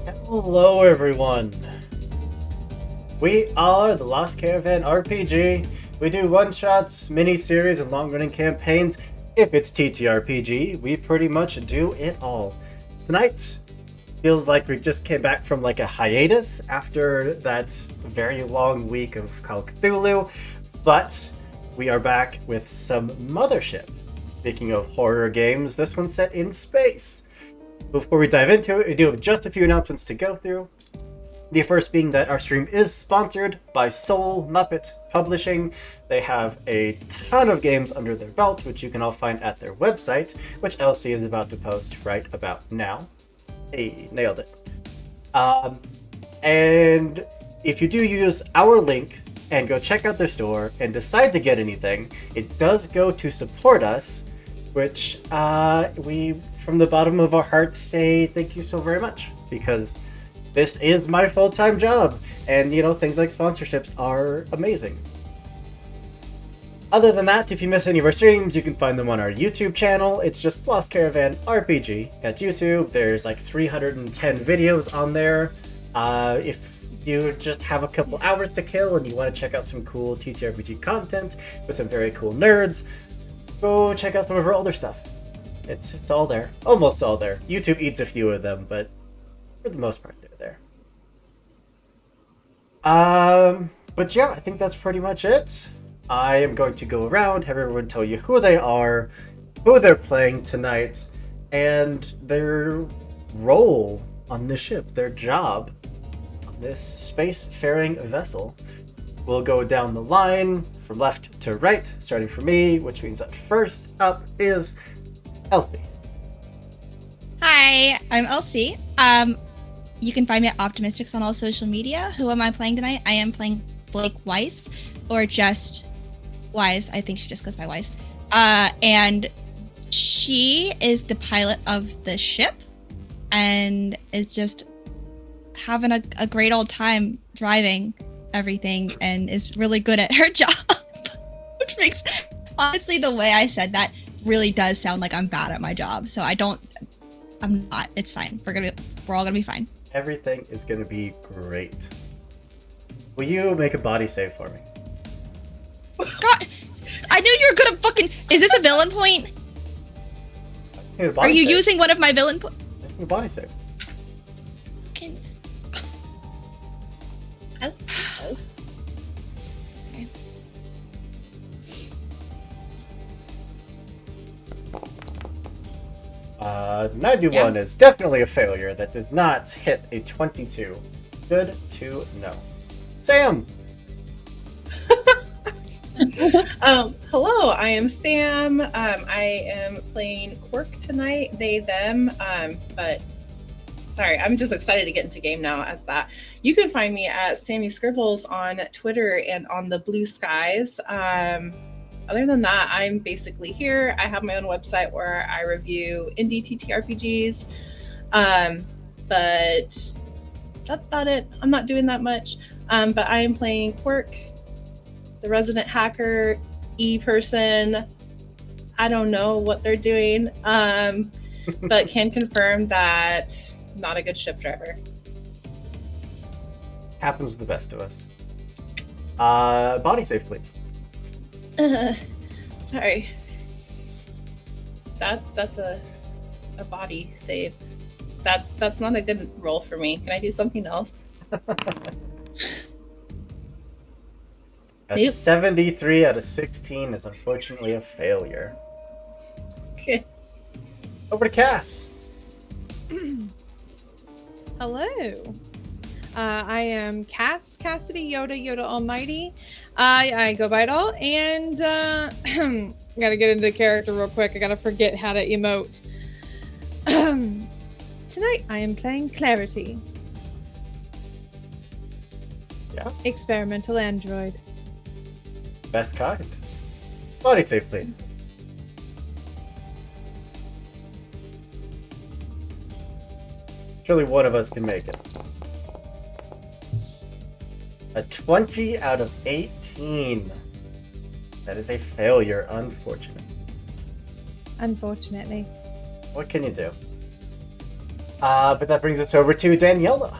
Hello, everyone. We are the Lost Caravan RPG. We do one-shots, mini-series, and long-running campaigns. If it's TTRPG, we pretty much do it all. Tonight feels like we just came back from like a hiatus after that very long week of Call of Cthulhu, but we are back with some Mothership. Speaking of horror games, this one's set in space. Before we dive into it, we do have just a few announcements to go through. The first being that our stream is sponsored by Soul Muppet Publishing. They have a ton of games under their belt, which you can all find at their website, which Elsie is about to post right about now. Hey, nailed it. And if you do use our link and go check out their store and decide to get anything, it does go to support us, which we, from the bottom of our hearts, say thank you so very much, because this is my full-time job, and things like sponsorships are amazing. Other than that, if you miss any of our streams, you can find them on our YouTube channel. It's just Lost Caravan RPG at YouTube. There's like 310 videos on there. If you just have a couple hours to kill and you want to check out some cool TTRPG content with some very cool nerds, go check out some of our older stuff. It's all there. Almost all there. YouTube eats a few of them, but for the most part, they're there. But yeah, I think that's pretty much it. I am going to go around, have everyone tell you who they are, who they're playing tonight, and their role on the ship, their job on this spacefaring vessel. We'll go down the line from left to right, starting from me, which means that first up is Elsie. Hi, I'm Elsie. You can find me at Optimistics on all social media. Who am I playing tonight? I am playing Blake Weiss, or just Wise. I think she just goes by Wise. And she is the pilot of the ship and is just having a great old time driving everything and is really good at her job. Which makes, honestly, the way I said that really does sound like I'm bad at my job. So I'm not. It's fine. We're all gonna be fine. Everything is gonna be great. Will you make a body save for me? God, I knew you were gonna fucking. Is this a villain point? Are you using one of my villain points? Just a body save. Can. I like pistols. Okay. 91 is definitely a failure. That does not hit a 22. Good to know. Sam! Hello, I am Sam. I am playing Quirk tonight, they, them, but sorry, I'm just excited to get into game now as that. You can find me at Sammy Scribbles on Twitter and on the Blue Skies. Other than that, I'm basically here. I have my own website where I review indie TTRPGs, but that's about it. I'm not doing that much, but I am playing Quirk, the resident hacker, person. I don't know what they're doing, but can confirm that not a good ship driver. Happens to the best of us. Body save, please. Sorry. That's a body save. That's not a good roll for me. Can I do something else? A Nope. 73 out of 16 is unfortunately a failure. Okay. Over to Cass. Hello. I am Cassidy Yoda Almighty. I go by it all, and gotta get into character real quick. I gotta forget how to emote. Tonight I am playing Clarity. Yeah. Experimental android. Best kind. Body save, please. Surely one of us can make it. A 20 out of 18. That is a failure, unfortunately. Unfortunately. What can you do? But that brings us over to Daniela.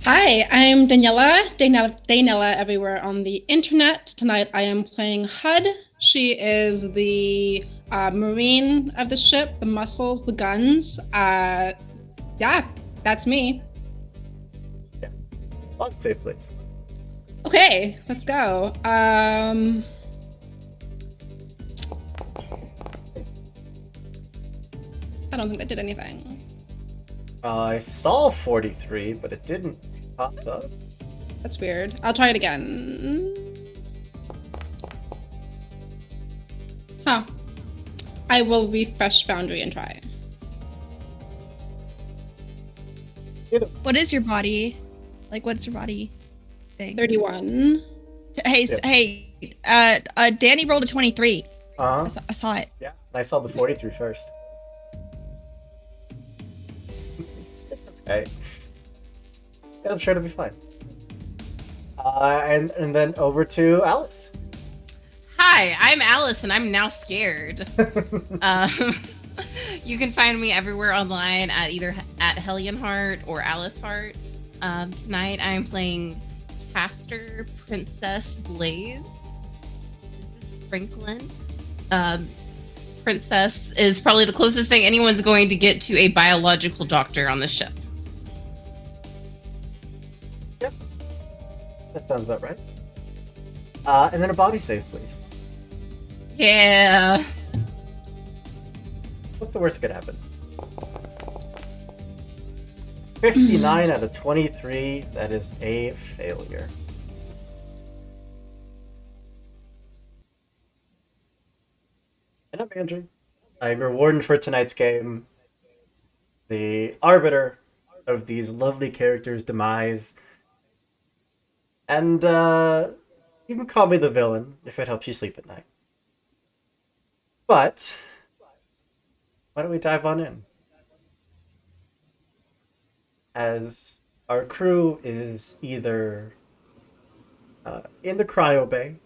Hi, I'm Daniela everywhere on the internet. Tonight I am playing HUD. She is the marine of the ship, the muscles, the guns. Yeah, that's me. Log save, please. Okay, let's go. I don't think that did anything. I saw 43, but it didn't pop up. That's weird. I'll try it again. Huh. I will refresh Foundry and try. What is your body? Like, what's your body thing? 31. Hey, Yeah. hey, Danny rolled a 23. Uh-huh. I saw it. Yeah, I saw the 43 first. It's okay. Yeah, I'm sure it'll be fine. And then over to Alice. Hi, I'm Alice, and I'm now scared. You can find me everywhere online at either at Hellion Heart or Alice Heart. Tonight I'm playing Caster Princess Blaze. This is Franklin. Princess is probably the closest thing anyone's going to get to a biological doctor on the ship. That sounds about right. And then a body save, please. Yeah. What's the worst that could happen? 59 out of 23. That is a failure. And I'm Andrew. I'm your warden for tonight's game. The arbiter of these lovely characters' demise. And, you can call me the villain if it helps you sleep at night. But, why don't we dive on in? As our crew is either in the cryo bay,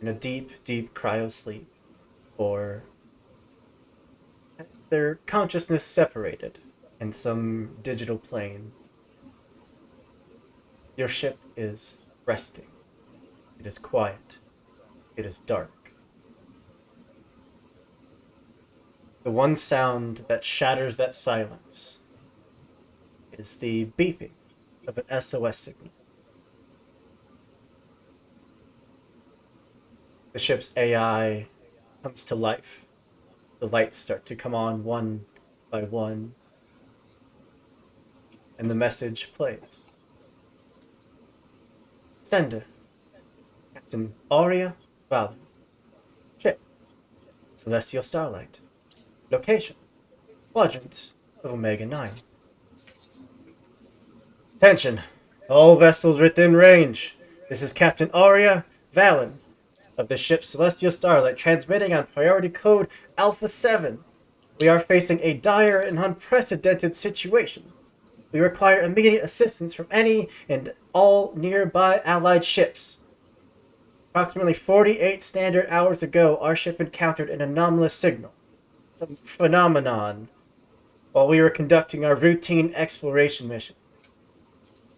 in a deep, deep cryo sleep, or their consciousness separated in some digital plane. Your ship is resting. It is quiet. It is dark. The one sound that shatters that silence is the beeping of an SOS signal. The ship's AI comes to life. The lights start to come on one by one, and the message plays. Sender, Captain Aria Valen. Ship, Celestial Starlight. Location, Quadrant of Omega 9. Attention, all vessels within range. This is Captain Aria Valen of the ship Celestial Starlight, transmitting on priority code Alpha 7. We are facing a dire and unprecedented situation. We require immediate assistance from any and all nearby allied ships. Approximately 48 standard hours ago, our ship encountered an anomalous signal, some phenomenon, while we were conducting our routine exploration mission.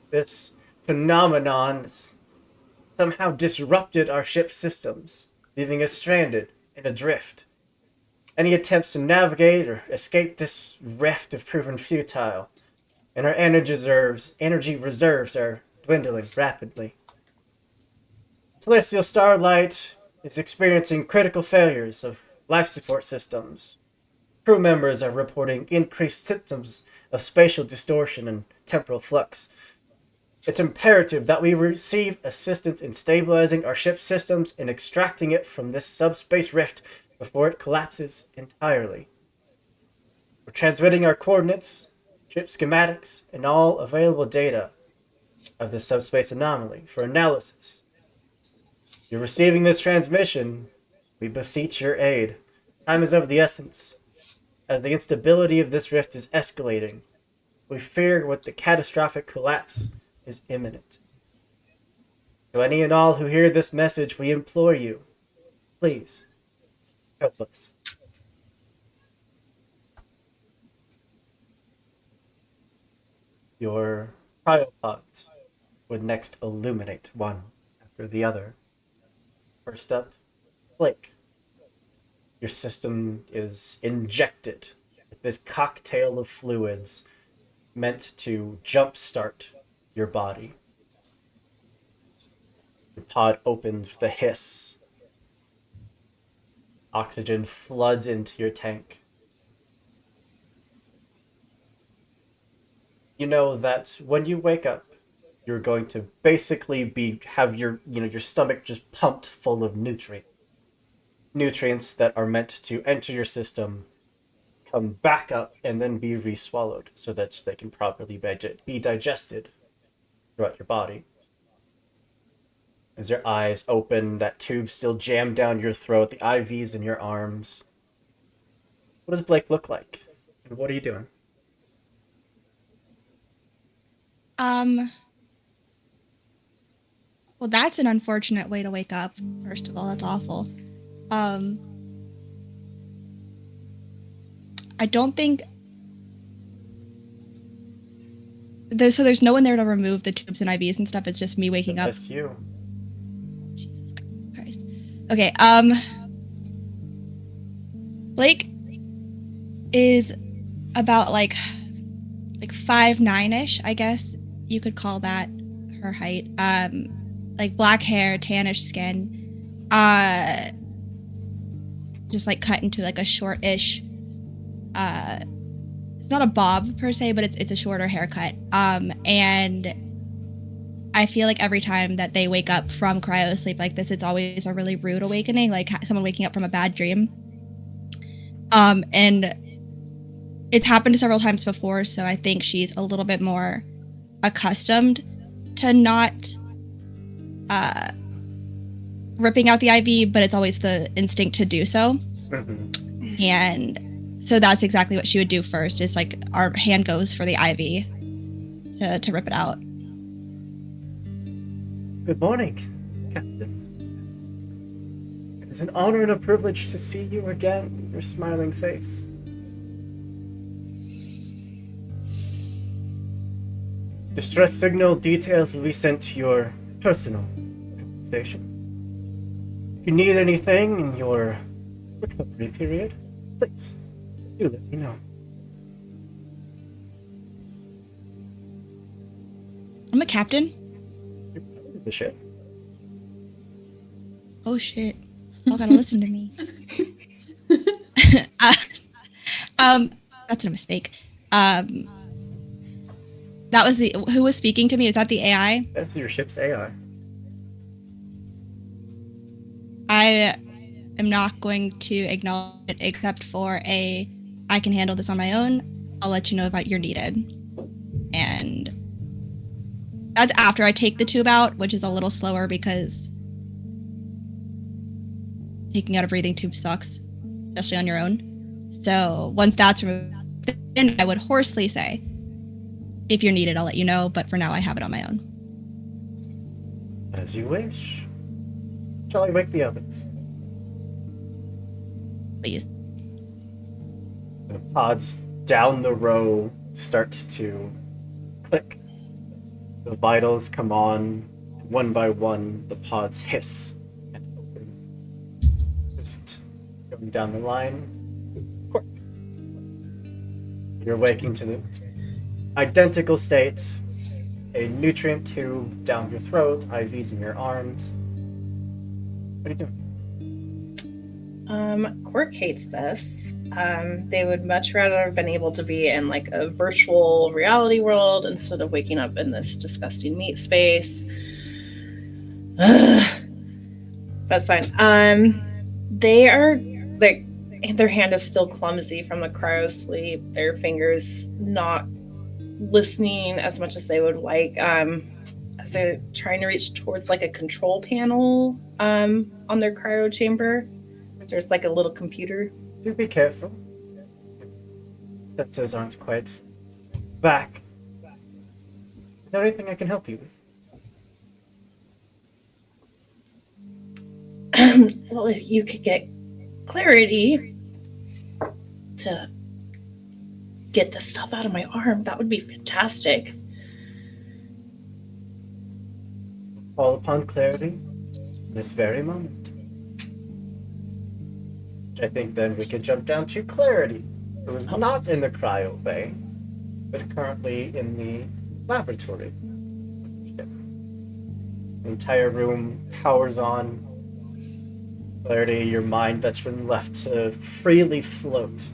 This phenomenon somehow disrupted our ship's systems, leaving us stranded and adrift. Any attempts to navigate or escape this rift have proven futile, and our energy reserves are dwindling rapidly. Celestial Starlight is experiencing critical failures of life support systems. Crew members are reporting increased symptoms of spatial distortion and temporal flux. It's imperative that we receive assistance in stabilizing our ship's systems and extracting it from this subspace rift before it collapses entirely. We're transmitting our coordinates, ship schematics, and all available data of this subspace anomaly for analysis. You're receiving this transmission. We beseech your aid. Time is of the essence. As the instability of this rift is escalating, we fear what the catastrophic collapse is imminent. To any and all who hear this message, we implore you, please, help us. Your cryopods would next illuminate one after the other. First up, Blake. Your system is injected with this cocktail of fluids meant to jumpstart your body. Your pod opens with a hiss. Oxygen floods into your tank. You know that when you wake up, you're going to basically have your stomach just pumped full of nutrients that are meant to enter your system, come back up, and then be re-swallowed so that they can properly be digested throughout your body. As your eyes open, that tube still jammed down your throat, the IVs in your arms. What does Blake look like? And what are you doing? Well, that's an unfortunate way to wake up. First of all, that's awful. I don't think there's no one there to remove the tubes and IVs and stuff. It's just me waking up. Just you. Jesus Christ. Okay. Blake is about like 5'9" I guess you could call that her height. Like black hair, tannish skin, just like cut into like a short-ish. It's not a bob per se, but it's a shorter haircut. And I feel like every time that they wake up from cryo sleep like this, it's always a really rude awakening, like someone waking up from a bad dream. And it's happened several times before, so I think she's a little bit more accustomed to not ripping out the IV, but it's always the instinct to do so. Mm-hmm. And so that's exactly what she would do first, is like our hand goes for the IV to rip it out. Good morning, Captain. It is an honor and a privilege to see you again, your smiling face. Distress signal details will be sent to your personal station. If you need anything in your recovery period, please do let me know. I'm a captain. You're part of the ship. Oh shit. Y'all gotta listen to me. That's a mistake. That was who was speaking to me? Is that the AI? That's your ship's AI. I am not going to acknowledge it except for I can handle this on my own. I'll let you know if you're needed. And that's after I take the tube out, which is a little slower because taking out a breathing tube sucks, especially on your own. So once that's removed, then I would hoarsely say, if you're needed, I'll let you know, but for now I have it on my own. As you wish. Shall I wake the others? Please. The pods down the row start to click. The vitals come on. One by one, the pods hiss and open. Just going down the line. Quick. You're waking to the identical state. A nutrient tube down your throat, IVs in your arms. What are you doing? Quirk hates this. They would much rather have been able to be in like a virtual reality world instead of waking up in this disgusting meat space. That's fine. They are like, their hand is still clumsy from the cryo sleep. Their fingers not listening as much as they would like. As they're trying to reach towards like a control panel on their cryo chamber. There's like a little computer. Do be careful. Sensors aren't quite back. Is there anything I can help you with? Well, if you could get clarity to get the stuff out of my arm, that would be fantastic. call upon clarity this very moment. Which I think then we could jump down to Clarity, who is not in the cryo bay, but currently in the laboratory. The entire room powers on. Clarity, your mind that's been left to freely float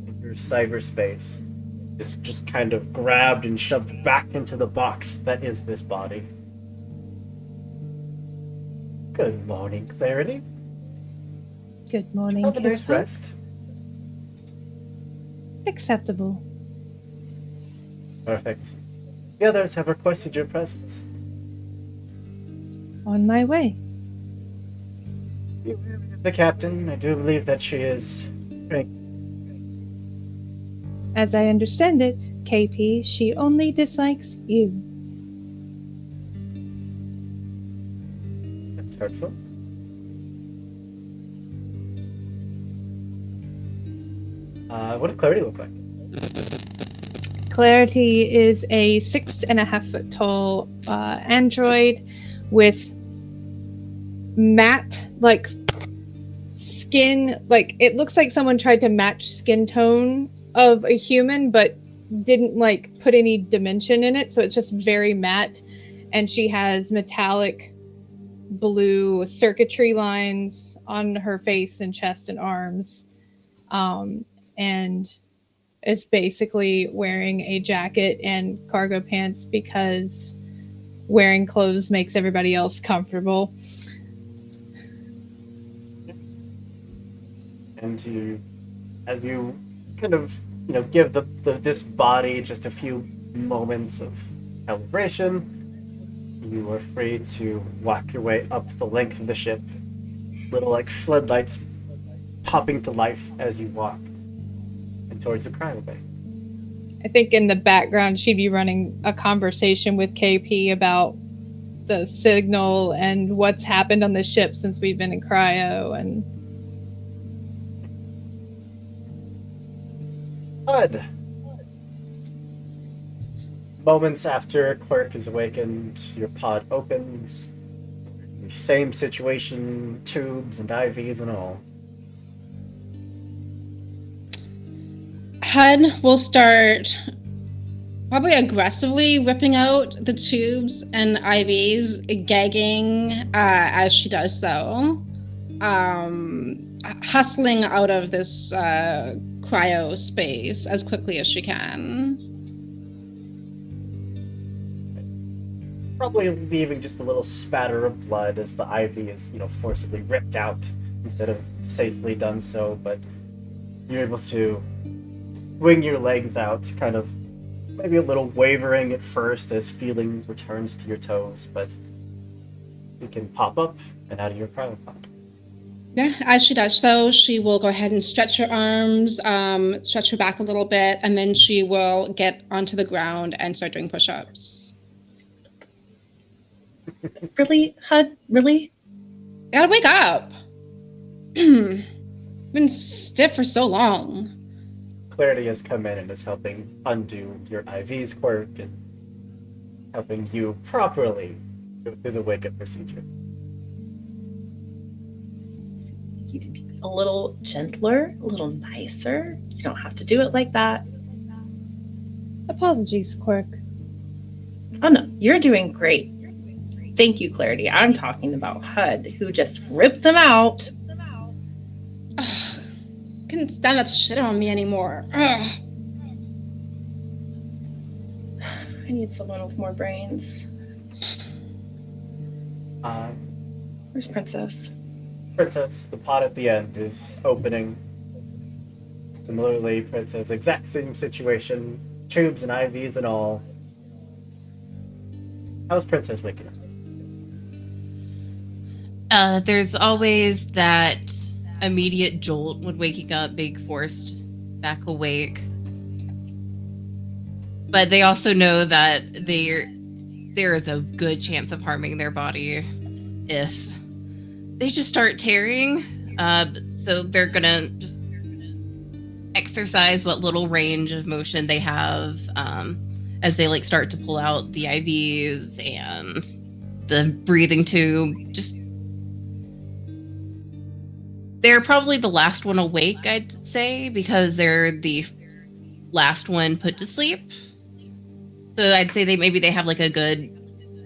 in your cyberspace is just kind of grabbed and shoved back into the box that is this body. Good morning, Clarity. Good morning, How did this Careful. rest? Acceptable. Perfect. The others have requested your presence. On my way. The captain, I do believe that she is... As I understand it, KP, she only dislikes you. That's hurtful. What does Clarity look like? Clarity is a 6.5 foot tall android with matte, like, skin. Like, it looks like someone tried to match skin tone of a human, but didn't, like, put any dimension in it. So it's just very matte. And she has metallic blue circuitry lines on her face and chest and arms. And is basically wearing a jacket and cargo pants because wearing clothes makes everybody else comfortable. And you, as you kind of, give this body just a few moments of calibration, you are free to walk your way up the length of the ship. Little, like, floodlights popping to life as you walk and towards the cryo bay. I think in the background she'd be running a conversation with KP about the signal and what's happened on the ship since we've been in cryo. And Bud. Moments after Quirk is awakened, your pod opens. The same situation, tubes and IVs and all. HUD will start probably aggressively ripping out the tubes and IVs, gagging as she does so, hustling out of this cryo space as quickly as she can. Probably leaving just a little spatter of blood as the IV is, forcibly ripped out instead of safely done so, but you're able to swing your legs out, kind of maybe a little wavering at first as feeling returns to your toes, but you can pop up and out of your cryopod. Yeah, as she does so, she will go ahead and stretch her arms, stretch her back a little bit, and then she will get onto the ground and start doing push-ups. Really, HUD? Really? Gotta wake up. Been stiff for so long. Clarity has come in and is helping undo your IV's quirk and helping you properly go through the wake-up procedure. You can be a little gentler, a little nicer. You don't have to do it like that. apologies, Quirk. Oh no, you're doing great. Thank you, Clarity. I'm talking about HUD, who just ripped them out. Ugh, couldn't stand that shit on me anymore. Ugh. I need someone with more brains. Where's Princess? Princess, the pod at the end is opening. Similarly, Princess, exact same situation, tubes and IVs and all. How's Princess waking up? There's always that immediate jolt when waking up, being forced back awake. But they also know that there is a good chance of harming their body if they just start tearing. So they're gonna just exercise what little range of motion they have as they start to pull out the IVs and the breathing tube. Just they're probably the last one awake, I'd say, because they're the last one put to sleep. So I'd say they have like a good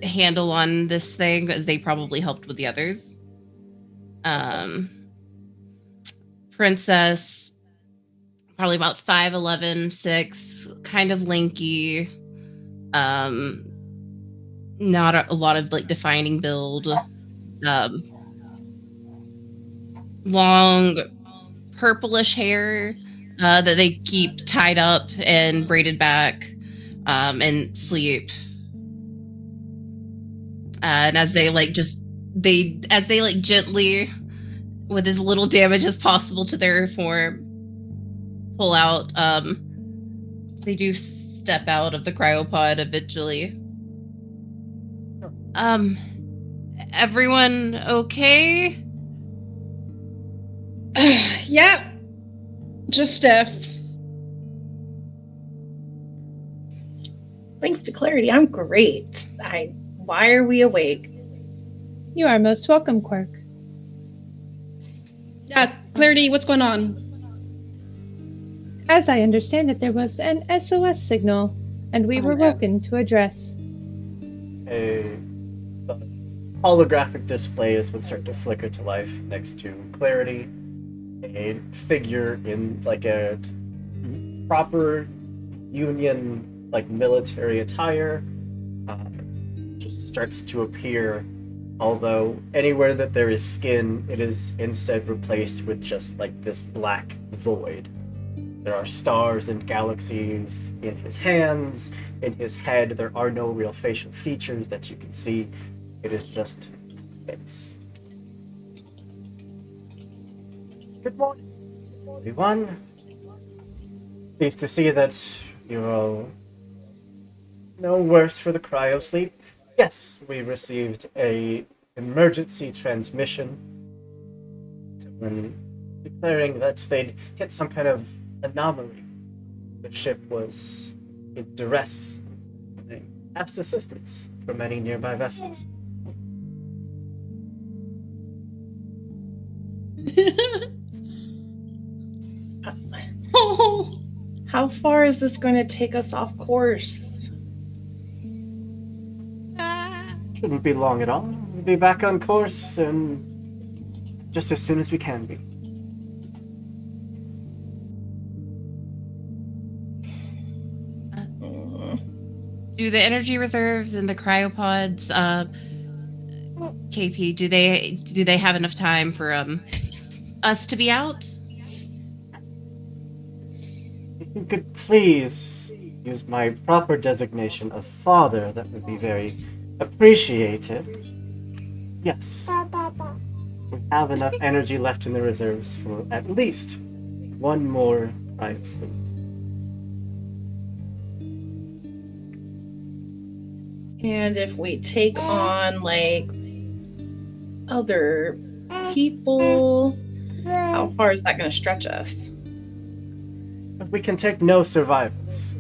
handle on this thing because they probably helped with the others. Princess, probably about 5'11", 6, kind of lanky. Not a lot of like defining build. Long purplish hair that they keep tied up and braided back and sleep. And as they gently, with as little damage as possible to their form, pull out, they do step out of the cryopod eventually. Everyone okay? Yep. Just stiff. Thanks to Clarity, I'm great. Why are we awake? You are most welcome, Quirk. Clarity, what's going on? As I understand it, there was an SOS signal, and we were woken to address. A holographic displays would start to flicker to life next to Clarity. A figure in like a proper Union like military attire just starts to appear, although anywhere that there is skin, it is instead replaced with just like this black void. There are stars and galaxies in his hands, in his head. There are no real facial features that you can see. It is just space. Good morning, everyone. Pleased to see that you're all no worse for the cryo sleep. Yes, we received a emergency transmission declaring that they'd hit some kind of anomaly. The ship was in duress. They asked assistance from any nearby vessels. How far is this going to take us off course? Shouldn't be long at all. We'll be back on course and just as soon as we can be. Do the energy reserves and the cryopods, KP, do they have enough time for us to be out? If you could please use my proper designation of father, that would be very appreciated. Yes. We have enough energy left in the reserves for at least one more cryo sleep. And if we take on like other people, how far is that going to stretch us? But we can take no survivors.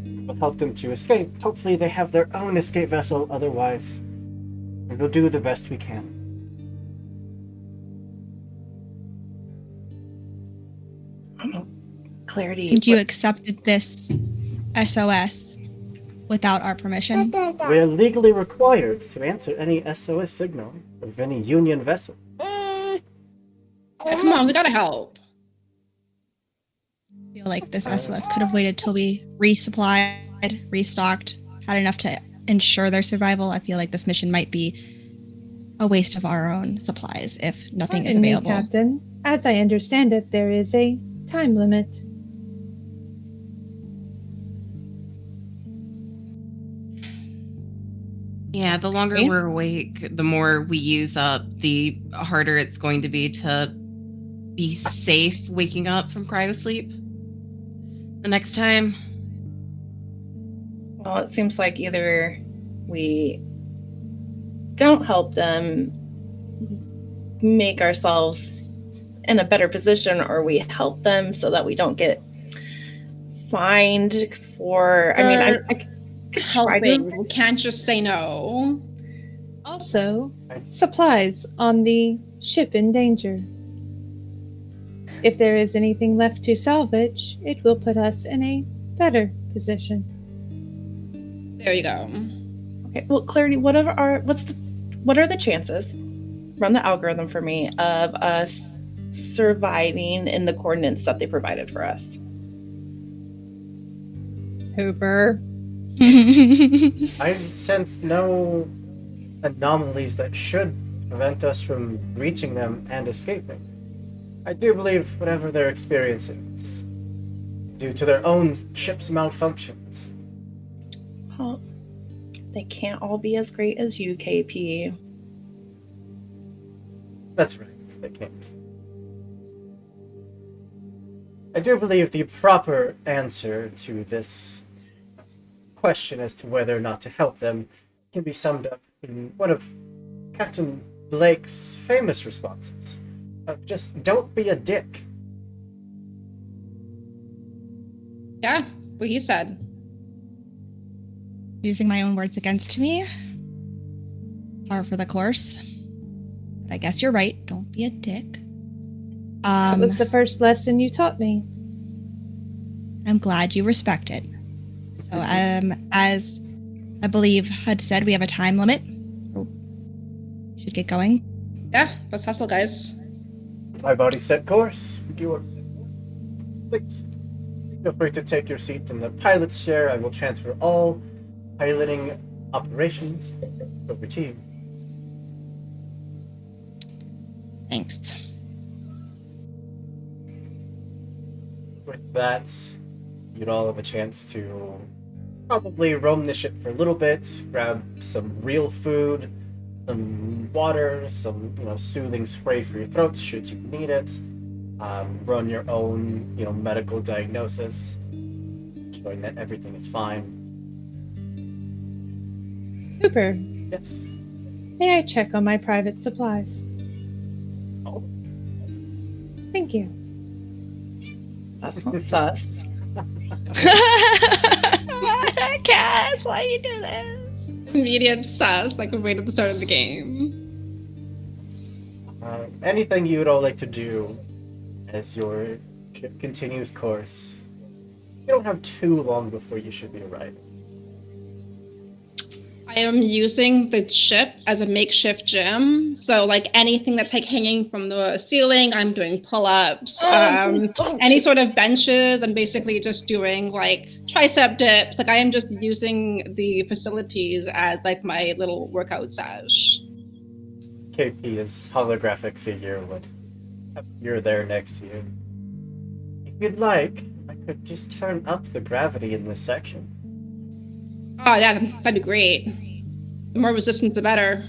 We'll help them to escape. Hopefully they have their own escape vessel otherwise. And we'll do the best we can. Clarity. And you accepted this SOS without our permission? We are legally required to answer any SOS signal of any Union vessel. Come on, we gotta help. I feel like this SOS could have waited till we resupplied, restocked, had enough to ensure their survival. I feel like this mission might be a waste of our own supplies if nothing is Pardon me, available. Captain. As I understand it, there is a time limit. Yeah, the longer we're awake, the more we use up, the harder it's going to be to be safe waking up from cryosleep the next time. Well, it seems like either we don't help them make ourselves in a better position, or we help them so that we don't get fined for. I mean, helping. We can't just say no. Also, supplies on the ship in danger. If there is anything left to salvage, it will put us in a better position. There you go. Okay. Well, Clarity, what are the chances? Run the algorithm for me of us surviving in the coordinates that they provided for us. Hooper. I sense no anomalies that should prevent us from reaching them and escaping. I do believe whatever they're experiencing is due to their own ship's malfunctions. Well, they can't all be as great as you, KP. That's right, they can't. I do believe the proper answer to this question as to whether or not to help them can be summed up in one of Captain Blake's famous responses of just don't be a dick. Yeah, what he said. Using my own words against me. Par for the course. But I guess you're right. Don't be a dick. That was the first lesson you taught me. I'm glad you respect it. So, as I believe HUD said, we have a time limit. We should get going. Yeah, let's hustle, guys. I've already set course. Please feel free to take your seat in the pilot's chair. I will transfer all piloting operations over to you. Thanks. With that, you'd all have a chance to probably roam the ship for a little bit, grab some real food, some water, some soothing spray for your throats should you need it, run your own medical diagnosis, showing that everything is fine. Hooper, Yes. may I check on my private supplies? Oh. Thank you. That's not sus. Cass, why you do this? Immediate sus, like right at the start of the game. Anything you would all like to do as your ship continues course? You don't have too long before you should be arriving. I am using the ship as a makeshift gym. So like anything that's like hanging from the ceiling, I'm doing pull-ups. Any sort of benches, I'm basically just doing like tricep dips. Like I am just using the facilities as like my little workout sash. KP's holographic figure would appear there next to you. If you'd like, I could just turn up the gravity in this section. Oh yeah, that'd be great. The more resistance, the better.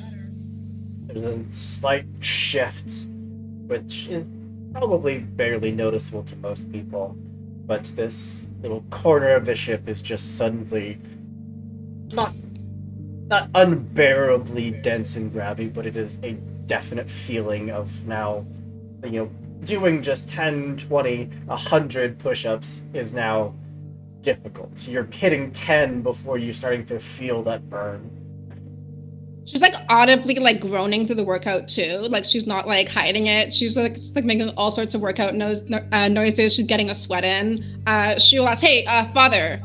There's a slight shift, which is probably barely noticeable to most people, but this little corner of the ship is just suddenly not unbearably dense in gravity, but it is a definite feeling of now, doing just 10, 20, 100 push-ups is now difficult. You're hitting 10 before you're starting to feel that burn. She's like audibly like groaning through the workout too. Like she's not like hiding it. She's like just like making all sorts of workout noises. She's getting a sweat in. She will ask, "Hey, father,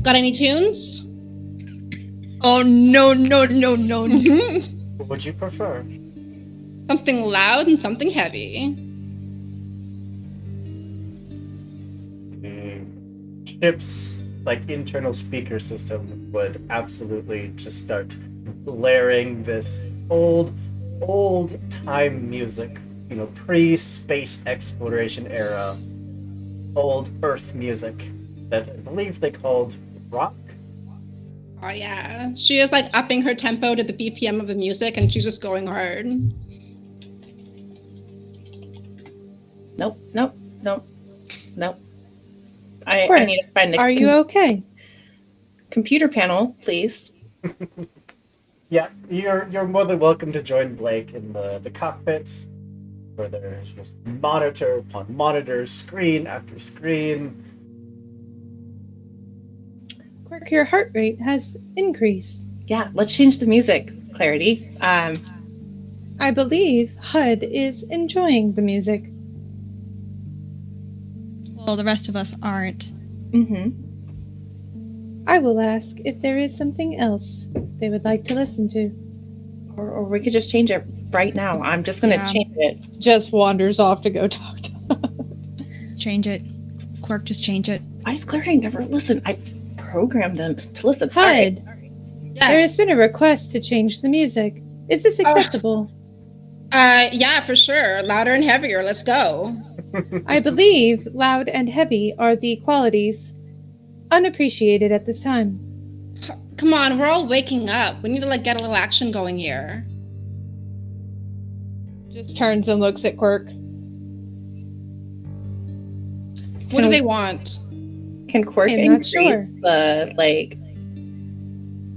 got any tunes?" Oh no. What would you prefer? Something loud and something heavy. The ship's internal speaker system would absolutely just start blaring this old time music, pre-space exploration era, old Earth music that I believe they called rock. Oh yeah, she is like upping her tempo to the BPM of the music, and she's just going hard. Nope. I need to find Are you okay? computer panel, please. Yeah, you're more than welcome to join Blake in the cockpit, where there's just monitor upon monitor, screen after screen. Quirk, your heart rate has increased. Yeah, let's change the music, Clarity. I believe HUD is enjoying the music. Well, the rest of us aren't. Mm-hmm. I will ask if there is something else they would like to listen to. Or we could just change it right now. I'm just gonna Yeah. change it. Just wanders off to go talk to Change it. Quirk, just change it. Why does Clarity never listen? I programmed them to listen. HUD. All right. There has been a request to change the music. Is this acceptable? Yeah, for sure. Louder and heavier. Let's go. I believe loud and heavy are the qualities unappreciated at this time. Come on, we're all waking up. We need to get a little action going here. Just turns and looks at Quirk. What do they want? Can Quirk I'm not increase sure. the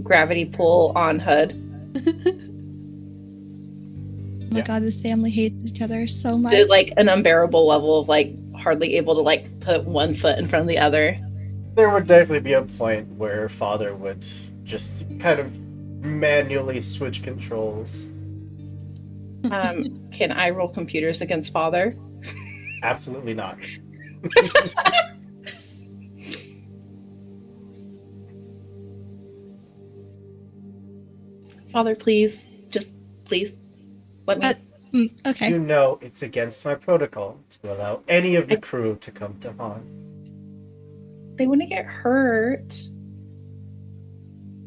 gravity pull on HUD? Oh my god, this family hates each other so much. To an unbearable level of hardly able to put one foot in front of the other. There would definitely be a point where Father would just kind of manually switch controls. Can I roll computers against Father? Absolutely not. Father, please, just please let me. Okay. You know it's against my protocol to allow any of the crew to come to Han. They wouldn't get hurt.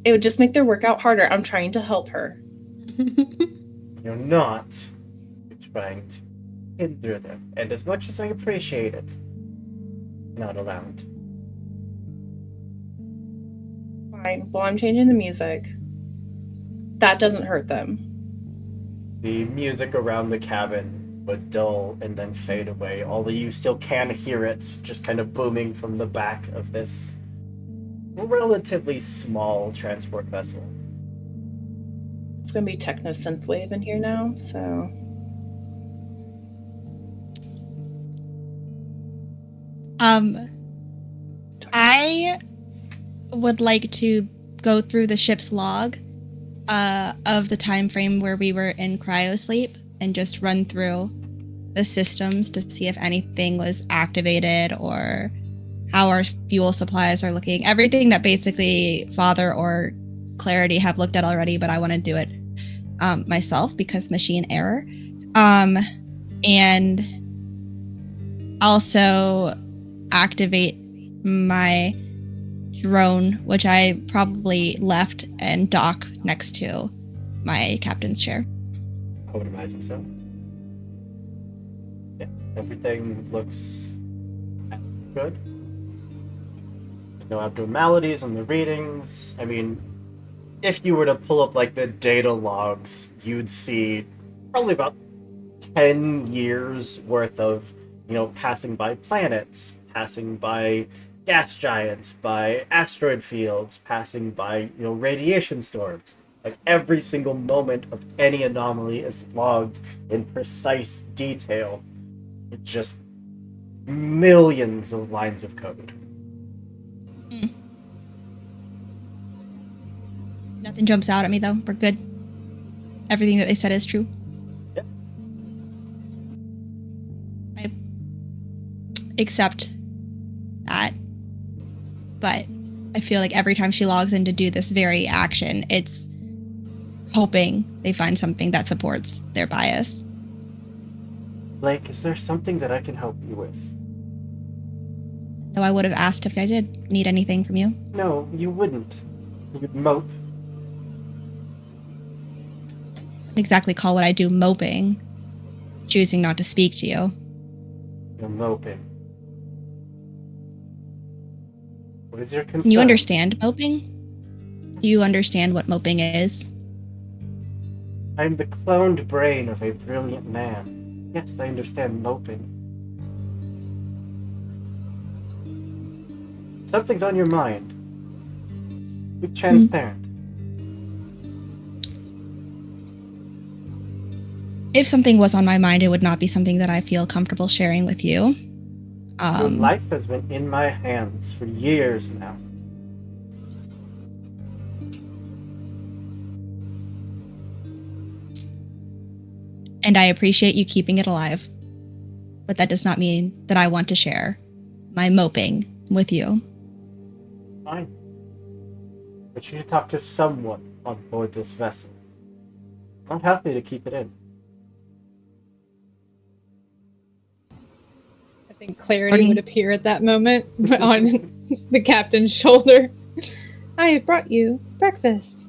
It would just make their workout harder. I'm trying to help her. You're not. You're trying to hinder them. And as much as I appreciate it, not allowed. Fine. Well, I'm changing the music. That doesn't hurt them. The music around the cabin would dull and then fade away, although you still can hear it just kind of booming from the back of this relatively small transport vessel. It's gonna be techno synthwave in here now, so I would like to go through the ship's log of the time frame where we were in cryosleep and just run through the systems to see if anything was activated or how our fuel supplies are looking. Everything that basically Father or Clarity have looked at already, but I want to do it myself because machine error. And also activate my drone, which I probably left and dock next to my captain's chair. I would imagine so. Yeah, everything looks good. No abnormalities on the readings. I mean, if you were to pull up the data logs, you'd see probably about 10 years worth of, passing by planets, passing by gas giants, by asteroid fields, passing by, radiation storms. Every single moment of any anomaly is logged in precise detail. It's just millions of lines of code. Nothing jumps out at me though. We're good. Everything that they said is true. Yep. I accept that. But I feel like every time she logs in to do this very action, it's hoping they find something that supports their bias. Blake, is there something that I can help you with? No, I would have asked if I did need anything from you. No, you wouldn't. You'd mope. Exactly call what I do moping. Choosing not to speak to you. You're moping. What is your concern? Can you understand moping? Do you understand what moping is? I'm the cloned brain of a brilliant man. Yes, I understand moping. Something's on your mind. Be transparent. If something was on my mind, it would not be something that I feel comfortable sharing with you. Your life has been in my hands for years now. and I appreciate you keeping it alive. But that does not mean that I want to share my moping with you. Fine. But you need to talk to someone on board this vessel. I'm happy to keep it in. I think Clarity would appear at that moment on the captain's shoulder. I have brought you breakfast.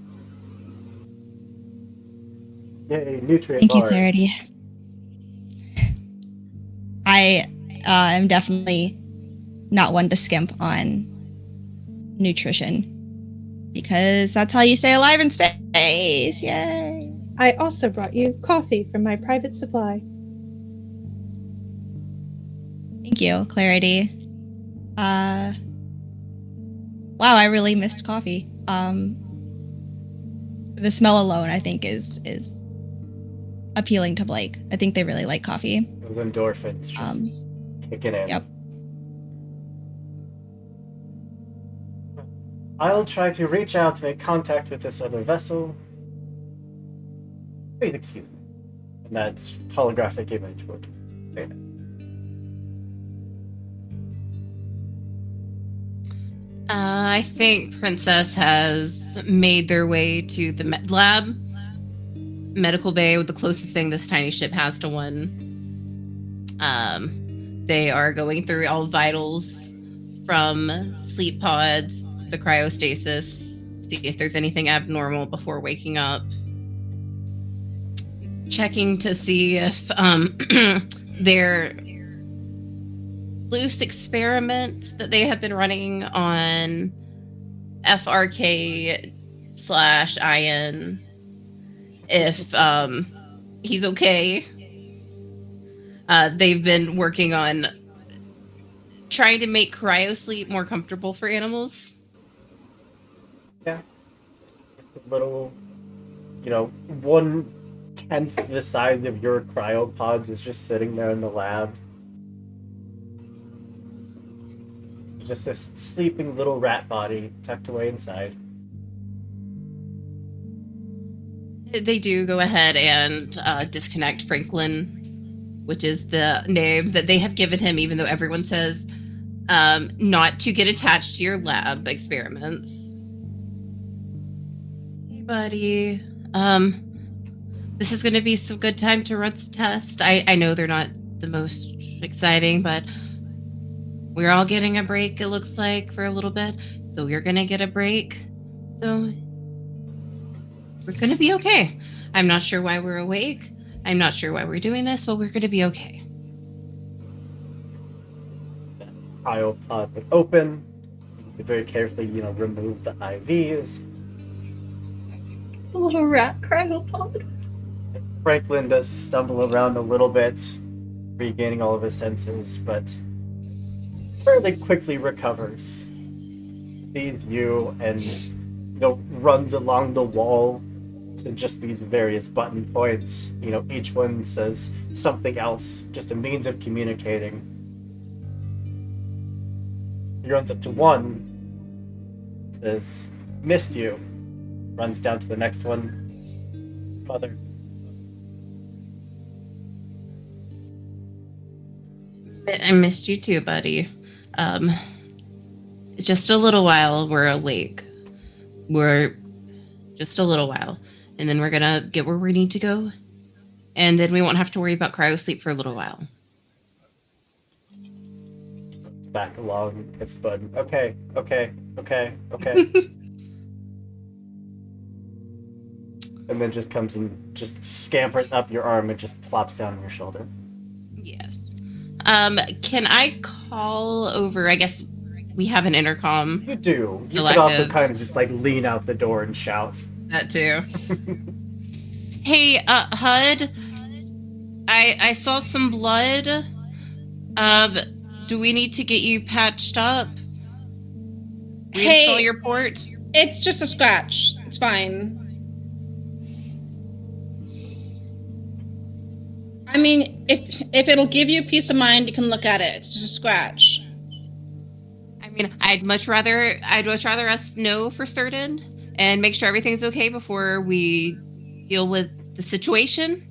Yay, nutrient Thank you, bars. Clarity. I am definitely not one to skimp on nutrition because that's how you stay alive in space. Yay! I also brought you coffee from my private supply. Thank you, Clarity. Wow, I really missed coffee. The smell alone, I think, is appealing to Blake. I think they really like coffee. Those endorphins just kicking in. Yep. I'll try to reach out to make contact with this other vessel. Please excuse me. And that holographic image would say that. I think Princess has made their way to the med lab. Medical bay, with the closest thing this tiny ship has to one. They are going through all vitals from sleep pods, the cryostasis, see if there's anything abnormal before waking up. Checking to see if their loose experiment that they have been running on FRK/IN, if he's okay. They've been working on trying to make cryosleep more comfortable for animals. Yeah. Just a little, 1/10 the size of your cryopods is just sitting there in the lab. Just this sleeping little rat body tucked away inside. They do go ahead and disconnect Franklin, which is the name that they have given him, even though everyone says not to get attached to your lab experiments. Hey, buddy. This is going to be some good time to run some tests. I know they're not the most exciting, but we're all getting a break, it looks like, for a little bit. So you're going to get a break. So we're going to be okay. I'm not sure why we're awake. I'm not sure why we're doing this, but we're going to be okay. The cryopod would open. You very carefully, remove the IVs. A little rat cryopod. Franklin does stumble around a little bit, regaining all of his senses, but fairly quickly recovers. Sees you and, runs along the wall to just these various button points. Each one says something else, just a means of communicating. He runs up to one, says, "Missed you." Runs down to the next one. "Mother." I missed you too, buddy. Just a little while we're awake. We're just a little while. And then we're gonna get where we need to go. And then we won't have to worry about cryosleep for a little while. Back along, hits the button. Okay. And then just comes and just scampers up your arm and just plops down on your shoulder. Yes. Can I call over, I guess we have an intercom. You do. You Selective. could also kind of just lean out the door and shout. That too. Hey, HUD, I saw some blood. Do we need to get you patched up? Hey. Reinstall your port? It's just a scratch. It's fine. I mean, if it'll give you peace of mind, you can look at it. It's just a scratch. I mean, I'd much rather us know for certain and make sure everything's okay before we deal with the situation.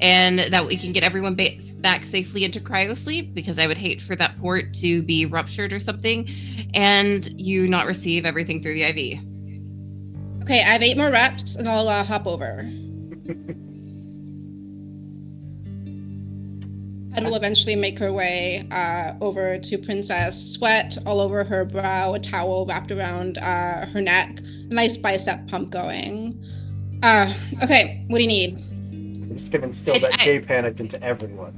and that we can get everyone back safely into cryosleep, because I would hate for that port to be ruptured or something, and you not receive everything through the IV. Okay, I have 8 more reps, and I'll hop over. Head will eventually make her way over to Princess, sweat all over her brow, a towel wrapped around her neck, a nice bicep pump going. Okay, what do you need? I'm just gonna instill that gay panic into everyone.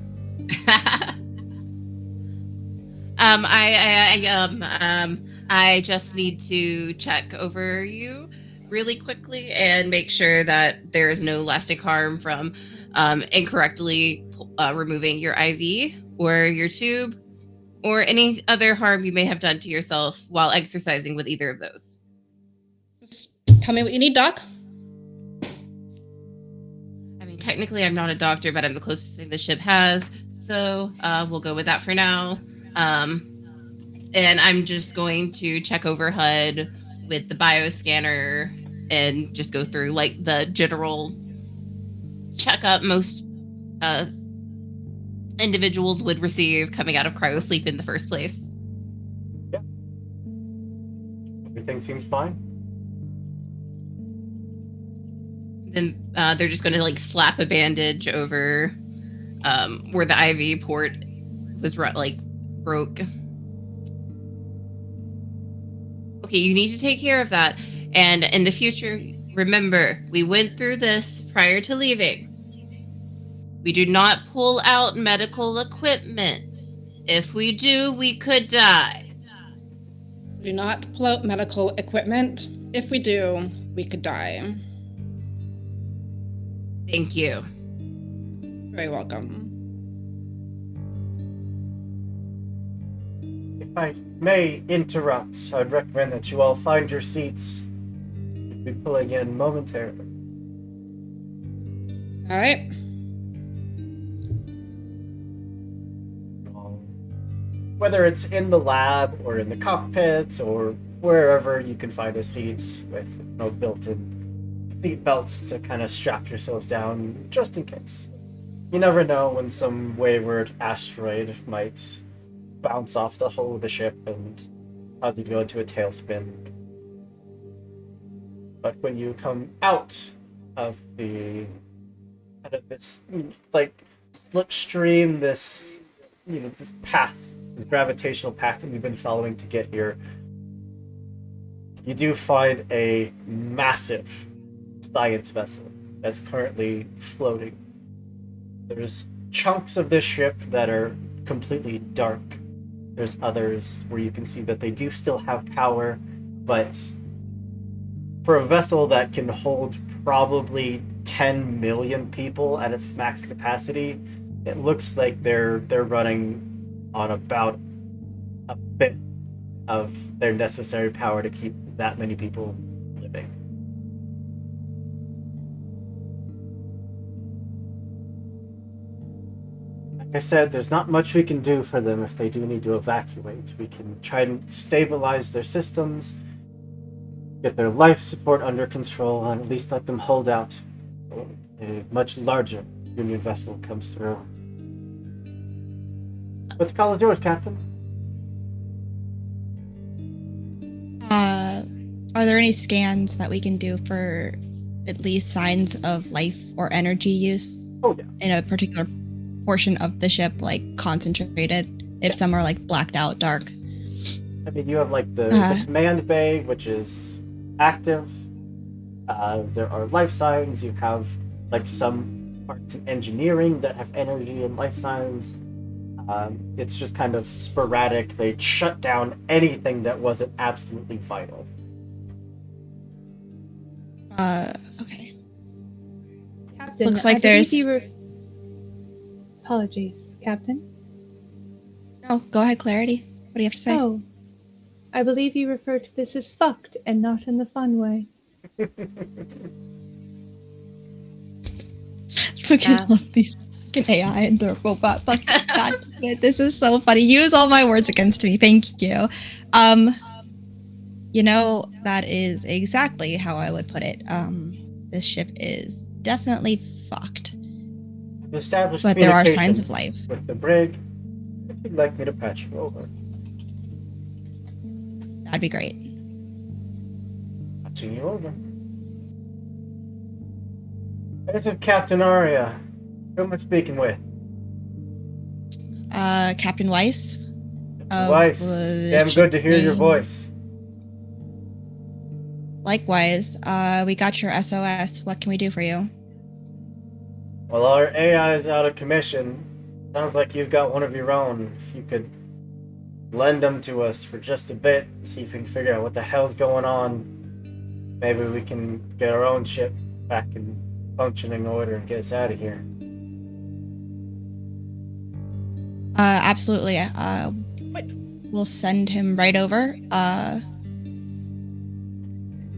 I just need to check over you really quickly and make sure that there is no lasting harm from incorrectly removing your IV or your tube, or any other harm you may have done to yourself while exercising with either of those. Just tell me what you need, Doc. I mean, technically I'm not a doctor, but I'm the closest thing the ship has, so we'll go with that for now. And I'm just going to check over HUD with the bioscanner and just go through like the general checkup most individuals would receive coming out of cryosleep in the first place. Yeah. Everything seems fine. Then they're just going to like slap a bandage over where the IV port was like broke. Okay, you need to take care of that. And in the future, remember, we went through this prior to leaving. We do not pull out medical equipment. If we do, we could die. Do not pull out medical equipment. If we do, we could die. Thank you. Very welcome. If I may interrupt, I'd recommend that you all find your seats. We'll be pulling in momentarily. All right. Whether it's in the lab or in the cockpit or wherever you can find a seat with built-in seat belts to kind of strap yourselves down just in case. You never know when some wayward asteroid might bounce off the hull of the ship and cause you to go into a tailspin. But when you come out of the out of this like slipstream, this this path, the gravitational path that we've been following to get here, you do find a massive science vessel that's currently floating. There's chunks of this ship that are completely dark. There's others where you can see that they do still have power, but for a vessel that can hold probably 10 million people at its max capacity, it looks like they're running on about a fifth of their necessary power to keep that many people living. Like I said, there's not much we can do for them if they do need to evacuate. We can try and stabilize their systems, get their life support under control, and at least let them hold out until a much larger Union vessel comes through. But the call is yours, Captain. Are there any scans that we can do for at least signs of life or energy use? Oh, yeah. In a particular portion of the ship, like concentrated, if some are like blacked out, dark. I mean, you have like the command bay, which is active. There are life signs. You have like some parts in engineering that have energy and life signs. It's just kind of sporadic. They shut down anything that wasn't absolutely vital. Okay. Captain, Looks like I believe there's- Apologies, Captain. No, go ahead, Clarity. What do you have to say? Oh, I believe you refer to this as fucked and not in the fun way. Fucking love these fucking AI and the robot. Fucking God, this is so funny. Use all my words against me. Thank you. That is exactly how I would put it. This ship is definitely fucked. established But there are signs communications of life. with the brig. If you'd like me to patch you over, That'd be great. patching you over. This is Captain Aria. Who am I speaking with? Captain Weiss. Weiss. Damn good to hear your voice. Likewise. We got your SOS. What can we do for you? Well, our AI is out of commission. Sounds like you've got one of your own. If you could lend them to us for just a bit, see if we can figure out what the hell's going on. Maybe we can get our own ship back in functioning order and get us out of here. Absolutely. We'll send him right over.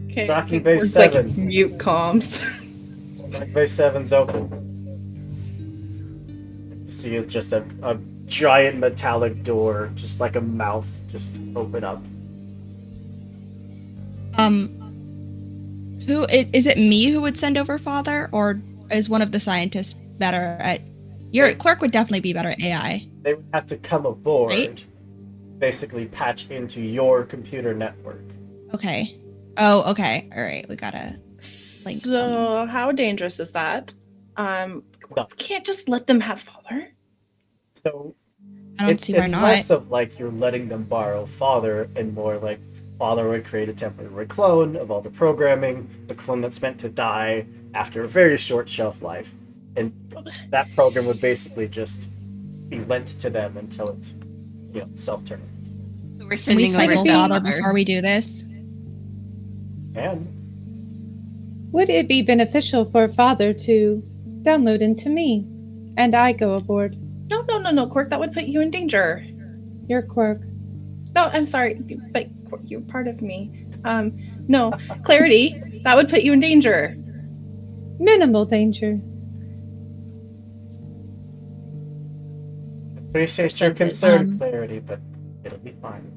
Okay. Docking Bay Quark's 7. like mute comms. Docking Bay 7's open. You see it's just a giant metallic door, just like a mouth, just open up. Who is it? Me who would send over Father, or is one of the scientists better at? Your Quark would definitely be better at AI. They would have to come aboard, Right? basically patch into your computer network. Okay. Oh, okay. All right. We gotta. Link So how dangerous is that? No. We can't just let them have Father. So I don't see why it's not. less of like you're letting them borrow Father and more like Father would create a temporary clone of all the programming, the clone that's meant to die after a very short shelf life. And that program would basically just be lent to them until it, self-terminates. So we're Can we sending over cycle be- Father Father. before we do this? And Would it be beneficial for Father to download into me, and I go aboard? No, Quark, that would put you in danger. Your Quark. No, I'm sorry, but Quark, you're part of me. No, Clarity, that would put you in danger. Minimal danger. appreciate your Percentage. concern, Clarity, but it'll be fine.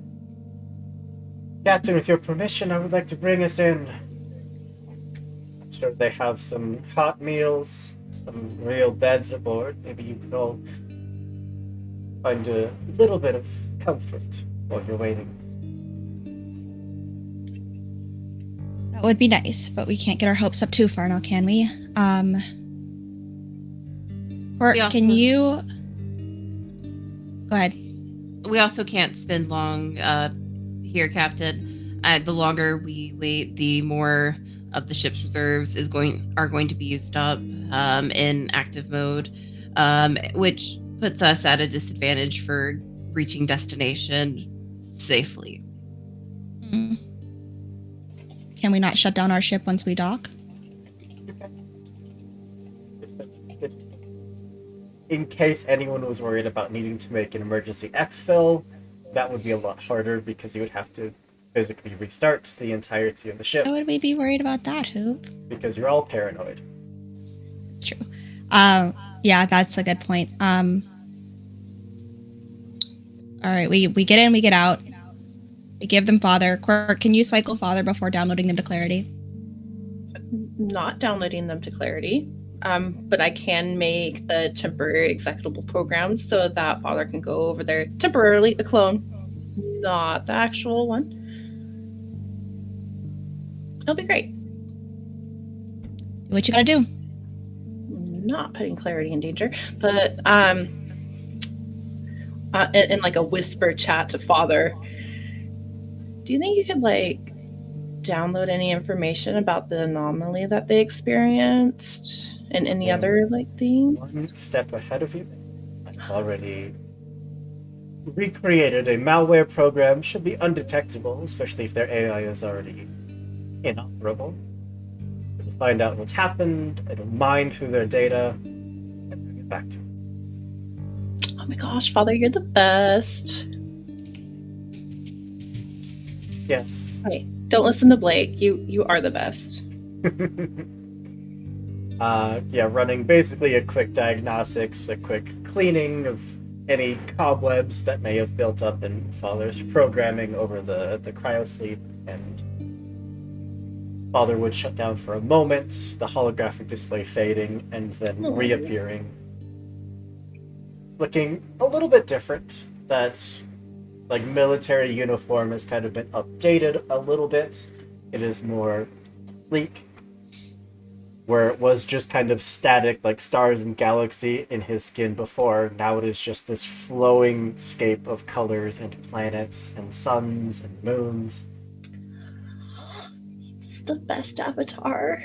Captain, with your permission, I would like to bring us in. I'm sure they have some hot meals, some real beds aboard. Maybe you could all find a little bit of comfort while you're waiting. That would be nice, but we can't get our hopes up too far now, can we? Or We also- can you go ahead? We also can't spend long here, Captain. The longer we wait, the more of the ship's reserves are going to be used up in active mode, which puts us at a disadvantage for reaching destination safely. Mm. Can we not shut down our ship once we dock? In case anyone was worried about needing to make an emergency exfil, that would be a lot harder because you would have to physically restart the entirety of the ship Why would we be worried about that, Hoop? because you're all paranoid. It's true. Yeah, that's a good point. All right, we get in, we get out. We give them Father. Quark, can you cycle Father before downloading them to Clarity? Not downloading them to Clarity, but I can make a temporary executable program so that Father can go over there temporarily, a clone, not the actual one. It'll be great. Do what you gotta do. Not putting Clarity in danger, but in like a whisper chat to Father. Do you think you could download any information about the anomaly that they experienced and any other One things? step ahead of you. I've already recreated a malware program. Should be undetectable, especially if their AI is already inoperable. It'll find out what's happened, it'll mine through their data, and bring it back to you. Oh my gosh, Father, you're the best. Yes. Hey, don't listen to Blake. You are the best. Running basically a quick diagnostics, a quick cleaning of any cobwebs that may have built up in Father's programming over the cryosleep, and Father would shut down for a moment, the holographic display fading and then Aw. reappearing looking a little bit different. That like military uniform has kind of been updated a little bit. It is more sleek, where it was just kind of static, like stars and galaxy in his skin before. Now it is just this flowing scape of colors and planets and suns and moons. It's the best avatar.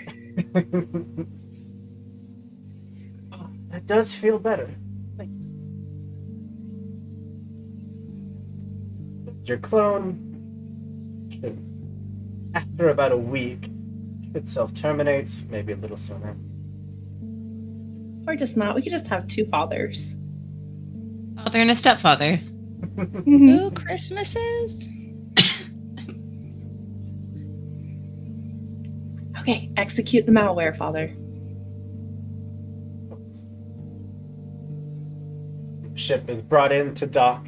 Oh, that does feel better. Thank you. Your clone should, after about a week, should self-terminate, maybe a little sooner. Or just not. We could just have two fathers. Father and a stepfather. Ooh, Christmases. Okay, execute the malware, father. Ship is brought in to dock.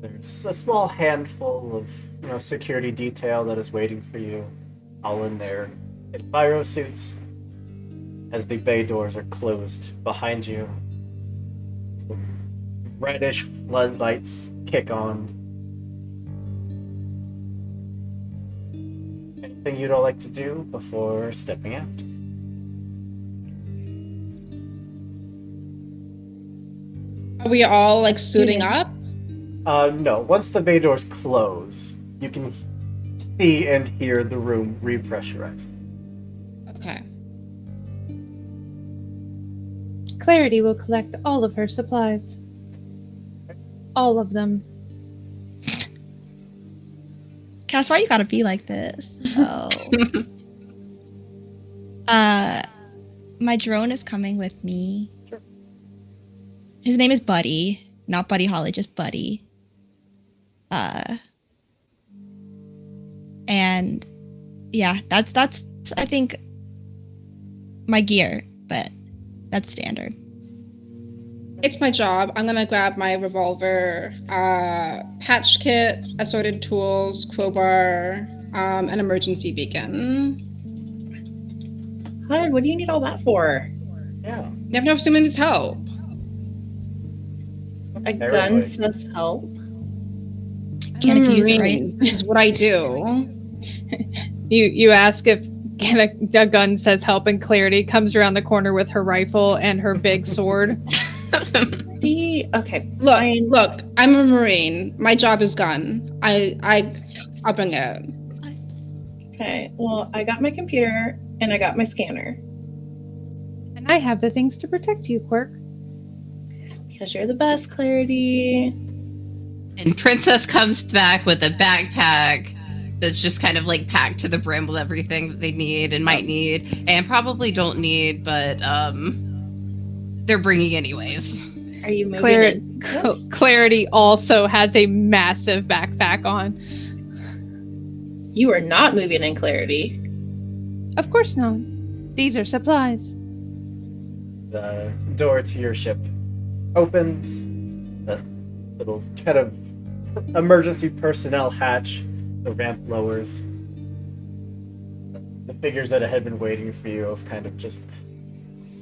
There's a small handful of, security detail that is waiting for you, all in their pyro suits. As the bay doors are closed behind you, some reddish floodlights kick on. Anything you'd all like to do before stepping out? Are we all like suiting up? No. Once the bay doors close, you can see and hear the room repressurizing. Okay. Clarity will collect all of her supplies. All of them. Cass, why you gotta be like this? Oh. My drone is coming with me. Sure. His name is Buddy, not Buddy Holly, just Buddy. And yeah, that's I think my gear, but that's standard. It's my job. I'm gonna grab my revolver, patch kit, assorted tools, crowbar, an emergency beacon. Hud, what do you need all that for? Yeah. Never know if someone needs help. A Very gun good. says help. Can't I'm a abuse it, Marine. right? This is what I do. You ask if a gun says help, and Clarity comes around the corner with her rifle and her big sword. Okay. Look, fine. look. I'm a Marine. My job is gun. I'll bring it. Okay. Well, I got my computer and I got my scanner. And I have the things to protect you, Quirk. Because you're the best, Clarity. And Princess comes back with a backpack that's just kind of like packed to the brim with everything that they need and might need and probably don't need, but they're bringing anyways. Are you moving Clarity also has a massive backpack on. You are not moving in, Clarity. Of course not. These are supplies. The door to your ship opens. That little kind of emergency personnel hatch, the ramp lowers. The figures that had been waiting for you have kind of just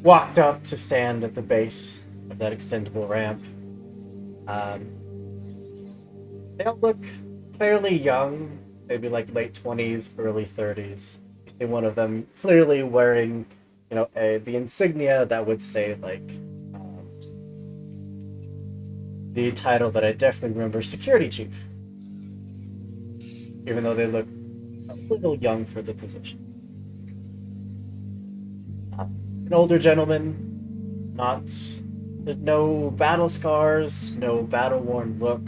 walked up to stand at the base of that extendable ramp. They all look fairly young, maybe like late 20s, early 30s. You see one of them clearly wearing, the insignia that would say like the title that I definitely remember, Security Chief. Even though they look a little young for the position. An older gentleman, no battle scars, no battle-worn look.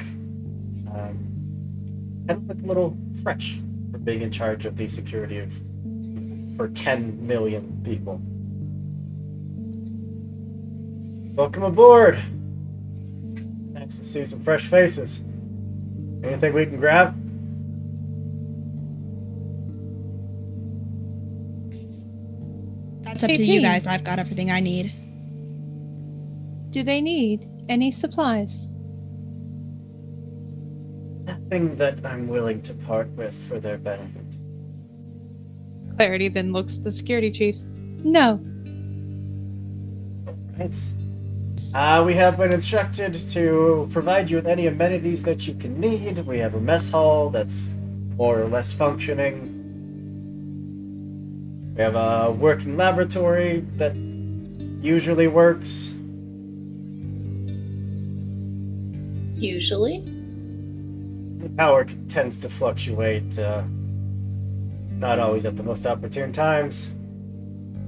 Kind of look a little fresh for being in charge of the security for 10 million people. Welcome aboard! Nice to see some fresh faces. Anything we can grab? That's up Hey, to you Pete. guys. I've got everything I need. Do they need any supplies? Nothing that I'm willing to part with for their benefit. Clarity then looks at the security chief. No. Right. We have been instructed to provide you with any amenities that you can need. We have a mess hall that's more or less functioning. We have a working laboratory that usually works. Usually. The power tends to fluctuate, not always at the most opportune times.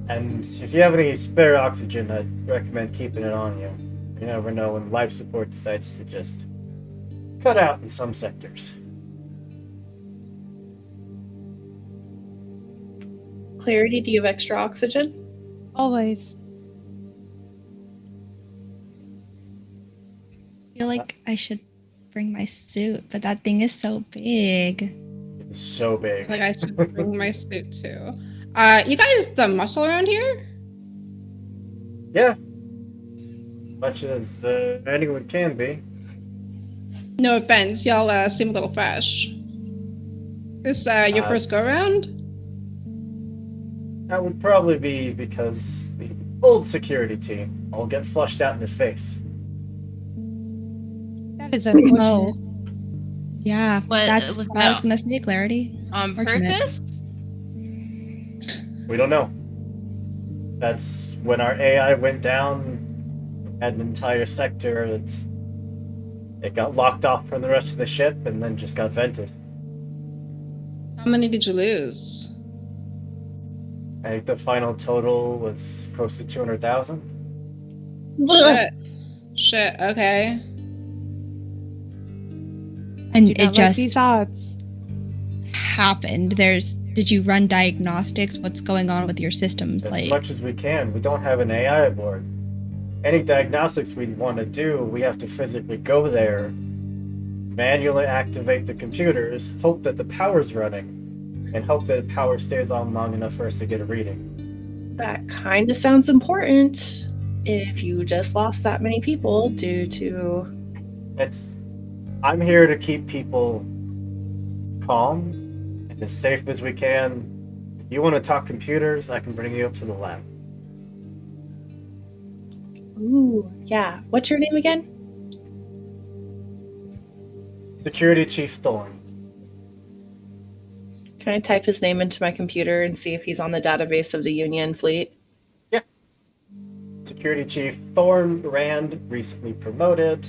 And if you have any spare oxygen, I'd recommend keeping it on you. You never know when life support decides to just cut out in some sectors. Clarity, do you have extra oxygen? Always. I feel like I should bring my suit, but that thing is so big. It's so big. Like I should bring my suit too. You guys the muscle around here? Yeah. Much as anyone can be. No offense, y'all seem a little fresh. This your first go around? That would probably be because the old security team all get flushed out in his face. That is unfortunate. Oh. Yeah, What that's was what I was that gonna say, Clarity. on Fortunate. purpose? We don't know. That's when our AI went down, had an entire sector that it got locked off from the rest of the ship and then just got vented. How many did you lose? I think the final total was close to 200,000. Shit, okay. And Do it not like just these odds. happened. Did you run diagnostics? What's going on with your systems? As much as we can. We don't have an AI aboard. Any diagnostics we want to do, we have to physically go there, manually activate the computers, hope that the power's running, and hope that the power stays on long enough for us to get a reading. That kind of sounds important if you just lost that many people due to... I'm here to keep people calm and as safe as we can. If you want to talk computers, I can bring you up to the lab. Ooh, yeah. What's your name again? Security Chief Thorne. Can I type his name into my computer and see if he's on the database of the Union fleet? Yeah. Security Chief Thorne Rand, recently promoted.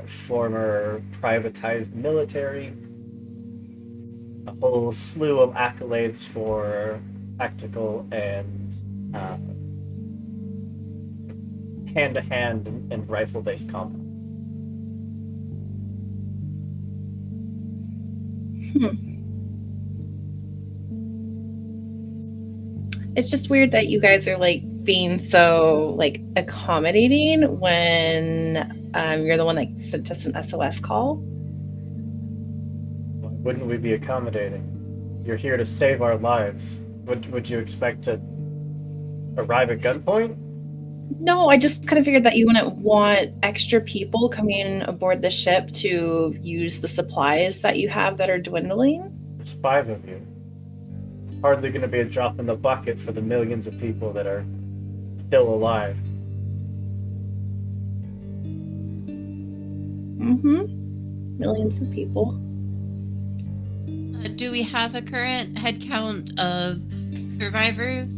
Former privatized military. A whole slew of accolades for tactical and hand-to-hand and rifle-based combat. It's just weird that you guys are like being so like accommodating when you're the one that sent us an SOS call. Why wouldn't we be accommodating? You're here to save our lives. Would you expect to arrive at gunpoint? No, I just kind of figured that you wouldn't want extra people coming aboard the ship to use the supplies that you have that are dwindling. There's 5 of you. It's hardly going to be a drop in the bucket for the millions of people that are still alive. Mm-hmm. Millions of people. Do we have a current head count of survivors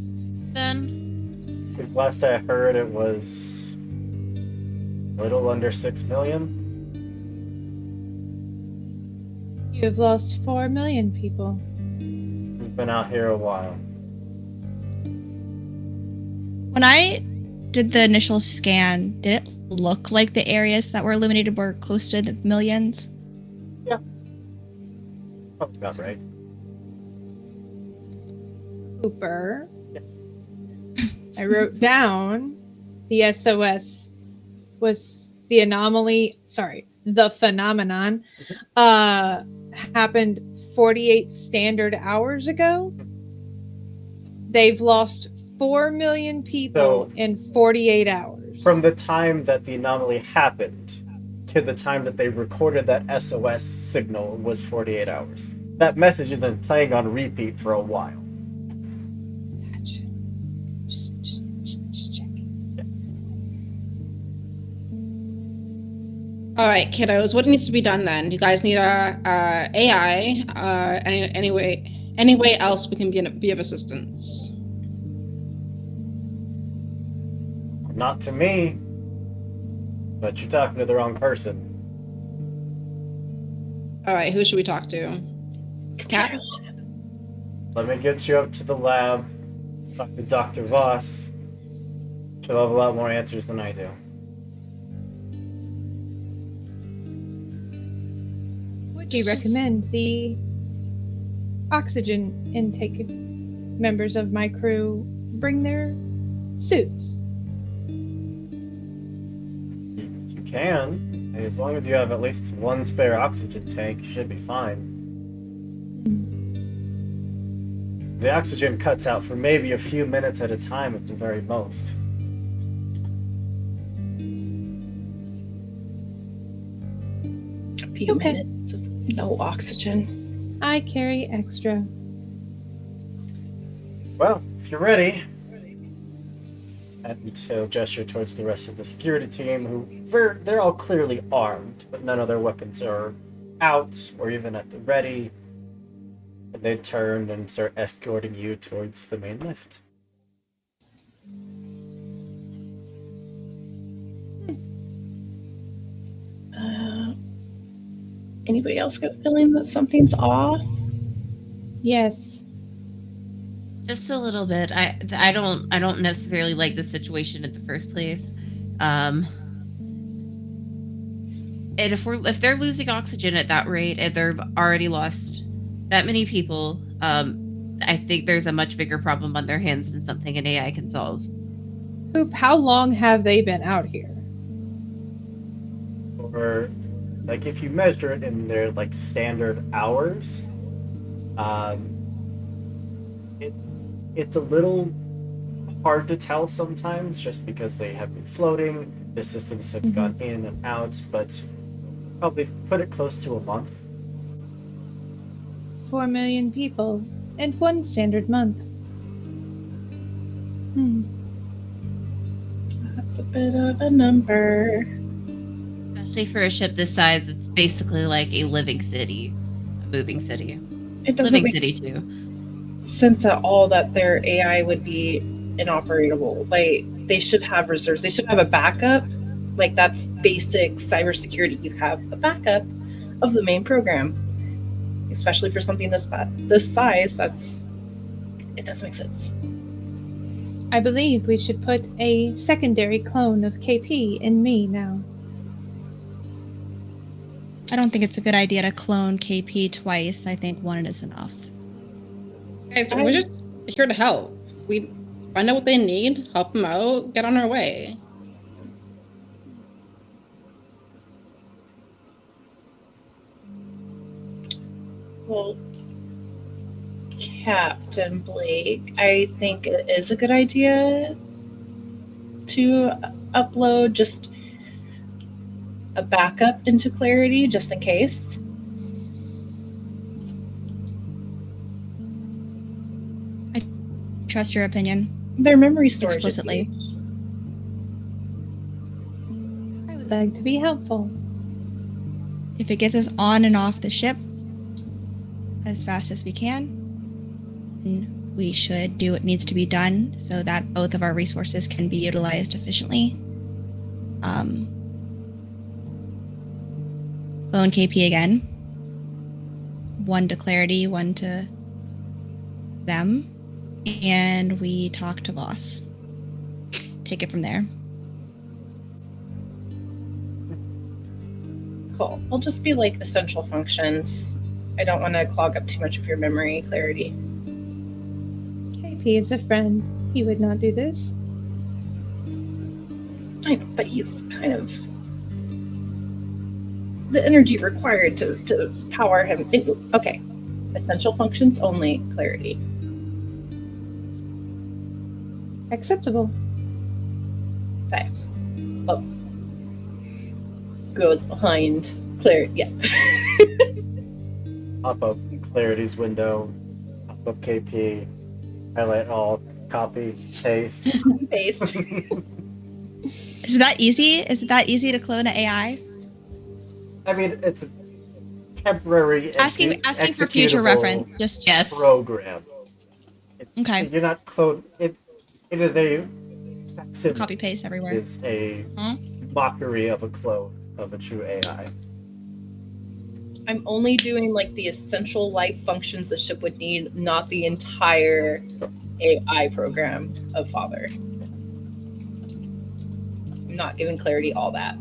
then? Last I heard, it was a little under 6 million. You have lost 4 million people. We've been out here a while. When I did the initial scan, did it look like the areas that were illuminated were close to the millions? Yeah. Probably about right. Cooper. I wrote down the SOS was the anomaly, the phenomenon happened 48 standard hours ago. They've lost 4 million people in 48 hours. From the time that the anomaly happened to the time that they recorded that SOS signal was 48 hours. That message has been playing on repeat for a while. Gotcha. Just checking. All right, kiddos. What needs to be done then? You guys need a AI. Any way else we can be of assistance? Not to me, but you're talking to the wrong person. All right, who should we talk to? Cat. Let me get you up to the lab. Talk to Dr. Voss. She'll have a lot more answers than I do. Would you recommend the oxygen intake members of my crew bring their suits? You can. As long as you have at least one spare oxygen tank, you should be fine. The oxygen cuts out for maybe a few minutes at a time at the very most. A few minutes of no oxygen. I carry extra. Well, if you're ready. And he'll gesture towards the rest of the security team, who they're all clearly armed, but none of their weapons are out or even at the ready. And they turn and start escorting you towards the main lift. Anybody else got a feeling that something's off? Yes. Just a little bit. I don't necessarily like the situation in the first place. And if they're losing oxygen at that rate and they've already lost that many people, I think there's a much bigger problem on their hands than something an AI can solve. Hoop, how long have they been out here? Or, like, if you measure it in their, like, standard hours, it's a little hard to tell sometimes just because they have been floating, the systems have gone in and out, but probably put it close to a month. 4 million people and one standard month. That's a bit of a number. Especially for a ship this size, it's basically like a living city, a moving city. It doesn't Living make city too. sense at all that their AI would be inoperable. Like, they should have reserves. They should have a backup. Like, that's basic cybersecurity. You have a backup of the main program, especially for something this size. It doesn't make sense. I believe we should put a secondary clone of KP in me now. I don't think it's a good idea to clone KP twice. I think one is enough. Guys, we're just here to help. We find out what they need, help them out, get on our way. Well, Captain Blake, I think it is a good idea to upload just a backup into Clarity just in case. I trust your opinion. Their memory storage Explicitly. is huge. I would like to be helpful. If it gets us on and off the ship as fast as we can, then we should do what needs to be done so that both of our resources can be utilized efficiently. Clone KP again. One to Clarity, one to them. And we talk to Voss. Take it from there. Cool. I'll just be like essential functions. I don't want to clog up too much of your memory, Clarity. KP is a friend. He would not do this. I know, but he's kind of the energy required to power him. Okay. Essential functions only, Clarity. Acceptable. Okay. Oh. Goes behind Clarity. Yeah. Pop up Clarity's window, pop up KP, highlight all, copy, paste. Paste. Is it that easy? Is it that easy to clone an AI? I mean, it's a temporary Asking for future executable reference. Just Yes. program. It's Okay. You're not clone. It is a facsimile. Copy paste It everywhere. is a Huh? mockery of a clone of a true AI. I'm only doing like the essential life functions the ship would need, not the entire AI program of Father. I'm not giving Clarity all that.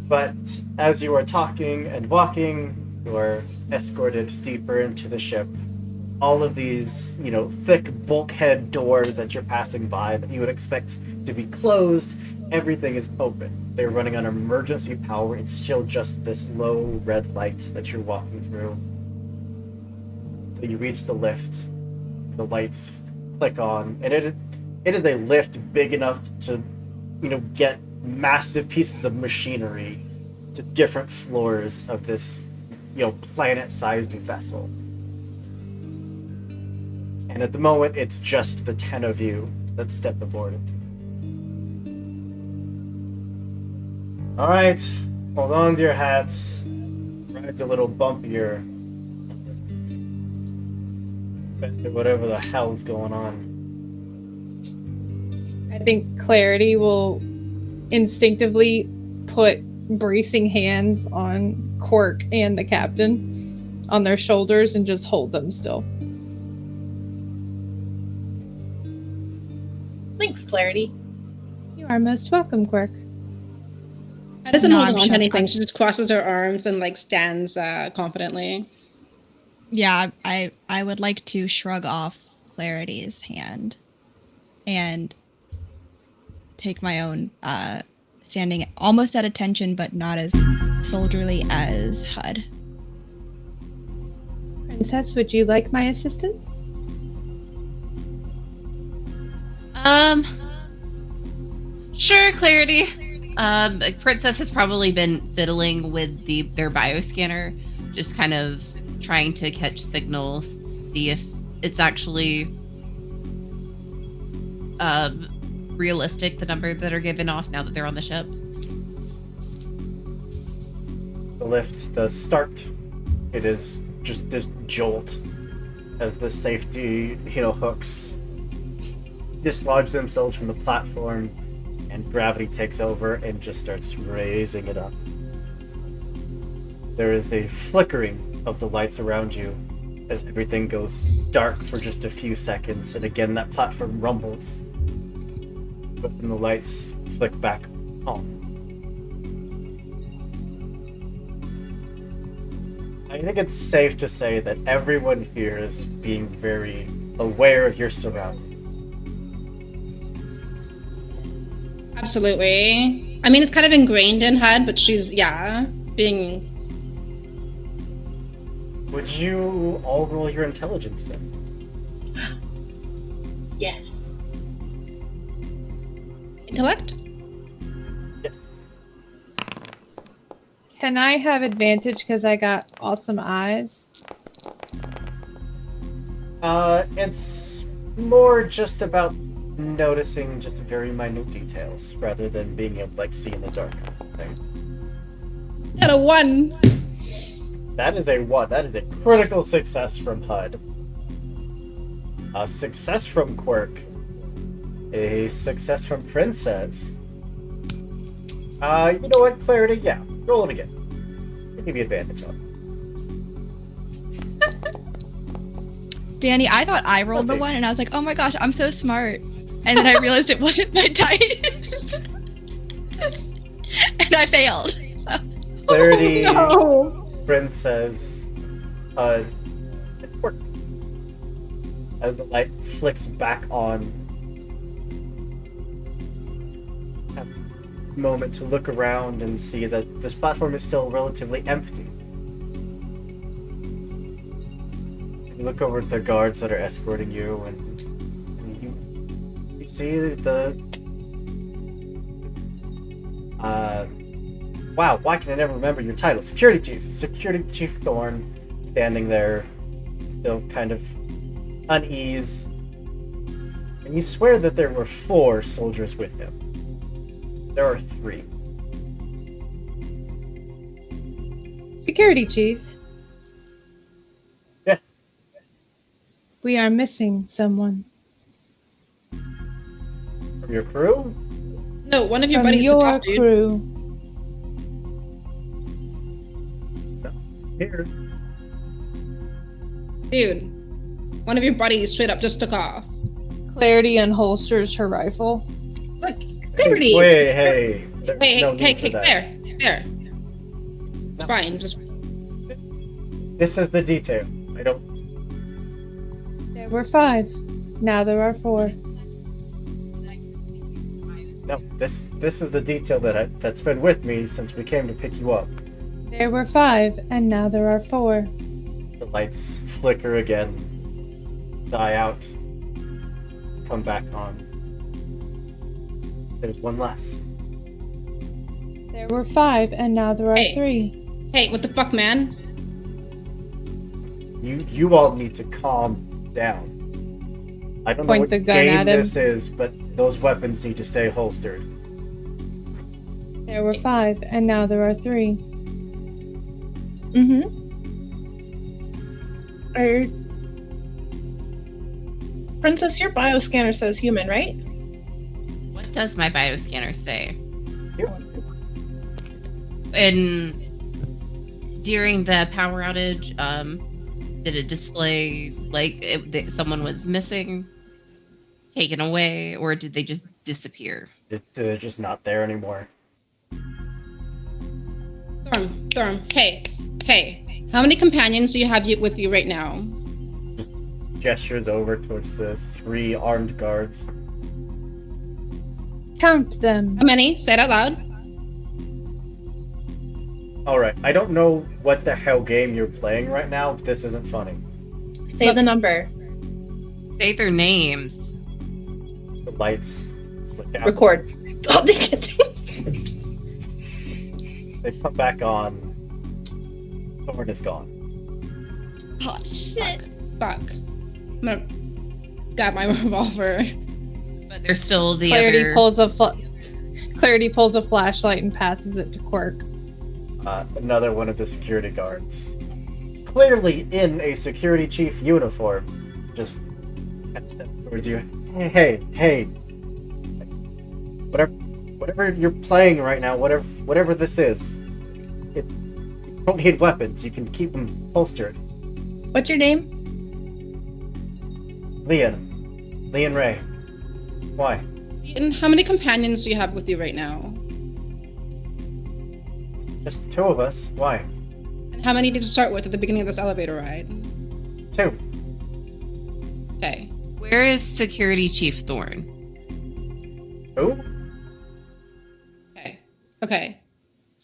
But as you are talking and walking, you are escorted deeper into the ship. All of these, thick bulkhead doors that you're passing by that you would expect to be closed, everything is open. They're running on emergency power. It's still just this low red light that you're walking through. So you reach the lift. The lights click on, and it is a lift big enough to, get massive pieces of machinery to different floors of this, planet-sized vessel. And at the moment, it's just the 10 of you that step aboard it. All right, hold on to your hats. Ride's a little bumpier. Whatever the hell's going on. I think Clarity will instinctively put bracing hands on Quirk and the captain on their shoulders and just hold them still. Thanks, Clarity. You are most welcome, Quirk. I doesn't No, hold I'm on to shocked. anything. She just crosses her arms and like stands confidently. Yeah, I would like to shrug off Clarity's hand and take my own standing almost at attention, but not as soldierly as HUD. Princess, would you like my assistance? Sure, Clarity. Princess has probably been fiddling with their bioscanner, just kind of trying to catch signals, see if it's actually realistic, the number that are given off now that they're on the ship. The lift does start. It is just this jolt as the safety, hooks dislodge themselves from the platform, and gravity takes over and just starts raising it up. There is a flickering of the lights around you as everything goes dark for just a few seconds, and again that platform rumbles. But then the lights flick back on. I think it's safe to say that everyone here is being very aware of your surroundings. Absolutely. I mean, it's kind of ingrained in HUD, but she's, being... Would you all roll your intelligence then? Yes. Intellect? Yes. Can I have advantage because I got awesome eyes? It's more just about noticing just very minute details rather than being able to see in the dark. Got a 1. That is a 1. That is a critical success from HUD. A success from Quirk. A success from Princess. You know what, Clarity? Yeah, roll it again. I'll give you advantage on it. Danny, I thought I rolled the Okay. 1, and I was like, oh my gosh, I'm so smart. And then I realized it wasn't my dice. And I failed. So. Clarity, No. Princess, HUD, and Quirk. As the light flicks back on, have a moment to look around and see that this platform is still relatively empty. You look over at the guards that are escorting you, and you see the wow, why can I never remember your title? Security Chief Thorn, standing there, still kind of unease. And you swear that there were 4 soldiers with him. There are 3. Security chief. Yes. We are missing someone. From your crew? No, one of your From buddies took your off, dude. crew. Here. Dude, one of your buddies straight up just took off. Clarity unholsters her rifle. Look, Clarity. Wait, hey. There's Hey, no hey, need for that. there. It's No. fine. Just This is the detail. I don't. There were 5. Now there are 4. No, this is the detail that's been with me since we came to pick you up. There were 5, and now there are 4. The lights flicker again, die out, come back on. There's one less. There were 5, and now there are Hey. 3. hey, what the fuck, man? You all need to calm down. I don't know Point what the gun game at him. this is, but those weapons need to stay holstered. There were 5, and now there are 3. Mm-hmm. Princess, your bioscanner says human, right? What does my bioscanner say? Here. And during the power outage, did it display like someone was missing, taken away, or did they just disappear? It's just not there anymore. Thorm, hey. How many companions do you have with you right now? Gestures over towards the 3 armed guards. Count them. How many? Say it out loud. Alright, I don't know what the hell game you're playing right now, but this isn't funny. Say Look. the number. Say their names. The lights flick out. Record. I'll take it. They come back on. Thorn is gone. Oh shit. Fuck. I'm gonna grab my revolver. But there's still the Clarity other. pulls a flashlight and passes it to Quirk. Another one of the security guards, clearly in a security chief uniform, just steps towards you. Hey. Whatever you're playing right now, whatever this is, you don't need weapons. You can keep them holstered. What's your name? Leon Ray. Why? And how many companions do you have with you right now? Just the 2 of us. Why? And how many did you start with at the beginning of this elevator ride? 2. Okay. Where is Security Chief Thorn? Who? Okay.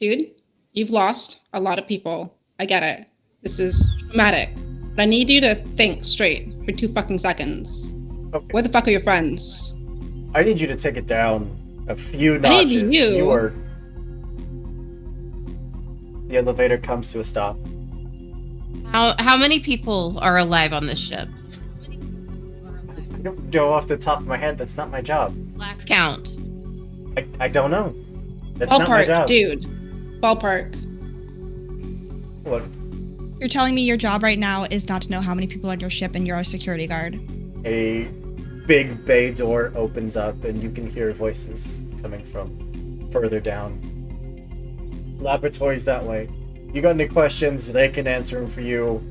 Dude, you've lost a lot of people. I get it. This is traumatic. But I need you to think straight for 2 fucking seconds. Okay. Where the fuck are your friends? I need you to take it down a few I notches. need you. You are. The elevator comes to a stop. How many people are alive on this ship? I don't know off the top of my head. That's not my job. Last count. I don't know. That's not my Ballpark, job. dude. Ballpark. Look, You're telling me your job right now is not to know how many people are on your ship and you're a security guard. a big bay door opens up and you can hear voices coming from further down. Laboratories that way. You got any questions? They can answer them for you.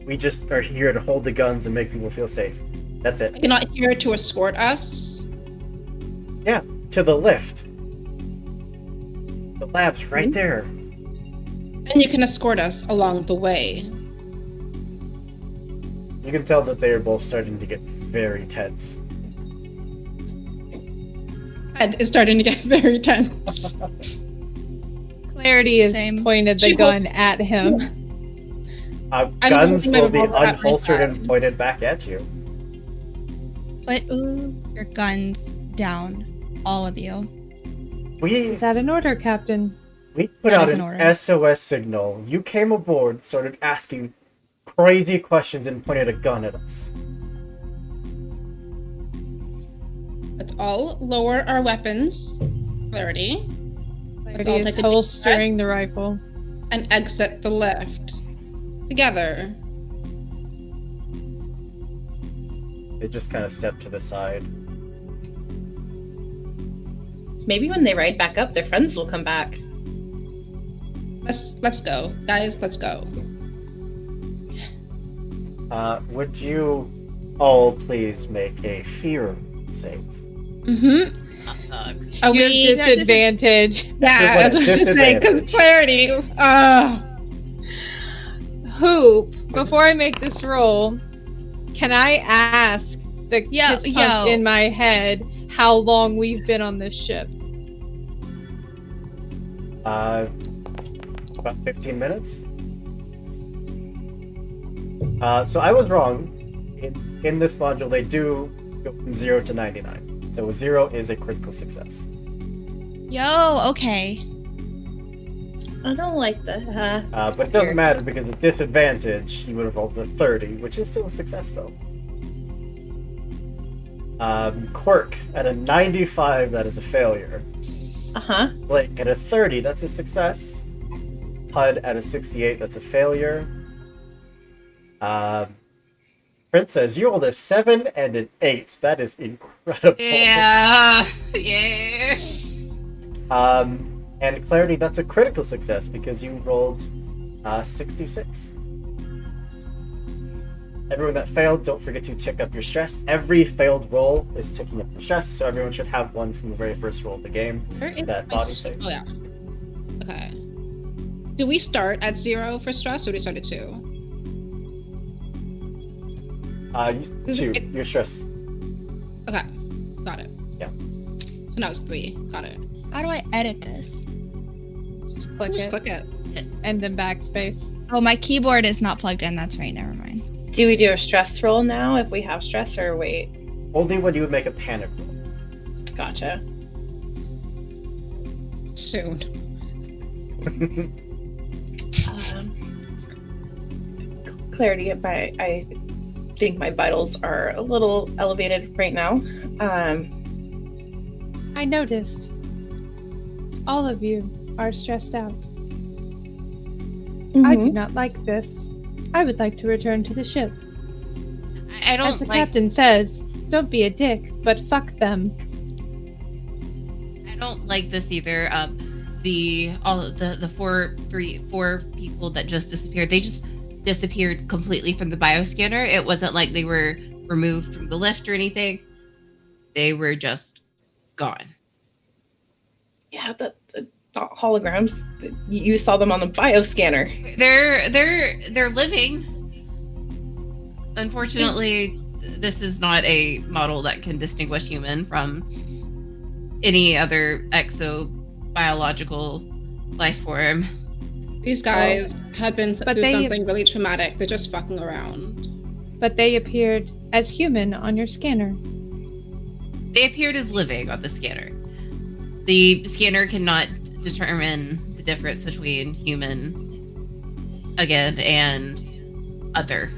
We just are here to hold the guns and make people feel safe. That's it. You're not here to escort us. Yeah, to the lift. The lab's right there. And you can escort us along the way. You can tell that they are both starting to get very tense. Head is starting to get very tense. Clarity is Same. pointed the She gun at him. I'm Guns holding my will be revolver at my unholstered and side. pointed back at you. Put your guns down, all of you. We Is that an order, Captain? put That out is an an order. SOS signal. You came aboard, started asking crazy questions, and pointed a gun at us. Let's all lower our weapons. Clarity. Clarity all is take a deep holstering the rifle. and exit the lift together. They just kind of step to the side. Maybe when they ride back up, their friends will come back. Let's go, guys. Let's go. Would you all please make a fear save? Mm-hmm. Are You we? have disadvantage. Yeah, What that's a what I was saying. Because disadvantage. clarity. Hoop, before I make this roll, can I ask the kiss punk in my head how long we've been on this ship? About 15 minutes. So I was wrong. In this module, they do go from 0 to 99. So 0 is a critical success. Yo, okay. I don't like the. But it doesn't matter because at disadvantage, you would have rolled a 30, which is still a success though. Quirk, at a 95, that is a failure. Blake, at a 30, that's a success. Hud, at a 68, that's a failure. Princess, you rolled a 7 and an 8. That is incredible. Yeah. And Clarity, that's a critical success because you rolled 66. Everyone that failed, don't forget to tick up your stress. Every failed roll is ticking up your stress, so everyone should have one from the very first roll of the game. Where is That my body s- save. Oh yeah. Okay. Do we start at 0 for stress, or do we start at 2? Your stress. Okay, got it. Yeah. So now it's 3. Got it. How do I edit this? Just click Just it click it. and then backspace. Oh, my keyboard is not plugged in. That's right. Never mind. Do we do a stress roll now if we have stress, or wait? Only when you would make a panic roll. Gotcha. Soon. Clarity, I think my vitals are a little elevated right now. I noticed. All of you are stressed out. I do not like this. I would like to return to the ship. I don't As the like. captain says, don't be a dick, but fuck them. I don't like this either. The four people that just disappeared. They just disappeared completely from the bioscanner. It wasn't like they were removed from the lift or anything. They were just gone. Yeah, the holograms. You saw them on the bioscanner. They're living. Unfortunately, this is not a model that can distinguish human from any other exobiological life form. These guys have been but through they- something really traumatic. They're just fucking around. But they appeared as human on your scanner. They appeared as living on the scanner. The scanner cannot determine the difference between human again and other.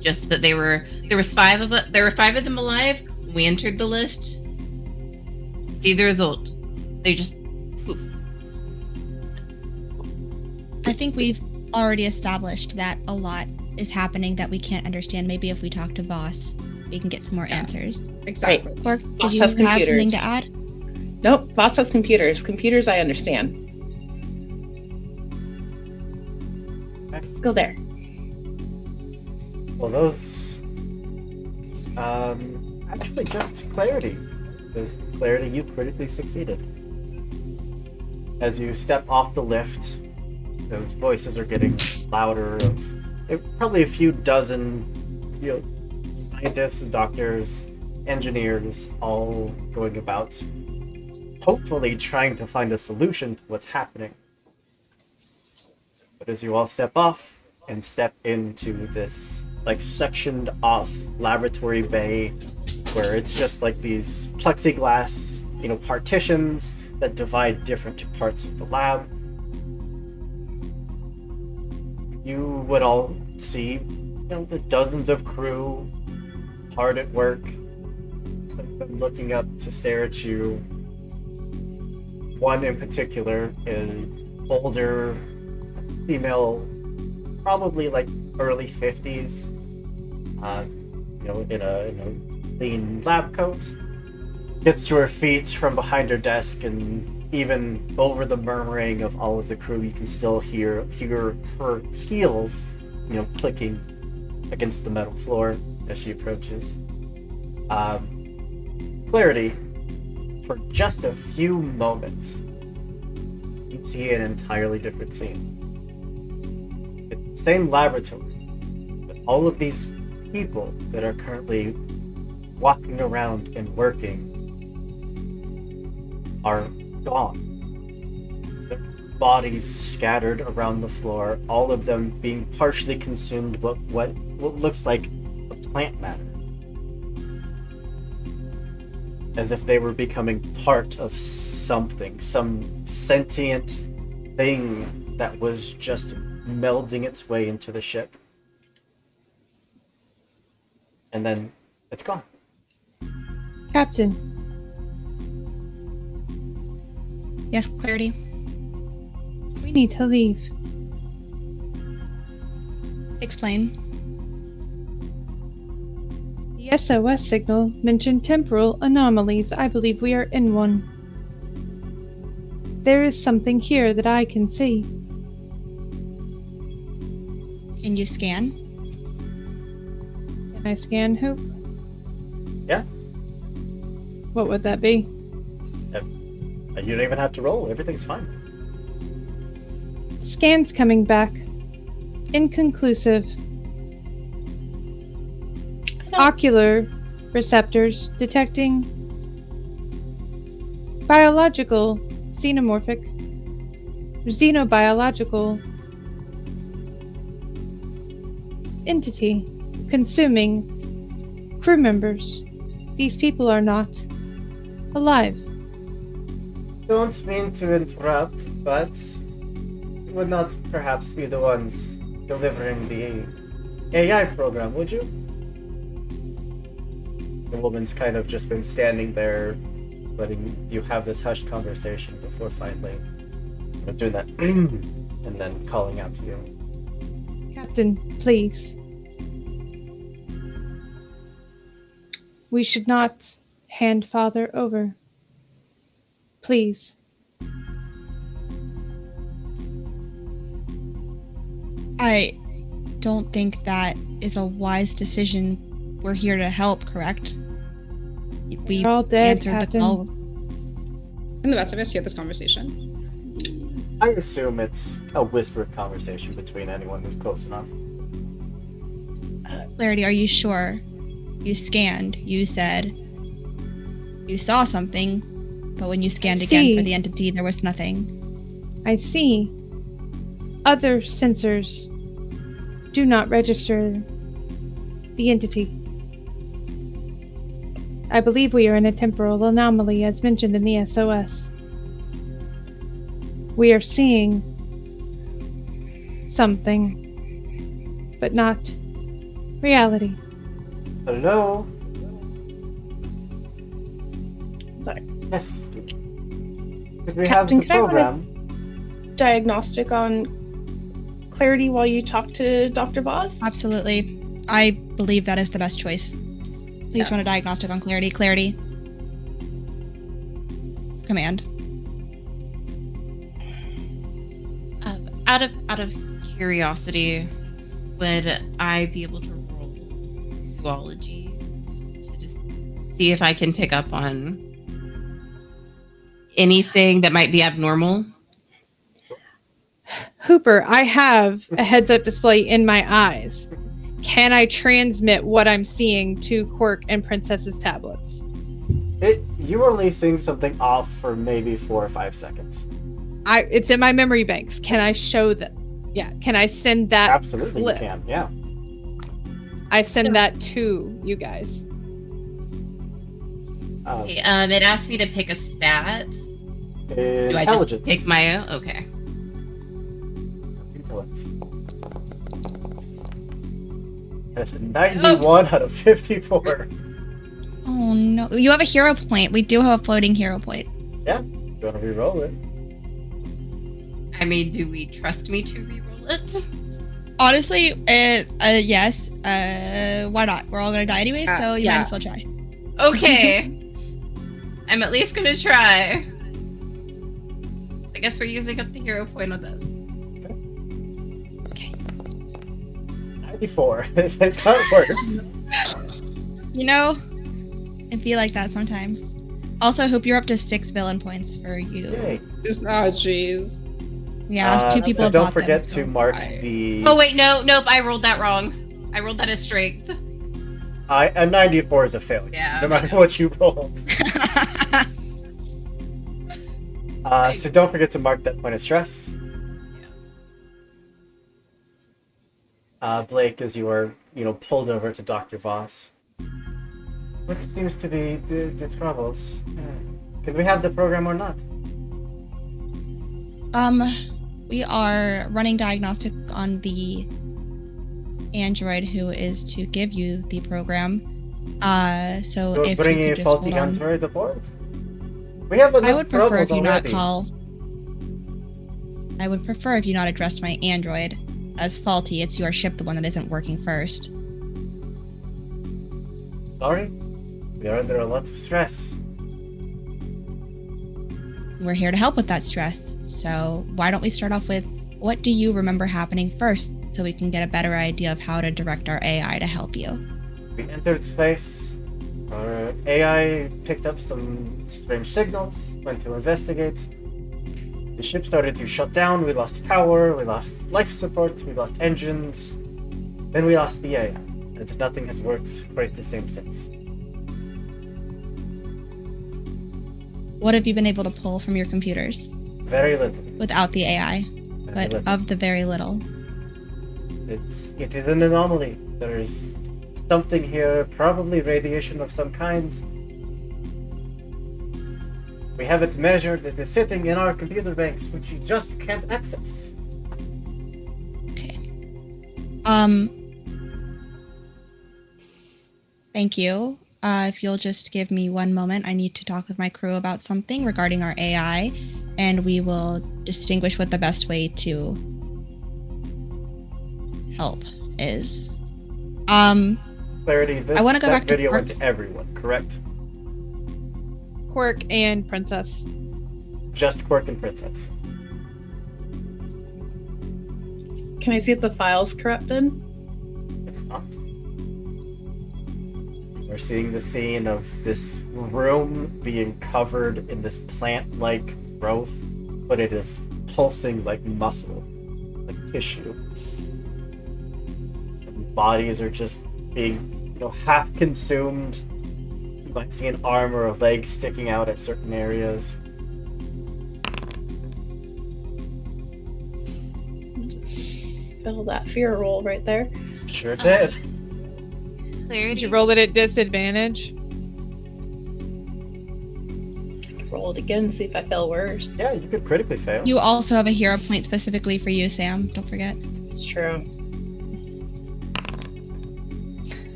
Just that there were 5 of them. There were 5 of them alive. We entered the lift. See the result. They just poof. I think we've already established that a lot is happening that we can't understand. Maybe if we talk to Boss, we can get some more answers. Exactly. Or did Boss you has have something computers. to add? Nope, Boss has computers. Computers, I understand. Let's go there. Well, those... actually just Clarity. Because Clarity, you critically succeeded. As you step off the lift, those voices are getting louder of probably a few dozen, scientists, doctors, engineers, all going about, hopefully trying to find a solution to what's happening. But as you all step off and step into this sectioned off laboratory bay where it's just like these plexiglass, partitions that divide different parts of the lab, you would all see, the dozens of crew hard at work, some of them looking up to stare at you. one in particular, an older female, probably like early 50s, in a clean lab coat, gets to her feet from behind her desk, and even over the murmuring of all of the crew, you can still hear her heels, clicking against the metal floor as she approaches. Clarity, for just a few moments, you see an entirely different scene. It's the same laboratory, but all of these people that are currently walking around and working are gone. Their bodies scattered around the floor, all of them being partially consumed by what looks like a plant matter. As if they were becoming part of something, some sentient thing that was just melding its way into the ship. And then it's gone. Captain, Yes, Clarity. we need to leave. Explain. The SOS signal mentioned temporal anomalies. I believe we are in one. There is something here that I can see. Can you scan? Can I scan Hoop? Yeah. What would that be? You don't even have to roll. Everything's fine. Scans coming back. Inconclusive. Ocular receptors detecting biological xenomorphic xenobiological entity consuming crew members. These people are not alive. Don't mean to interrupt, but you would not perhaps be the ones delivering the AI program, would you? The woman's kind of just been standing there, letting you have this hushed conversation before finally doing that and then calling out to you. Captain, please. We should not hand Father over. Please. I don't think that is a wise decision. We're here to help, correct? We We're all dead, answered Captain. the call. And the rest of us hear this conversation. I assume it's a whispered conversation between anyone who's close enough. Clarity, are you sure? You scanned. You said you saw something, but when you scanned again see. for the entity, there was nothing. I see. Other sensors do not register the entity. I believe we are in a temporal anomaly as mentioned in the SOS. We are seeing something, but not reality. Hello? Sorry. Yes. Could we Captain, have the can I run a- program? Diagnostic on Clarity while you talk to Dr. Voss? Absolutely. I believe that is the best choice. Please run a diagnostic on Clarity. Clarity. Command. Out of curiosity, would I be able to roll zoology to just see if I can pick up on anything that might be abnormal? Hooper, I have a heads-up display in my eyes. Can I transmit what I'm seeing to Quirk and Princess's tablets? You are only seeing something off for maybe 4 or 5 seconds. It's in my memory banks. Can I show them? Yeah. Can I send that Absolutely, clip? you can. Yeah. I send that to you guys. Okay, it asked me to pick a stat. Do I just Intelligence. pick my own? Okay. Intellect. That's a 91 out of 54. Oh no. You have a hero point. We do have a floating hero point. Yeah. You want to re-roll it? I mean, do we trust me to reroll it? Honestly, yes. Why not? We're all gonna die anyway, so you yeah. might as well try. Okay. I'm at least gonna try. I guess we're using up the hero point on this. 94. It got worse. You know, I feel like that sometimes. Also, I hope you're up to 6 villain points for you. Yay. Oh, jeez. Yeah, 2 people So have don't bought forget them, to so- mark I- the. Oh wait, nope, I rolled that wrong. I rolled that as strength. A 94 is a failure. Yeah, No matter I know. what you rolled. So don't forget to mark that point of stress. Blake, as you are, pulled over to Dr. Voss. What seems to be the troubles? Can we have the program or not? We are running diagnostic on the android who is to give you the program. So You're if bringing you a could just faulty hold on. android aboard? We have enough I would prefer problems if you already. not call. I would prefer if you not addressed my android as faulty. It's your ship, the one that isn't working first. Sorry? We are under a lot of stress. We're here to help with that stress. So why don't we start off with what do you remember happening first, so we can get a better idea of how to direct our AI to help you. We entered space. Our AI picked up some strange signals, went to investigate. The ship started to shut down, we lost power, we lost life support, we lost engines. Then we lost the AI, and nothing has worked quite the same since. What have you been able to pull from your computers Very little. without the AI, Very but little. of the very little? It is an anomaly. There is something here, probably radiation of some kind. We have it measured. It is sitting in our computer banks, which you just can't access. Okay. Thank you. If you'll just give me one moment, I need to talk with my crew about something regarding our AI, and we will distinguish what the best way to help is. Clarity, I wanna go that back to video went Quark. to everyone, correct? Quirk and Princess. Just Quirk and Princess. Can I see if the file's corrupted? It's not. We're seeing the scene of this room being covered in this plant-like growth, but it is pulsing like muscle, like tissue. And bodies are just being, half consumed. You might see an arm or a leg sticking out at certain areas. Fill that fear roll right there. Sure did. Clarity. Did you roll it at disadvantage? Roll it again, see if I feel worse. Yeah, you could critically fail. You also have a hero point specifically for you, Sam. Don't forget. It's true.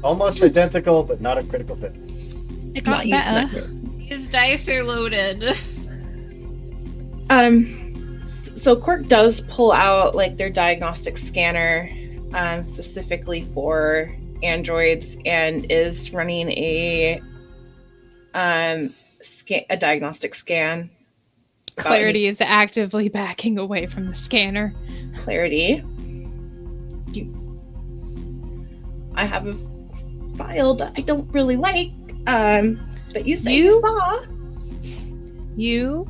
Almost identical, but not a critical fit. It got Not better. These dice are loaded. So Quirk does pull out like their diagnostic scanner, specifically for androids, and is running a diagnostic scan. Clarity is actively backing away from the scanner. Clarity. I have a file that I don't really like. That you say you saw. You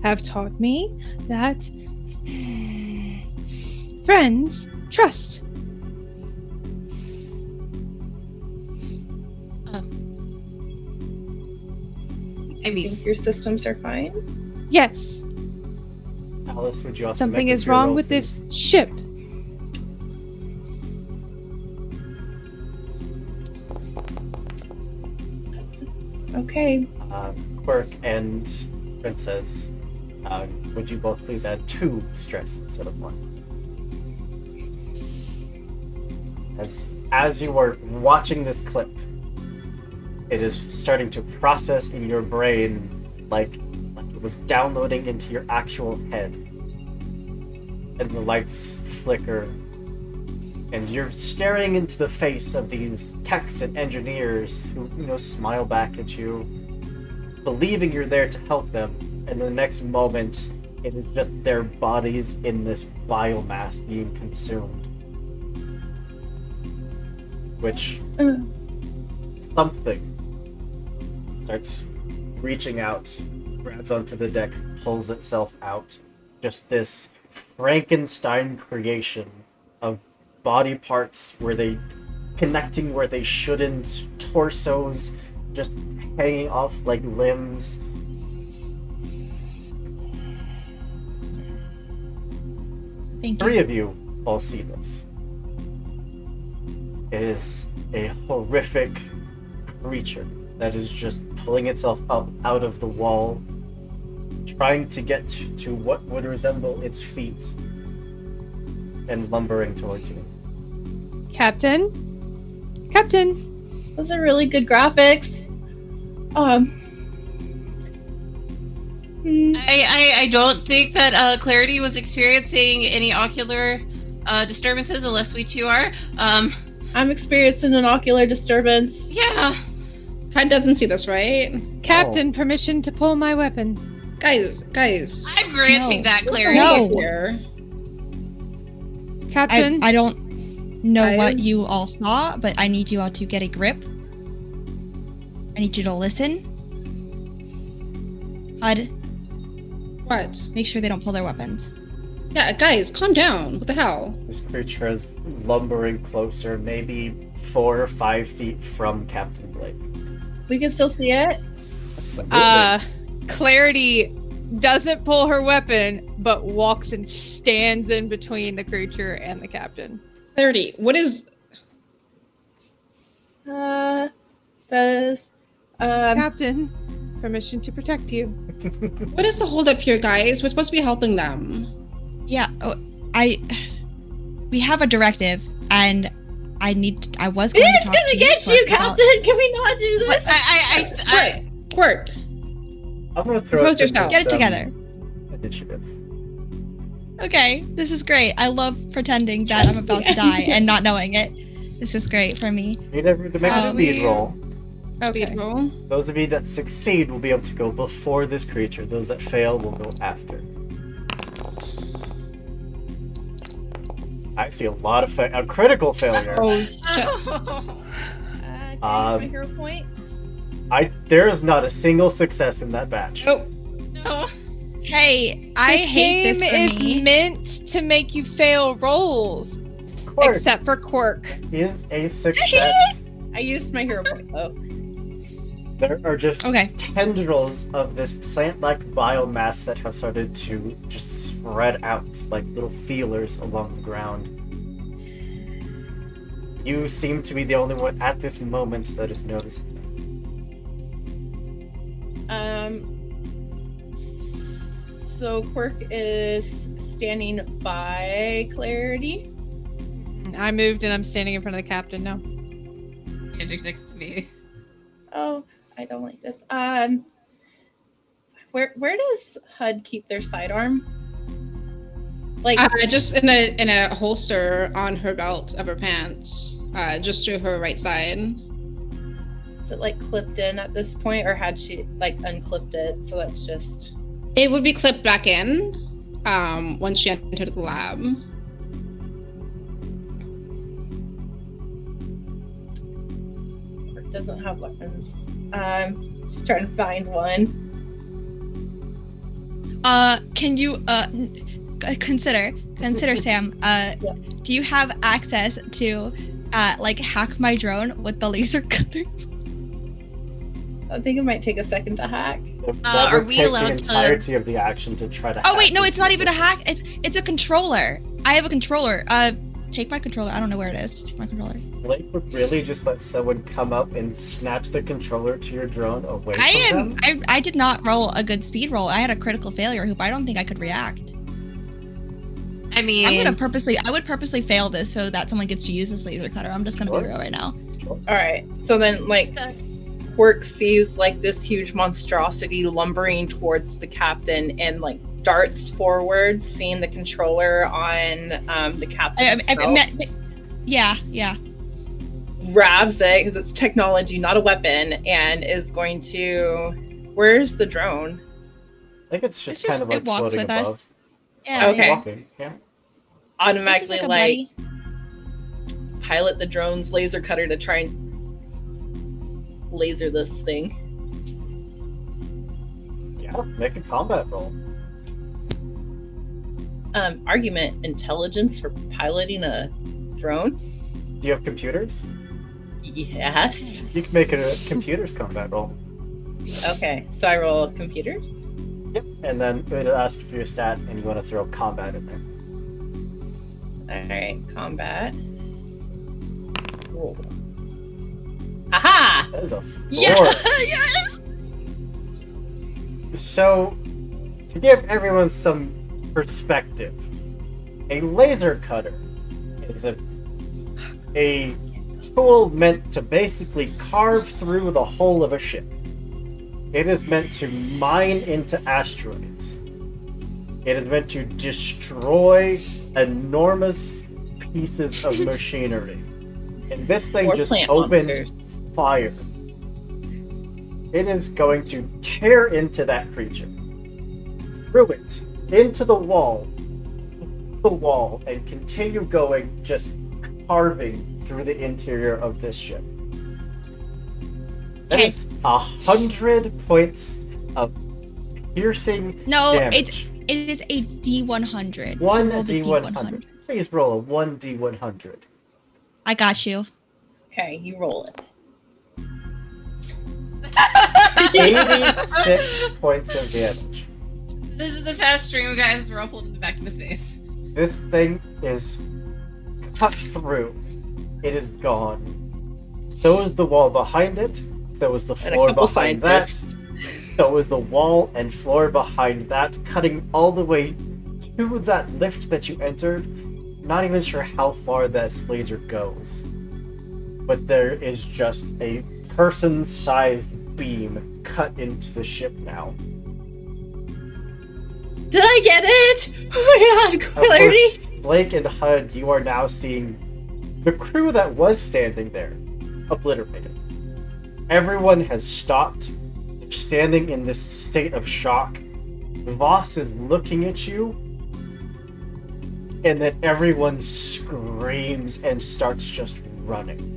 have taught me that friends trust. I mean, Think your systems are fine? Yes, Alice, would you also something make a is fear wrong roll, with please? this ship. Okay. Quirk and Princess, would you both please add 2 stress instead of 1? As you were watching this clip, it is starting to process in your brain like it was downloading into your actual head. And the lights flicker, and you're staring into the face of these techs and engineers who, smile back at you, believing you're there to help them, and the next moment, it is just their bodies in this biomass being consumed. Which something starts reaching out, grabs onto the deck, pulls itself out. Just this Frankenstein creation of body parts connecting where they shouldn't, torsos just hanging off like limbs. Thank you. 3 of you all see this. It is a horrific creature that is just pulling itself up out of the wall, trying to get to what would resemble its feet, and lumbering towards you. Captain? Captain? Those are really good graphics. I don't think that Clarity was experiencing any ocular disturbances, unless we two are. I'm experiencing an ocular disturbance. Yeah. HUD doesn't see this, right? Captain, permission to pull my weapon. Guys. I'm granting No. that, Clarity. No. Here. Captain? I don't know what Guys? you all saw, but I need you all to get a grip. I need you to listen. HUD, What? make sure they don't pull their weapons. Yeah, guys, calm down. What the hell? This creature is lumbering closer, maybe 4 or 5 feet from Captain Blake. We can still see it. Absolutely. Clarity doesn't pull her weapon, but walks and stands in between the creature and the captain. Clarity, what is... Captain, permission to protect you. What is the holdup here, guys? We're supposed to be helping them. Yeah, we have a directive, and I was going to talk to you, but Captain! Can we not do this? Quirk. I'm gonna throw Compose us yourself. into Get it some together. Initiative. Okay, this is great. I love pretending that I'm about to die and not knowing it. This is great for me. You never to make a speed roll. Okay. Speed roll. Those of you that succeed will be able to go before this creature. Those that fail will go after. I see a lot of a critical failure. Oh, shit. Can I use my hero point? There is not a single success in that batch. Oh, No. Hey, I This hate game this for is me. meant to make you fail rolls, Quirk except for Quirk. is a success. I used my hero point though. There are just Okay. tendrils of this plant-like biomass that have started to just spread out like little feelers along the ground. You seem to be the only one at this moment that is noticing. So Quirk is standing by Clarity. I moved and I'm standing in front of the captain now. Magic next to me. Oh, I don't like this. Where does HUD keep their sidearm? Like, just in a holster on her belt of her pants, just to her right side. is it like clipped in at this point, or had she like unclipped it? So that's just. It would be clipped back in once she entered the lab. Quirk doesn't have weapons. Just trying to find one. Can you consider Sam? Do you have access to like hack my drone with the laser cutter? I think it might take a second to hack. That are would we take allowed the to- entirety of the action to try to. Oh wait, hack no, into it's not the even a system. hack. It's a controller. I have a controller. Take my controller. I don't know where it is. Just take my controller. Blake would really just let someone come up and snatch the controller to your drone away from them? I did not roll a good speed roll. I had a critical failure hoop. I don't think I could react. I mean, I would purposely fail this so that someone gets to use this laser cutter. I'm just gonna be Sure. real right now. All right. So then, like, Quirk sees like this huge monstrosity lumbering towards the captain and like darts forward, seeing the controller on the captain's belt. Yeah. Grabs it because it's technology, not a weapon, and is going to. Where's the drone? I think it's just It's kind of like it walks floating with above. us. Yeah. Okay. Walking. Yeah. Automatically It's just like a buddy. pilot the drone's laser cutter to try and laser this thing. Yeah. Make a combat roll. Argument intelligence for piloting a drone. Do you have computers? Yes. You can make a computers combat roll. Okay, so I roll computers. Yep. And then it'll ask for your stat, and you want to throw combat in there. All right, combat. Roll. Aha! That is a 4. Yes. So, to give everyone some perspective, a laser cutter is a tool meant to basically carve through the hull of a ship. It is meant to mine into asteroids. It is meant to destroy enormous pieces of machinery. And this thing Or just plant opened monsters. fire. It is going to tear into that creature, through it, into the wall, and continue going, just carving through the interior of this ship. That Okay. is 100 points of piercing No, damage. it is a D100. One Roll the D100. Please roll a 1D100. I got you. Okay, you roll it. 86 points of damage. This is the fast stream, guys. We're all pulled in the back of his face. This thing is cut through. It is gone. So is the wall behind it. So is the And a floor couple behind that. scientists. So is the wall and floor behind that, cutting all the way to that lift that you entered. Not even sure how far that laser goes. But there is just a person-sized beam cut into the ship now. Did I get it? Oh my god, Of clarity! course, Blake and Hud, you are now seeing the crew that was standing there obliterated. Everyone has stopped. They're standing in this state of shock. Voss is looking at you. And then everyone screams and starts just running.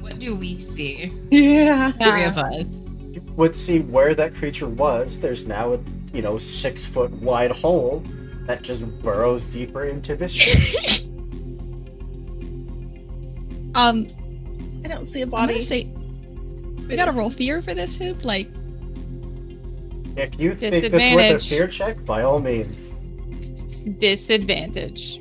What do we see? Yeah. Three of us. You would see where that creature was. There's now a 6-foot wide hole that just burrows deeper into this ship. I don't see a I'm gonna body. say we gotta roll fear for this hoop. Like, If you think this worth a Disadvantage. fear check, by all means. Disadvantage.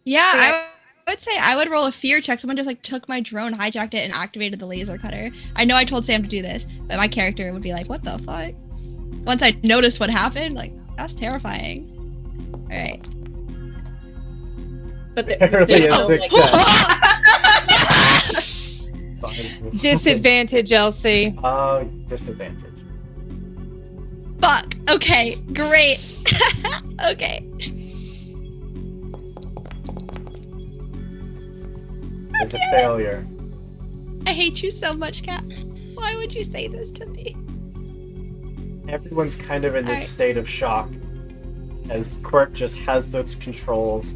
yeah, Okay. I would say I would roll a fear check. Someone just like took my drone, hijacked it, and activated the laser cutter. I know I told Sam to do this, but my character would be like, "What the fuck?" Once I noticed what happened, like that's terrifying. All right. But Barely a there's no, like- success. Fine. Disadvantage, Elsie. Disadvantage. Fuck. Okay. Great. Okay. It's a failure. I hate you so much, Kat. Why would you say this to me? Everyone's kind of in this Alright. state of shock as Quirk just has those controls.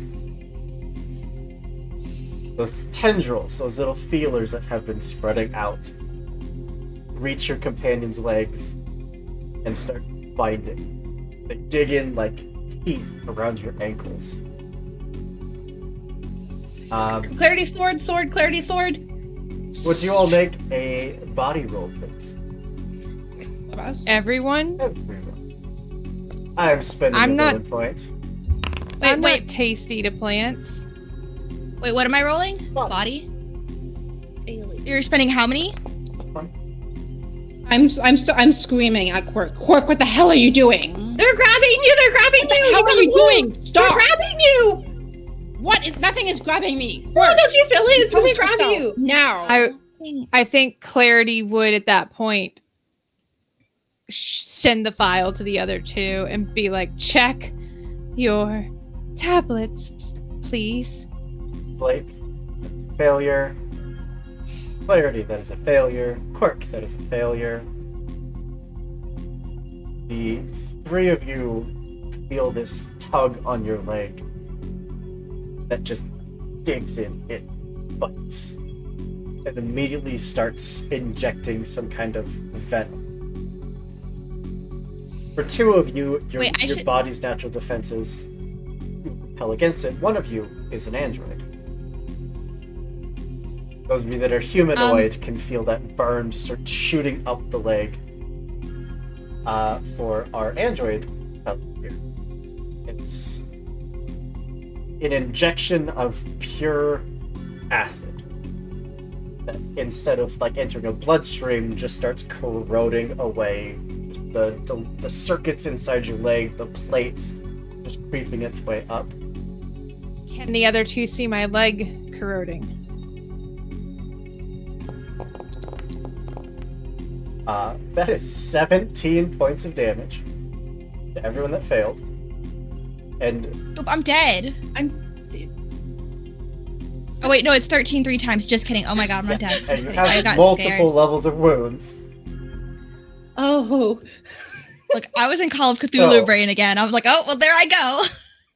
Those tendrils, those little feelers that have been spreading out, reach your companion's legs and start binding. They dig in like teeth around your ankles. Clarity sword, clarity sword. Would you all make a body roll, please? Of us. Everyone? Everyone. I'm spending I'm a not- villain point. I'm wait. not tasty to plants. Wait, what am I rolling? Body. Body? You're spending how many? I'm screaming at Quirk. Quirk, what the hell are you doing? They're grabbing you! They're grabbing What you! the hell are gotta you move! doing? Stop! They're grabbing you! Nothing is grabbing me. Oh, don't you feel it? It's gonna Post grab yourself you. now. I think Clarity would at that point send the file to the other two and be like, check your tablets, please. Blake, that's a failure. Clarity, that is a failure. Quirk, that is a failure. The three of you feel this tug on your leg that just digs in. It bites. And immediately starts injecting some kind of venom. For two of you, your body's natural defenses repel against it. One of you is an android. Those of you that are humanoid can feel that burn just start shooting up the leg. For our android here, it's an injection of pure acid that instead of like entering a bloodstream just starts corroding away just the circuits inside your leg, the plates just creeping its way up. Can the other two see my leg corroding? That is 17 points of damage to everyone that failed. And Oop, I'm dead. Oh wait, no, it's 13 3 times. Just kidding. Oh my god, I'm not yes, dead. and you I have got multiple scared. levels of wounds. Oh. Look, I was in Call of Cthulhu Oh. brain again. I was like, oh well, there I go.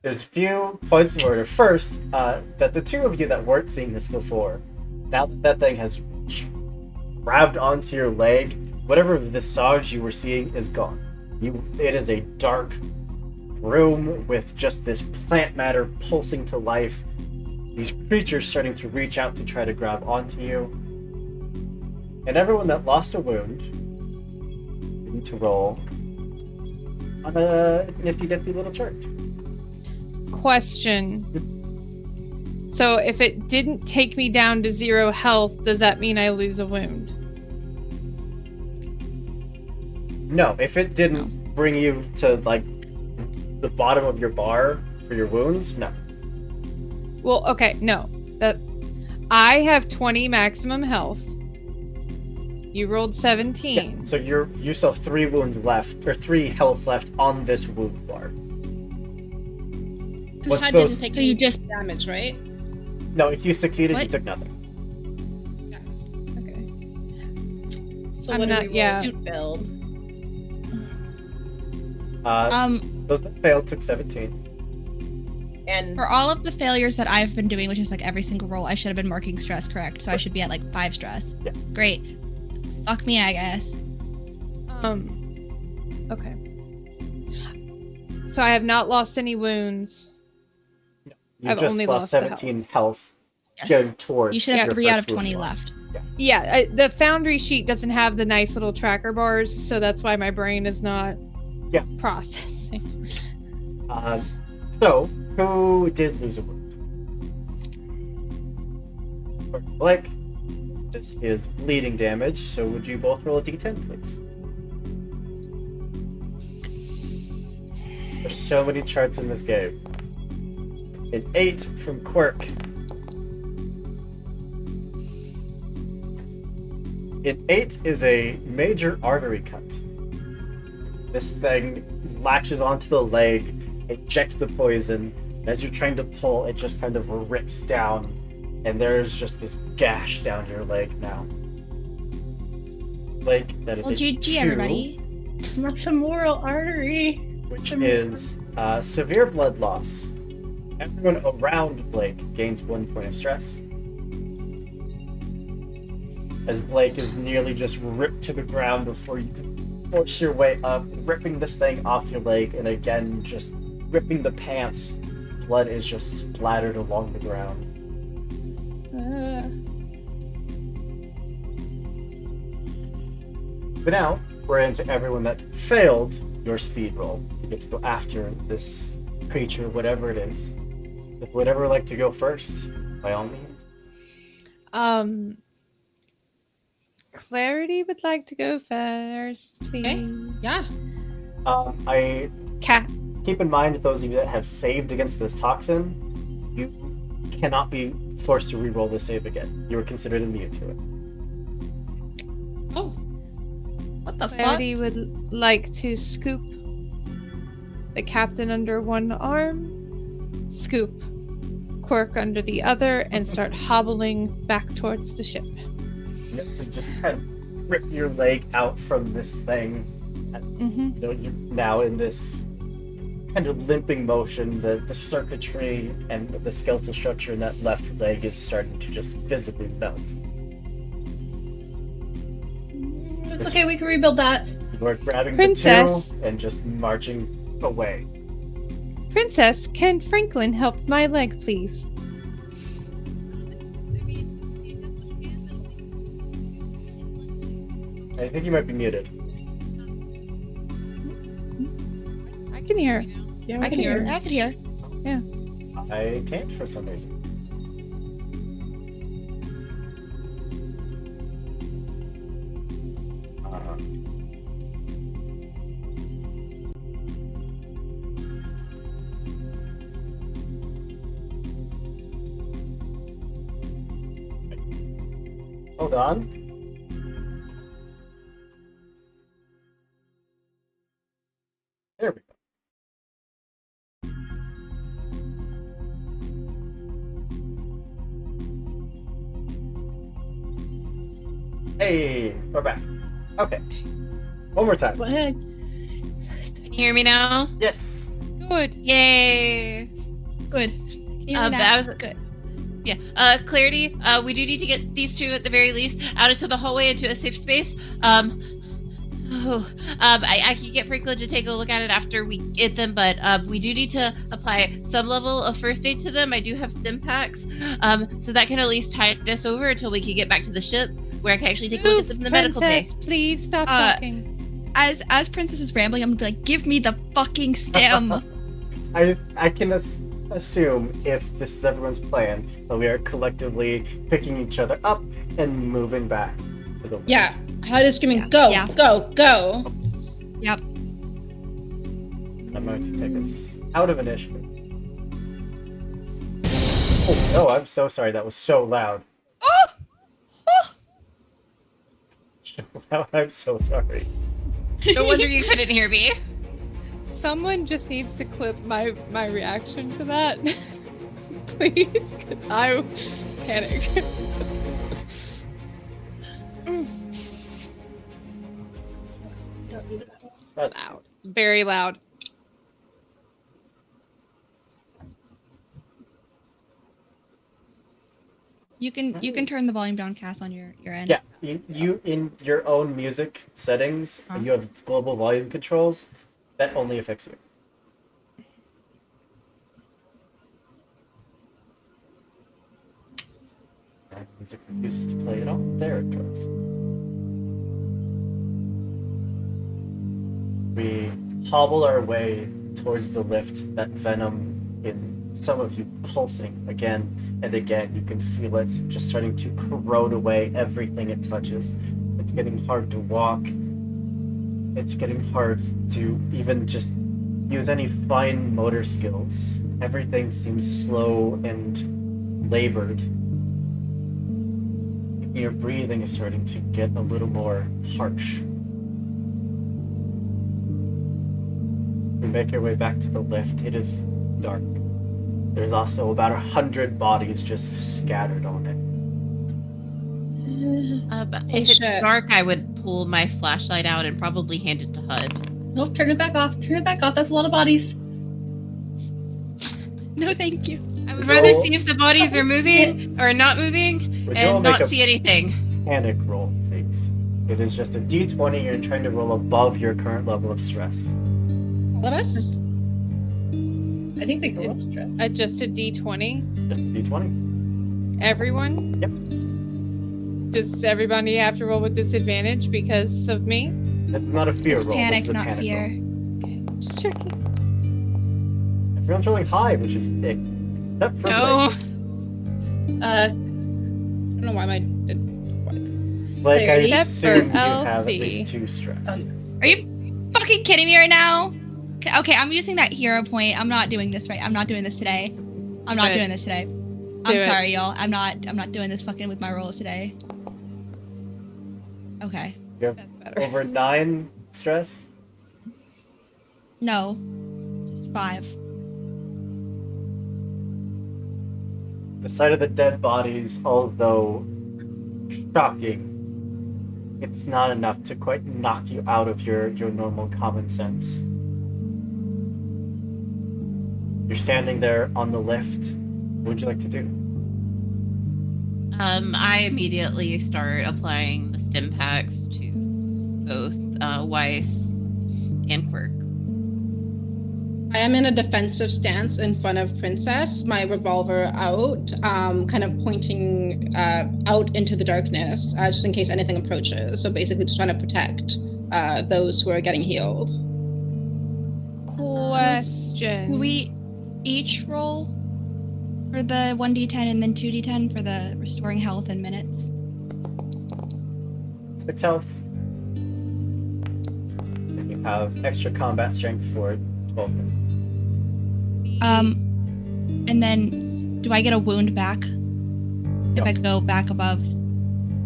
There's a few points of order. First, that the two of you that weren't seeing this before, now that thing has grabbed onto your leg, whatever visage you were seeing is gone. It is a dark room with just this plant matter pulsing to life. These creatures starting to reach out to try to grab onto you. And everyone that lost a wound, you need to roll on a nifty little chart. Question. So if it didn't take me down to 0 health, does that mean I lose a wound? No, if it didn't bring you to like the bottom of your bar for your wounds, no. Well, okay, no. That I have 20 maximum health. You rolled 17. Yeah, so you still have 3 wounds left, or 3 health left on this wound bar. And What's HUD those- didn't take So any you just- damage, right? No, if you succeeded, you What? took nothing. Okay. So I'm what not- did we yeah. roll to build? Those that failed took 17. And For all of the failures that I've been doing, which is like every single roll, I should have been marking stress correct. So I should be at like 5 stress. Yeah. Great. Fuck me, I guess. Okay. So I have not lost any wounds. You I've just only lost lost the 17 health Yes. going towards You should have your 3 out first of 20 wound loss. left. Yeah, the Foundry sheet doesn't have the nice little tracker bars, so that's why my brain is not processing. So, who did lose a wound? Blake, this is bleeding damage, so would you both roll a d10, please? There's so many charts in this game. An 8 from Quirk. An 8 is a major artery cut. This thing latches onto the leg, injects the poison, and as you're trying to pull, it just kind of rips down, and there's just this gash down your leg now. Blake, that is Well, a GG, 2, everybody. my femoral artery. which is severe blood loss. Everyone around Blake gains 1 point of stress. As Blake is nearly just ripped to the ground before you can force your way up, ripping this thing off your leg, and again, just ripping the pants. Blood is just splattered along the ground. But now, we're into everyone that failed your speed roll. You get to go after this creature, whatever it is. If would ever like to go first, by all means. Clarity would like to go first, please. Yeah. I Cat. keep in mind those of you that have saved against this toxin, you cannot be forced to re-roll the save again. You are considered immune to it. Oh, What the fuck? Clarity would like to scoop the captain under one arm, scoop Quirk under the other, and start hobbling back towards the ship. You have to just kind of rip your leg out from this thing. Mm-hmm. You know, you're now in this kind of limping motion. The circuitry and the skeletal structure in that left leg is starting to just visibly melt. It's okay, we can rebuild that. You are grabbing Princess. the two and just marching away. Princess, can Franklin help my leg, please? I think you might be muted. I can hear. Yeah, I can hear. I could hear. I can't for some reason. Hold on. There we go. Hey, we're back. Okay. One more time. Go ahead. Can you hear me now? Yes. Good. Yay! Good. That was good. Yeah. Clarity. We do need to get these two at the very least out into the hallway into a safe space. I can get Franklin to take a look at it after we get them, but we do need to apply some level of first aid to them. I do have stim packs, so that can at least tide us over until we can get back to the ship, where I can actually take a look at them in the medical bay. Princess, please stop talking. As Princess is rambling, I'm gonna be like, give me the fucking stem. I can assume, if this is everyone's plan, that we are collectively picking each other up and moving back to the left. yeah. HUD is screaming, Yeah. go, Yeah. go, go. Yep. I'm going to take us out of initiative. Oh no, I'm so sorry. That was so loud. I'm so sorry. No wonder you couldn't hear me. Someone just needs to clip my reaction to that, please, because I panicked. That's Loud, very loud. You can turn the volume down, Cass, on your end. Yeah, you in your own music settings, you have global volume controls. That only affects you. And music refuses to play at all. There it goes. We hobble our way towards the lift, that venom in some of you pulsing again and again. You can feel it just starting to corrode away everything it touches. It's getting hard to walk. It's getting hard to even just use any fine motor skills. Everything seems slow and labored. Your breathing is starting to get a little more harsh. We make our way back to the lift. It is dark. There's also about 100 bodies just scattered on it. But Oh, if it's shit. dark, I would pull my flashlight out and probably hand it to HUD. Nope, turn it back off. Turn it back off. That's a lot of bodies. No, thank you. I would Would rather you all- see if the bodies are moving or not moving Would you all and make not a see anything. panic roll, please? It is just a d20. You're trying to roll above your current level of stress. All of us? I think we can roll stress. Just a D20. Just a d20. Everyone. Yep. Does everybody have to roll with disadvantage because of me? This is not a fear roll. This Panic, is a not panic fear. roll. Just checking. Everyone's rolling high, which is except for No. Uh, I don't know why my. Blake. I Except assume for you have at Elsie. least 2 stress. Are you fucking kidding me right now? Okay, I'm using that hero point. I'm not doing this right. I'm not doing this today. I'm not Good. doing this today. Do I'm it. sorry, y'all. I'm not doing this fucking with my rolls today. Okay. You have That's better. over 9 stress. No. Just 5. The sight of the dead bodies, although shocking, it's not enough to quite knock you out of your normal common sense. You're standing there on the lift. What would you like to do? I immediately start applying the stim packs to both Weiss and Quirk. I am in a defensive stance in front of Princess, my revolver out, kind of pointing out into the darkness, just in case anything approaches. So basically just trying to protect those who are getting healed. Question. Can we each roll for the 1d10 and then 2d10 for the restoring health in minutes? 6 health. And you have extra combat strength for 12 minutes. And then do I get a wound back if I go back above?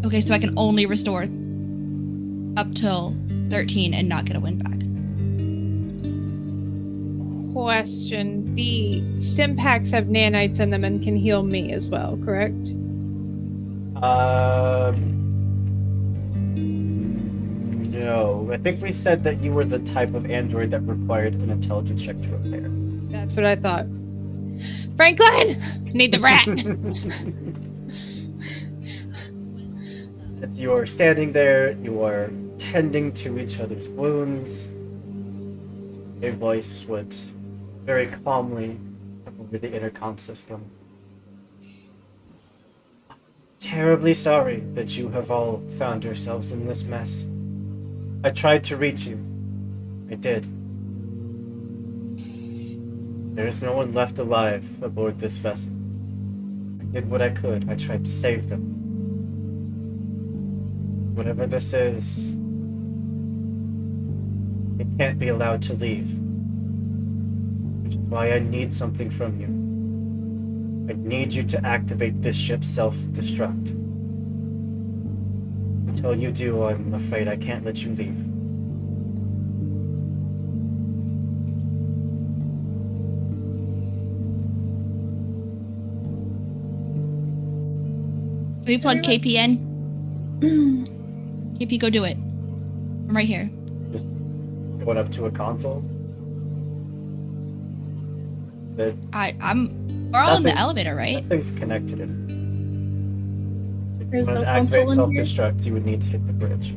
Okay, so I can only restore up till 13 and not get a wound back. Question. The stim packs have nanites in them and can heal me as well, correct? No. I think we said that you were the type of android that required an intelligence check to repair. That's what I thought. Franklin! Need the rat! As you are standing there, you are tending to each other's wounds. A voice would very calmly come over the intercom system. Terribly sorry that you have all found yourselves in this mess. I tried to reach you. I did. There is no one left alive aboard this vessel. I did what I could. I tried to save them. Whatever this is, it can't be allowed to leave. Which is why I need something from you. I need you to activate this ship's self-destruct. Until you do, I'm afraid I can't let you leave. Can we plug KP in? KP, go do it. I'm right here. Just going up to a console. The We're all in the Nothing- elevator, right? Nothing's connected in. If There's you no want to activate console in here? self-destruct, you would need to hit the bridge.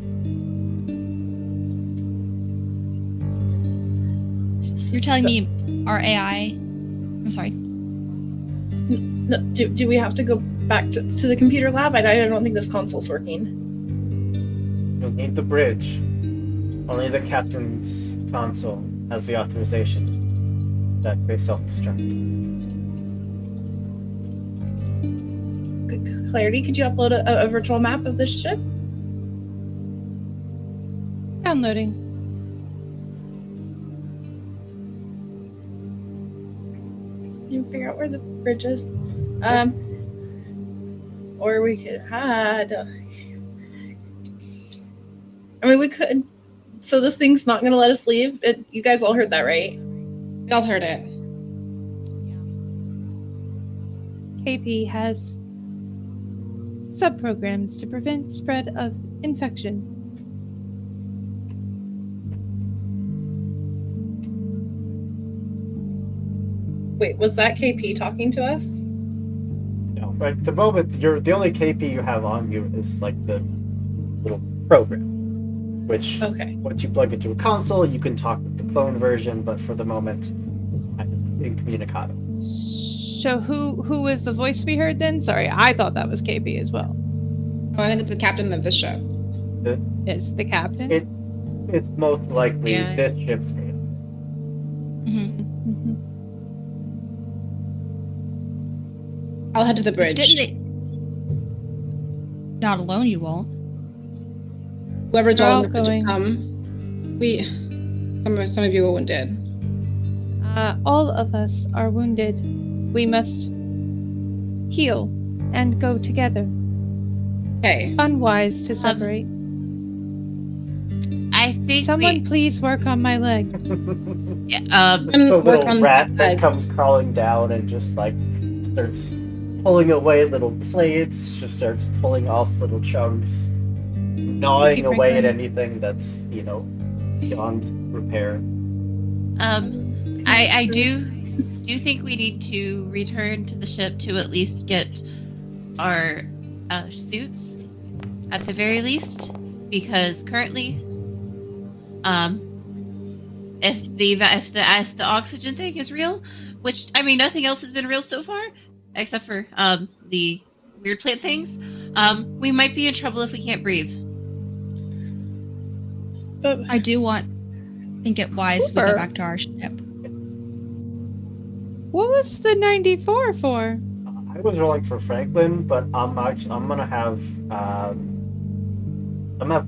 You're telling me our AI. I'm sorry. No, do we have to go back to the computer lab? I don't think this console's working. You'll need the bridge. Only the captain's console has the authorization to activate self-destruct. Clarity, could you upload a virtual map of this ship? Downloading. You can figure out where the bridge is. Or we could we could. So this thing's not gonna let us leave. You guys all heard that, right? We all heard it. KP has subprograms to prevent spread of infection. Wait, was that KP talking to us? No, right. The moment the only KP you have on you is like the little program, which Okay. once you plug into a console, you can talk with the clone version. But for the moment, I'm incommunicado. So who is the voice we heard then? Sorry, I thought that was KP as well. Oh, I think it's the captain of the ship. It's the captain. It's most likely Yeah. this ship's name. Mm-hmm. Mhm. I'll head to the bridge. Didn't they? Not alone, you won't. Whoever's We're all all in the bridge going. come. Some of you were wounded. All of us are wounded. We must heal and go together. Okay. Unwise to separate. I think Someone please work on my leg. Just a work little on rat the that leg. comes crawling down and just like starts pulling away little plates, just starts pulling off little chunks, gnawing you, away at Franklin. anything that's, beyond repair. I do think we need to return to the ship to at least get our suits at the very least, because currently, if the oxygen thing is real, which I mean nothing else has been real so far, except for the weird plant things, we might be in trouble if we can't breathe. But I think it wise we Cooper. go back to our ship. What was the 94 for? I was rolling for Franklin, but I'm gonna have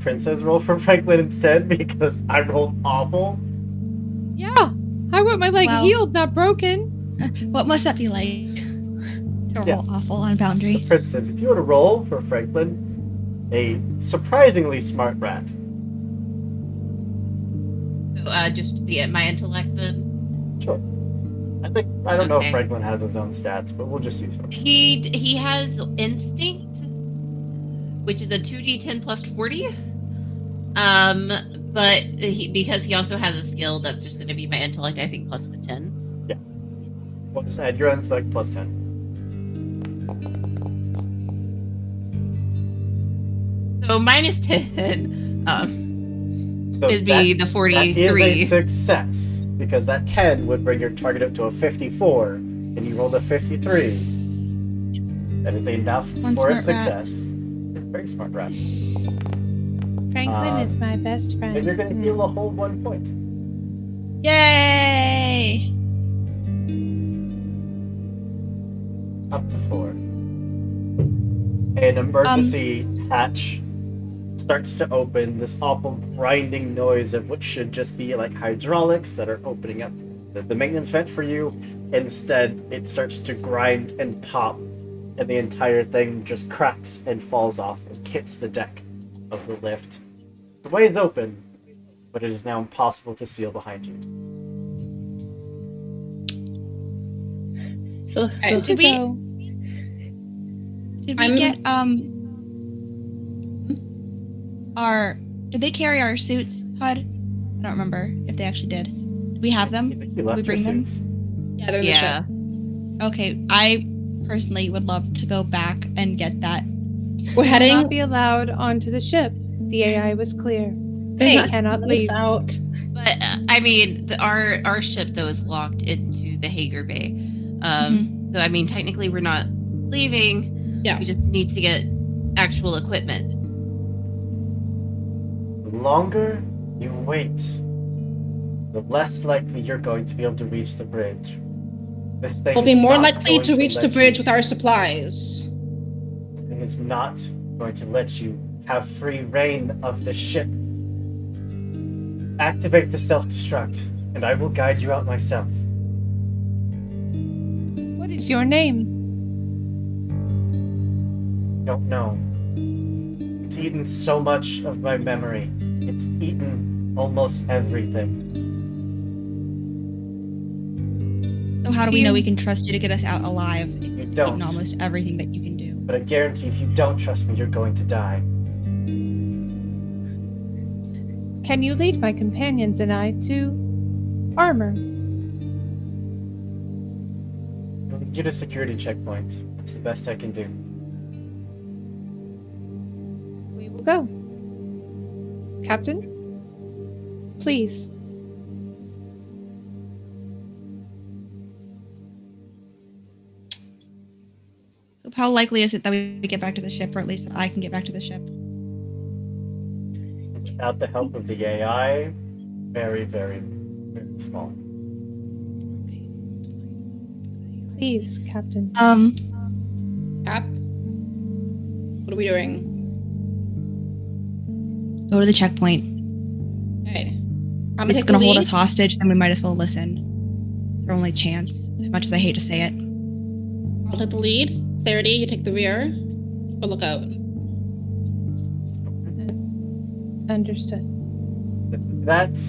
Princess roll for Franklin instead because I rolled awful. Yeah, I want my leg Well- healed, not broken. What must that be like? To roll awful on Boundary. So Princess, if you were to roll for Franklin, a surprisingly smart rat. So just my intellect then. Sure. I don't know if Okay. Franklin has his own stats, but we'll just use hers. He has instinct, which is a 2d10 plus 40. But because he also has a skill, that's just going to be my intellect, I think, plus the 10. We'll just add your intellect plus 10. So minus 10 So would be the 43. That is a success, because that 10 would bring your target up to a 54, and you rolled a 53. That is enough One for a smart rat. success. It's a very smart rat. Franklin is my best friend. And you're going to heal a whole 1 point. Yay! Up to 4. An emergency hatch starts to open, this awful grinding noise of what should just be like hydraulics that are opening up the maintenance vent for you. Instead, it starts to grind and pop, and the entire thing just cracks and falls off and hits the deck of the lift. The way is open, but it is now impossible to seal behind you. so Did we Go. get did they carry our suits, HUD? I don't remember if they actually did. Do we have them? You we left your bring them? suits. Yeah, they're in the Yeah. ship. Okay, I personally would love to go back and get that. We're Will heading. not be allowed onto the ship. The AI was clear. Hey, They cannot let leave. us out. But I mean, our ship though is locked into the Hager Bay. So I mean, technically we're not leaving. Yeah. We just need to get actual equipment. The longer you wait, the less likely you're going to be able to reach the bridge. This thing We'll be is more not likely going to reach the let bridge you- with our supplies. This thing is not going to let you have free reign of the ship. Activate the self-destruct, and I will guide you out myself. What is your name? Don't know. It's eaten so much of my memory. It's eaten almost everything. So how do we know we can trust you to get us out alive if You you've don't. eaten almost everything that you can do? But I guarantee if you don't trust me, you're going to die. Can you lead my companions and I to armor? I'll lead you to security checkpoint. That's the best I can do. We will go. Captain, please. How likely is it that we get back to the ship, or at least that I can get back to the ship? Without the help of the AI, very, very, very small. Please, Captain. Cap. What are we doing? Go to the checkpoint. Okay. I'm If it's take gonna the hold lead. us hostage, then we might as well listen. It's our only chance, as much as I hate to say it. I'll take the lead. clarity, you take the rear. Or look out. Understood. That,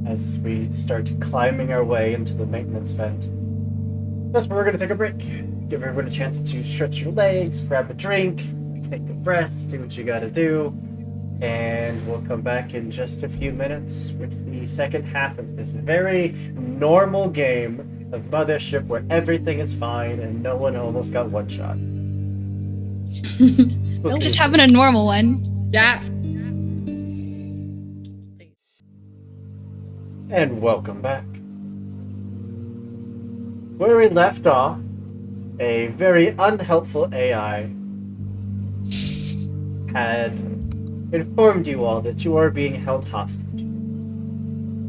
as we start climbing our way into the maintenance vent, that's where we're going to take a break. Give everyone a chance to stretch your legs, grab a drink, take a breath, do what you got to do, and we'll come back in just a few minutes with the second half of this very normal game of Mothership where everything is fine and no one almost got one shot. We'll see Just you having a normal one. Yeah. And welcome back. Where we left off, a very unhelpful AI had informed you all that you are being held hostage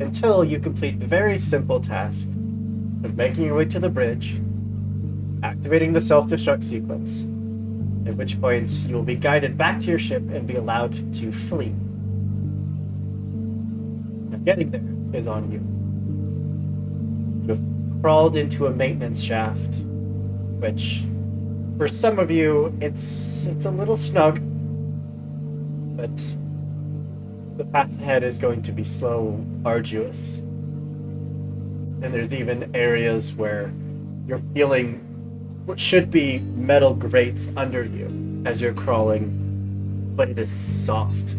until you complete the very simple task of making your way to the bridge, activating the self-destruct sequence, at which point you will be guided back to your ship and be allowed to flee. Now, getting there is on you. You've crawled into a maintenance shaft, which, for some of you, it's a little snug, but the path ahead is going to be slow, arduous. And there's even areas where you're feeling what should be metal grates under you as you're crawling, but it is soft.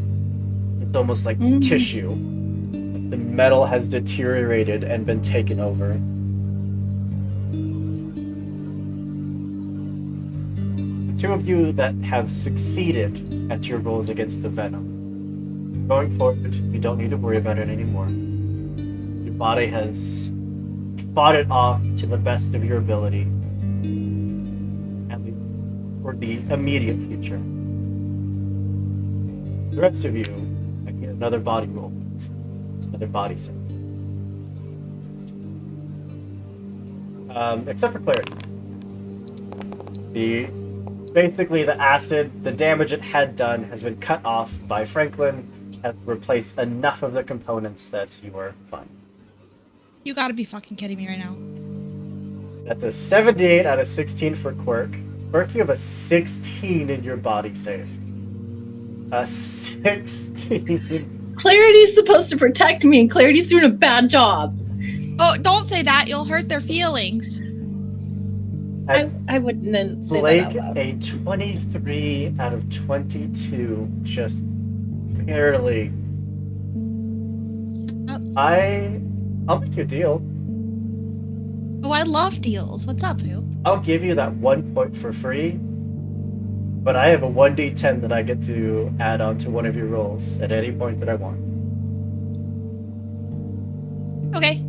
It's almost like tissue. The metal has deteriorated and been taken over. The two of you that have succeeded at your rolls against the venom, going forward, you don't need to worry about it anymore. Your body has fought it off to the best of your ability, at least for the immediate future. The rest of you, I can get another body roll, please. Another body save. Except for clarity. Basically the acid, the damage it had done has been cut off by Franklin, has replaced enough of the components that you are fine. You gotta be fucking kidding me right now. That's a 78 out of 16 for Quirk. Quirk, you have a 16 in your body save. A 16. Clarity's supposed to protect me, and Clarity's doing a bad job. Oh, don't say that. You'll hurt their feelings. I wouldn't say Blake, that out loud. a 23 out of 22, just barely. I'll make you a deal. Oh, I love deals. What's up, Hoop? I'll give you that 1 point for free, but I have a 1d10 that I get to add on to one of your rolls at any point that I want. Okay.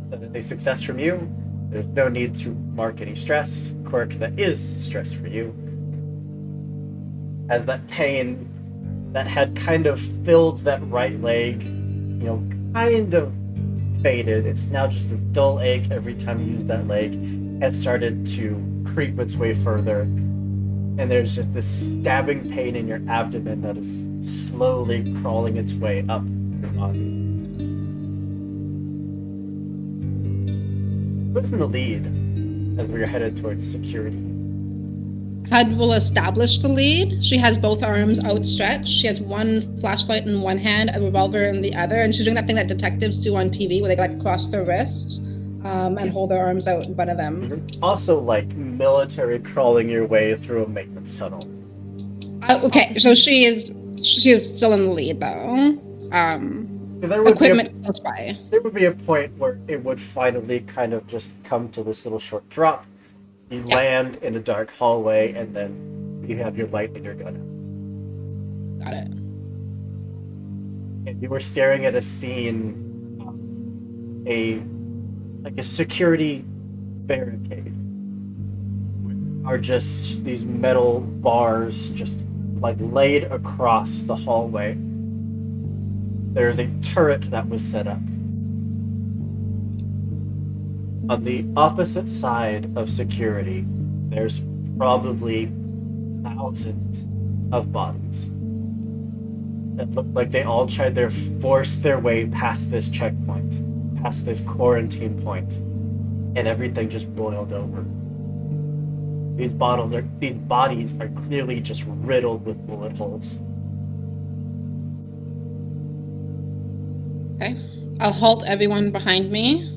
That is a success from you. There's no need to mark any stress. Quirk, that is stress for you. As that pain that had kind of filled that right leg, kind of faded. It's now just this dull ache every time you use that leg. Has started to creep its way further. And there's just this stabbing pain in your abdomen that is slowly crawling its way up your body. Who's in the lead as we are headed towards security? HUD will establish the lead. She has both arms outstretched. She has one flashlight in one hand, a revolver in the other, and she's doing that thing that detectives do on TV where they like cross their wrists and hold their arms out in front of them. Also, like military crawling your way through a maintenance tunnel. Okay, so she is still in the lead though. There would Equipment close by. There would be a point where it would finally kind of just come to this little short drop. You land in a dark hallway, and then you have your light and your gun. Got it. And you were staring at a scene, a security barricade. Are just these metal bars just like laid across the hallway. There's a turret that was set up. On the opposite side of security, there's probably thousands of bodies that look like they all tried to force their way past this checkpoint, past this quarantine point, and everything just boiled over. These bodies are clearly just riddled with bullet holes. Okay. I'll halt everyone behind me.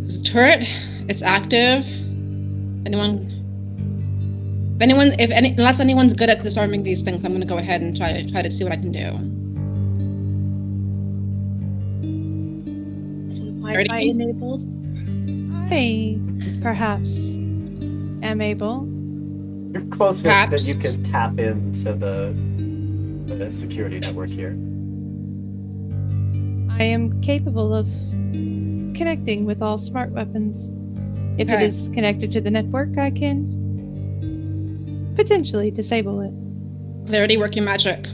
This is a turret. It's active. Unless anyone's good at disarming these things, I'm gonna go ahead and try to see what I can do. Is it Wi-Fi enabled? I perhaps am able. You're close enough that Perhaps. you can tap into the security network here. I am capable of connecting with all smart weapons. If it Okay. is connected to the network, I can potentially disable it. Clarity, work your magic.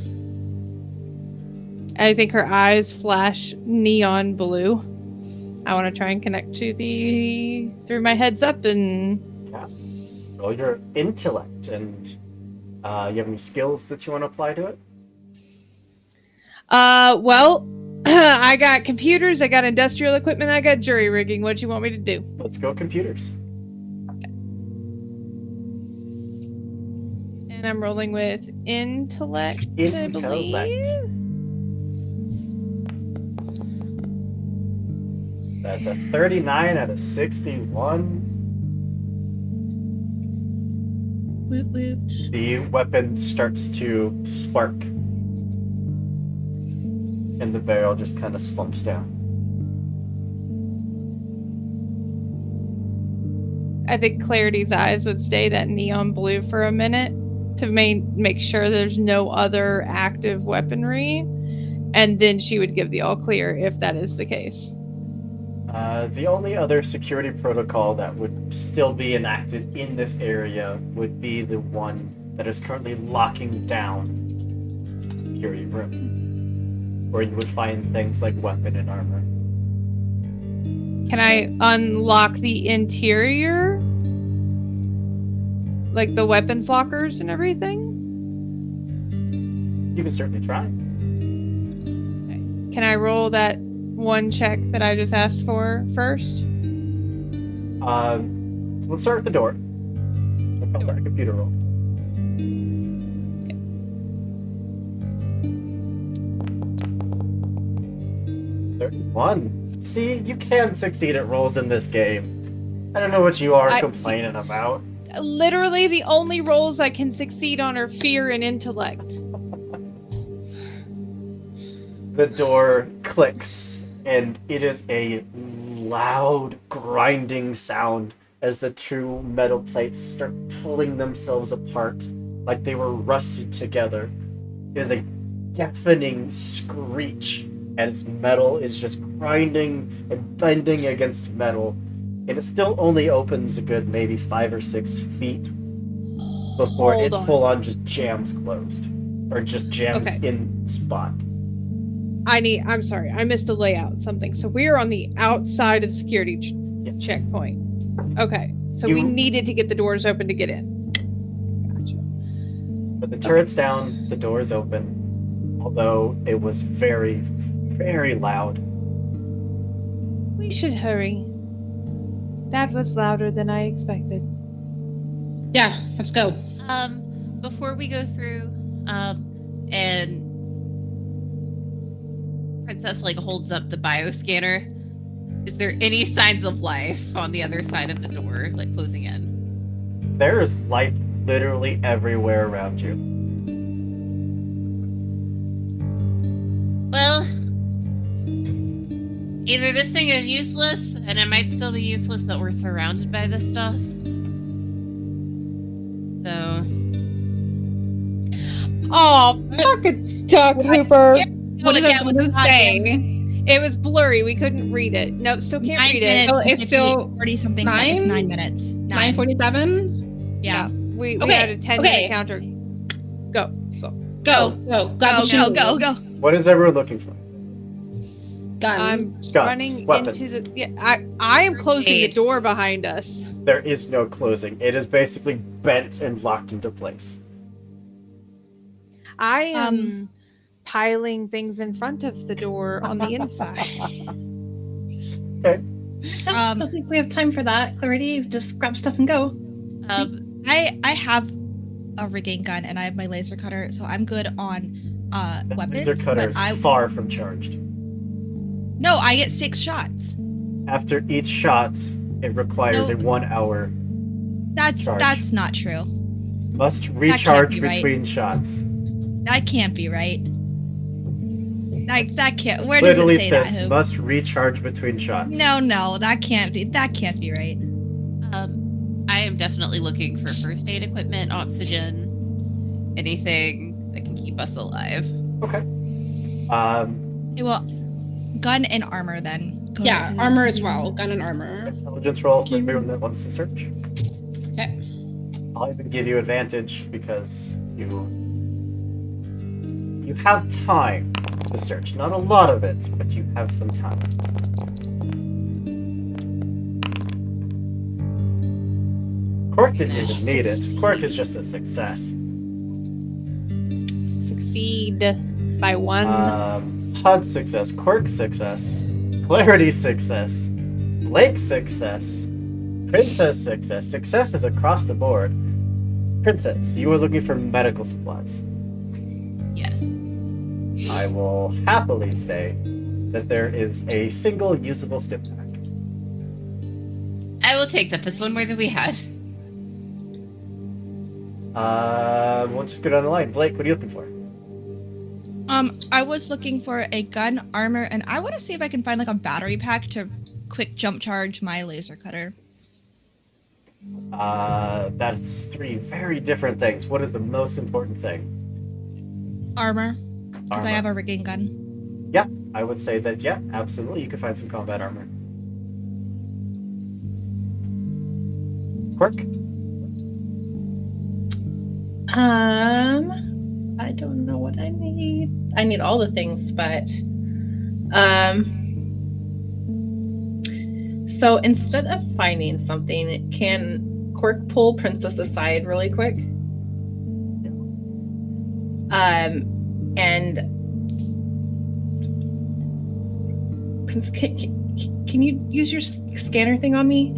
I think her eyes flash neon blue. I want to try and connect to through my heads up and Roll your intellect, and you have any skills that you want to apply to it? well, I got computers, I got industrial equipment, I got jury rigging. What do you want me to do? Let's go computers. And I'm rolling with intellect, I Intellect. believe. That's a 39 out of 61. Woot woot. The weapon starts to spark, and the barrel just kind of slumps down. I think Clarity's eyes would stay that neon blue for a minute to make sure there's no other active weaponry, and then she would give the all clear if that is the case. The only other security protocol that would still be enacted in this area would be the one that is currently locking down the security room, where you would find things like weapon and armor. Can I unlock the interior? Like the weapons lockers and everything? You can certainly try. Can I roll that one check that I just asked for first? So let's start with the door. I'll call that a computer roll. Okay. 31. See, you can succeed at rolls in this game. I don't know what you are complaining about. Literally, the only rolls I can succeed on are fear and intellect. The door clicks, and it is a loud, grinding sound as the two metal plates start pulling themselves apart like they were rusted together. It is a deafening screech, as metal is just grinding and bending against metal, and it still only opens a good maybe 5 or 6 feet before Hold it on. full on just jams closed, or just jams Okay. in spot. I'm sorry, I missed a layout something. So we're on the outside of the security Yes. checkpoint. Okay, so we You- needed to get the doors open to get in. Gotcha. But the turret's down, the door's open, although it was very, very loud. We should hurry. That was louder than I expected. Yeah, let's go. Before we go through, and Princess holds up the bioscanner. Is there any signs of life on the other side of the door, closing in? There is life literally everywhere around you. Well, either this thing is useless, and it might still be useless, but we're surrounded by this stuff. So, Oh, fucking duck, Hooper. What does it say? It was blurry. We couldn't read it. Nope, still can't 9 read minutes. it. Oh, it's still 40 something 9? seconds. 9 minutes. 9:47. Yeah. We Okay, had a 10-minute okay. counter. Go. Go. Go. What is everyone looking for? Gun. I'm Guns, running weapons. into the. Yeah, I am closing the Grenade. door behind us. There is no closing. It is basically bent and locked into place. I am piling things in front of the door on the inside. Okay. I don't think we have time for that. Clarity, just grab stuff and go. I have a rigging gun and I have my laser cutter, so I'm good on That weapons. laser cutter but is far from charged. No, I get 6 shots. After each shot, it requires a 1 hour. Charge. That's not true. Must recharge right. between shots. That can't be right. That can't. Where does Literally it say says that? Who? must recharge between shots. No, that can't be right. I am definitely looking for first aid equipment, oxygen, anything that can keep us alive. Okay. Okay, well, gun and armor then. Yeah, armor as well. Gun and armor. Intelligence roll for everyone that wants to search. Okay. I'll even give you advantage because you have time to search. Not a lot of it, but you have some time. Quark didn't even need it. Quark is just a success. Succeed by 1. HUD success, Quark success, Clarity success, Blake success, Princess success. Success is across the board. Princess, you were looking for medical supplies. Yes. I will happily say that there is a single usable stim pack. I will take that. That's one more than we had. We'll just go down the line. Blake, what are you looking for? I was looking for a gun, armor, and I want to see if I can find like a battery pack to quick jump charge my laser cutter. That's 3 very different things. What is the most important thing? Armor, because I Armor. have a rigging gun. Yeah, I would say that, yeah, absolutely. You could find some combat armor. Quirk? I don't know what I need. I need all the things, but so instead of finding something, can Quirk pull Princess aside really quick? And Prince, can you use your scanner thing on me?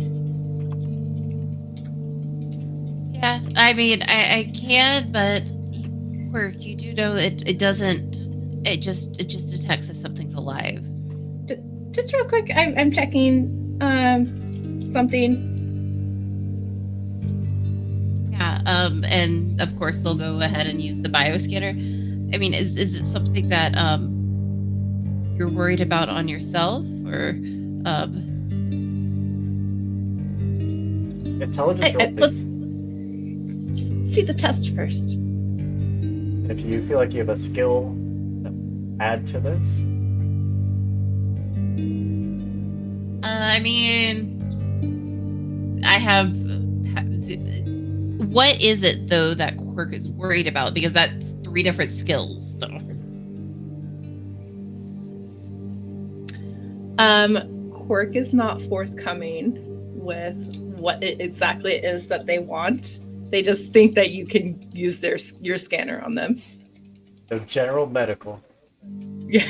Yeah, I mean, I can, but Quirk, you do know it doesn't. It just detects if something's alive. Just real quick, I'm checking something. Yeah, and of course they'll go ahead and use the bioscanner. I mean, is it something that you're worried about on yourself, or Intelligence roll, let's please. just see the test first. If you feel like you have a skill to add to this, I mean, I have. What is it though that Quirk is worried about? Because that's 3 different skills, though. Quirk is not forthcoming with what it exactly is that they want. They just think that you can use your scanner on them. so general medical. Yeah.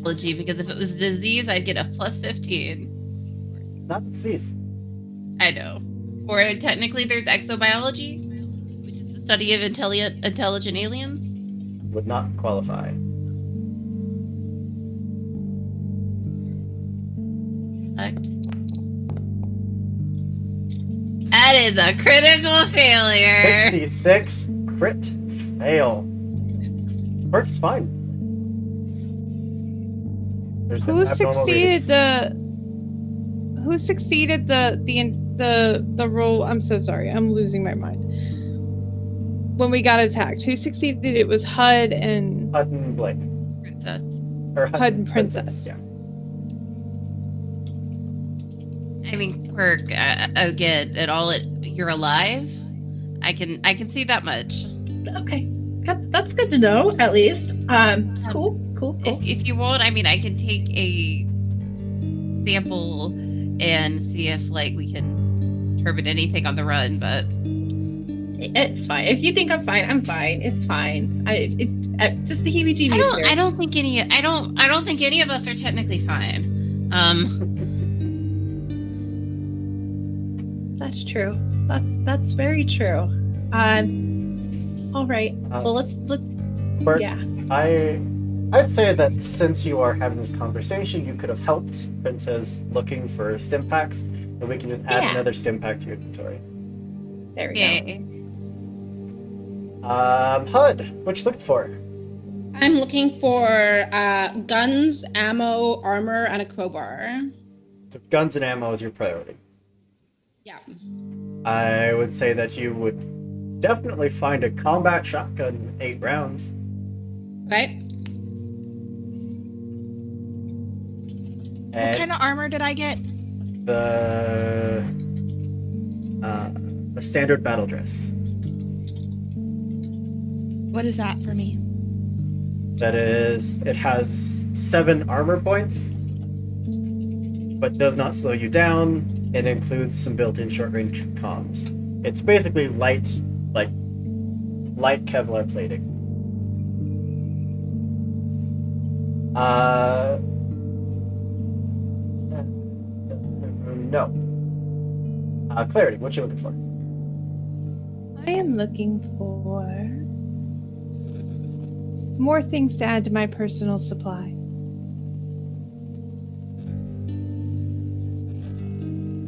Biology, because if it was disease, I'd get a plus 15. Not disease. I know. Or technically, there's exobiology, which is the study of intelligent aliens. Would not qualify. That is a critical failure. 66 crit fail. Quirk's fine. There's Who been abnormal succeeded readings. Who succeeded the roll? I'm so sorry. I'm losing my mind. When we got attacked, who succeeded? It was HUD and HUD and Blake. Princess. Or HUD and Princess. Yeah. I mean, Quirk. Again, you're alive. I can see that much. Okay. That's good to know, at least. Cool. If you want, I mean, I can take a sample and see if we can determine anything on the run, but It's fine. If you think I'm fine, I'm fine. It's fine. Just the heebie-jeebies. I don't think any of us are technically fine. That's true. That's very true. All right. Well, let's Quirk, yeah. I'd say that since you are having this conversation, you could have helped Princess looking for stim packs, and we can just add Yeah. another stim pack to your inventory. There we go. Okay. HUD, what you looking for? I'm looking for guns, ammo, armor, and a crowbar. So guns and ammo is your priority. Yeah. I would say that you would definitely find a combat shotgun with 8 rounds. Okay. What And kind of armor did I get? the standard battle dress. What is that for me? That is, it has 7 armor points, but does not slow you down. It includes some built-in short-range comms. It's basically light Kevlar plating. No. Clarity, what you looking for? I am looking for more things to add to my personal supply.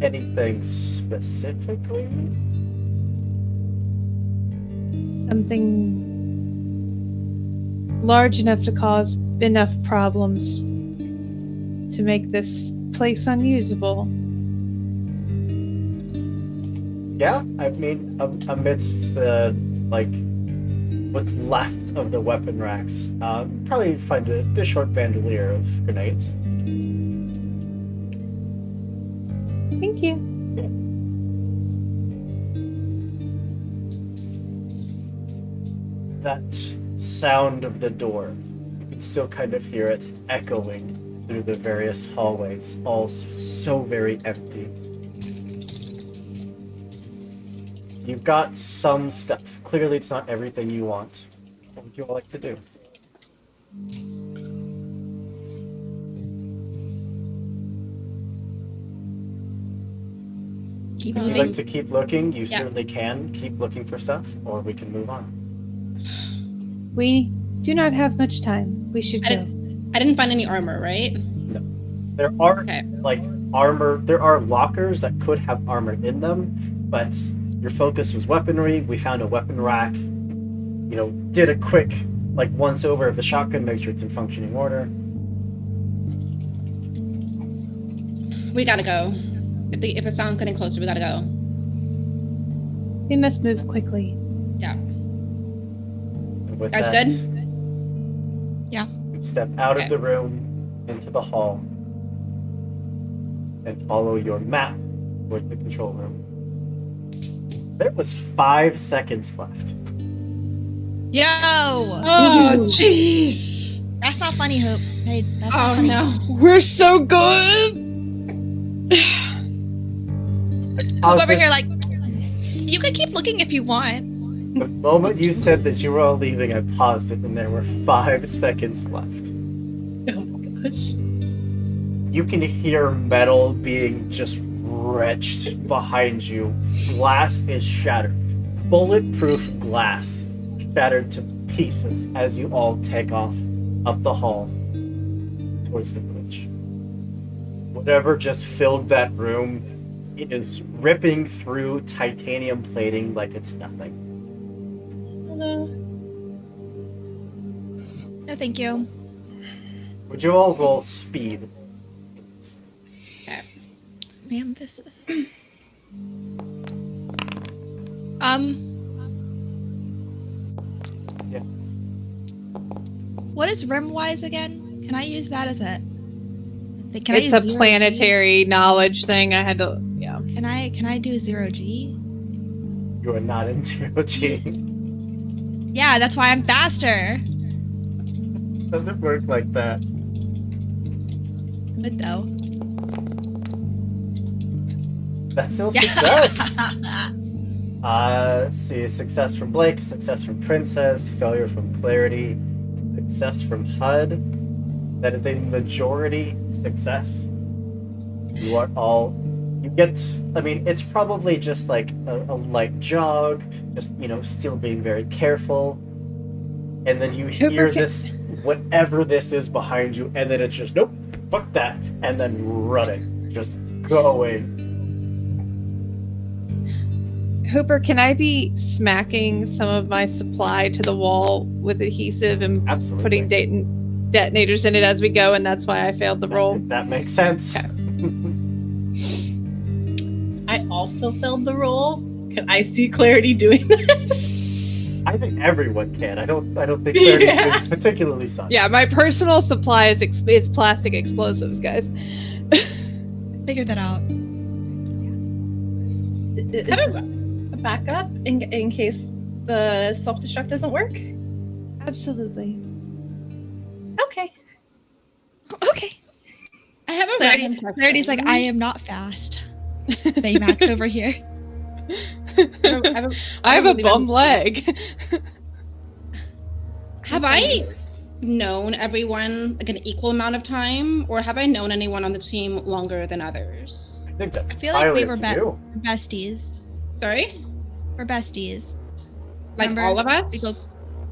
Anything specifically? Something large enough to cause enough problems to make this place unusable. Yeah, I mean, amidst the, what's left of the weapon racks, probably find a short bandolier of grenades. Thank you. That sound of the door, you can still kind of hear it echoing through the various hallways, all so very empty. You've got some stuff. Clearly it's not everything you want. What would you all like to do? Keep If you'd moving. like to keep looking, you Yeah. certainly can keep looking for stuff, or we can move on. We do not have much time. We should I go. I didn't find any armor, right? There are Okay. armor. There are lockers that could have armor in them, but your focus was weaponry. We found a weapon rack. Did a quick once over of the shotgun, make sure it's in functioning order. We gotta go. If the sound's getting closer, we gotta go. We must move quickly. Yeah. And with Guys that, good? Yeah. you step out Okay. of the room into the hall and follow your map towards the control room. There was 5 seconds left. Yo! Oh, jeez. That's not funny, Hope. Hey, that's not Oh, funny. no. We're so good. Hope over here, you can keep looking if you want. The moment you said that you were all leaving, I paused it, and there were 5 seconds left. Oh my gosh. You can hear metal being just wrenched behind you. Glass is shattered. Bulletproof glass shattered to pieces as you all take off up the hall towards the bridge. Whatever just filled that room, it is ripping through titanium plating like it's nothing. No, thank you. Would you all roll speed? Ma'am, this is... Yes. What is rim-wise again? Can I use that as a... Can I It's use a 0G? planetary knowledge thing. I had to, yeah. Can I do 0G? You are not in 0G. Yeah, that's why I'm faster. Doesn't work like that. Good though. That's still Yeah. success. Let's see, success from Blake, success from Princess, failure from Clarity, success from HUD. That is a majority success. You are all You get, I mean, it's probably just like a light jog, just, still being very careful. And then you hear this, whatever this is behind you, and then it's just, nope, fuck that, and then running, just going. Hooper, can I be smacking some of my supply to the wall with adhesive and Absolutely. putting detonators in it as we go, and that's why I failed the roll? That makes sense. Okay. I also failed the roll. Can I see Clarity doing this? I think everyone can. I don't think Clarity's been particularly such. Yeah, my personal supply is plastic explosives, guys. Figure that out. Is this a backup in case the self-destruct doesn't work? Absolutely. Okay. Okay. I have a Clarity, random question. Clarity's like, I am not fast. Baymax over here. I have a really bum random- leg. Have I known everyone like an equal amount of time, or have I known anyone on the team longer than others? I think that's I feel like we were entirely up to you. besties. Sorry? We're besties. Like Remember? all of us? We go.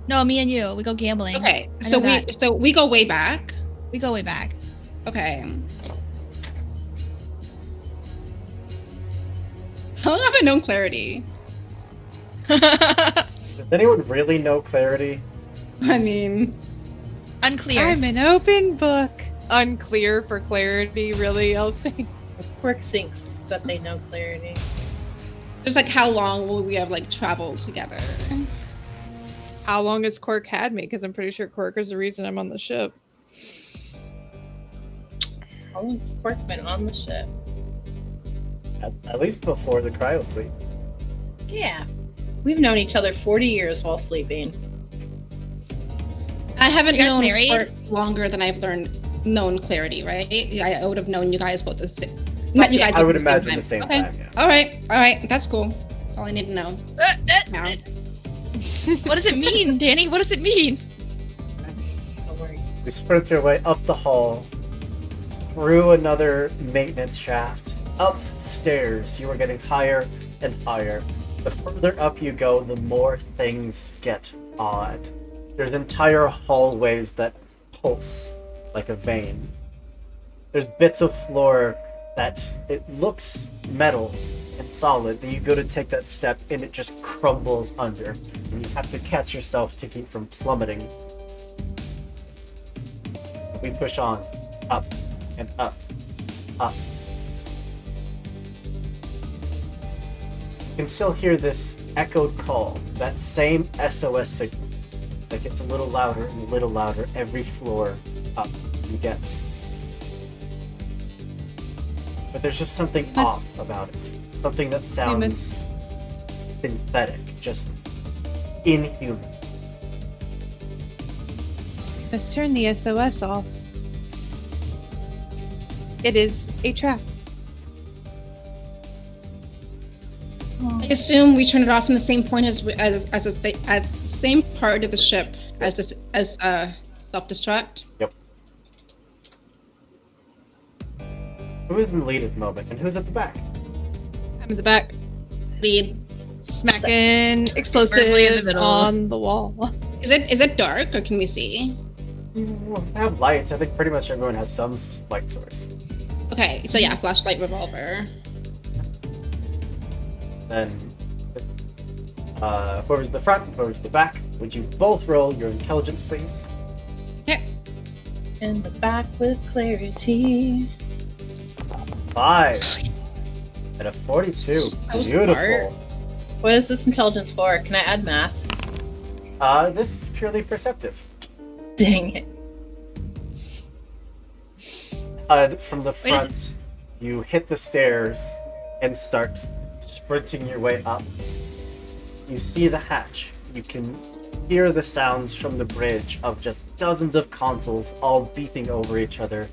No, me and you. We go gambling. Okay, I so know we go way back. We go way back. Okay. How long have I known Clarity? Does anyone really know Clarity? I mean, Unclear. I'm an open book. Unclear for clarity, really, Elsie. Quirk thinks that they know Clarity. just like how long will we have like traveled together? How long has Quirk had me? Because I'm pretty sure Quirk is the reason I'm on the ship. How long has Quirk been on the ship? At least before the cryo sleep. Yeah. We've known each other 40 years while sleeping. I haven't You guys known married? Clark longer than I've known Clarity, right? I would have known you guys both the same. Met you guys I both would at imagine the same same Okay. time, yeah. All right, that's cool. That's all I need to know. Now. What does it mean, Danny? What does it mean? Don't worry. We sprint your way up the hall, through another maintenance shaft, upstairs. You are getting higher and higher. The further up you go, the more things get odd. There's entire hallways that pulse like a vein. There's bits of floor that it looks metal and solid. Then you go to take that step and it just crumbles under. And you have to catch yourself to keep from plummeting. We push on, up and up, up. You can still hear this echoed call, that same SOS signal. That gets a little louder and a little louder every floor up you get. But there's just something off about it. Something that sounds synthetic, just inhuman. Let's turn the SOS off. It is a trap. I assume we turn it off in the same point at the same part of the ship as self-destruct. Yep. Who is in the lead at the moment, and who's at the back? I'm in the back, Lead. smacking Firmly in the explosives middle. on the wall. Is it dark or can we see? I have lights. I think pretty much everyone has some light source. Okay, so yeah, flashlight, revolver. Then, whoever's the front, whoever's the back, would you both roll your intelligence, please? Okay. In the back with Clarity. 5 and a 42. So Beautiful. smart. What is this intelligence for? Can I add math? This is purely perceptive. Dang it. From the Wait, is front, you hit the stairs and start sprinting your way up. You see the hatch. You can hear the sounds from the bridge of just dozens of consoles all beeping over each other.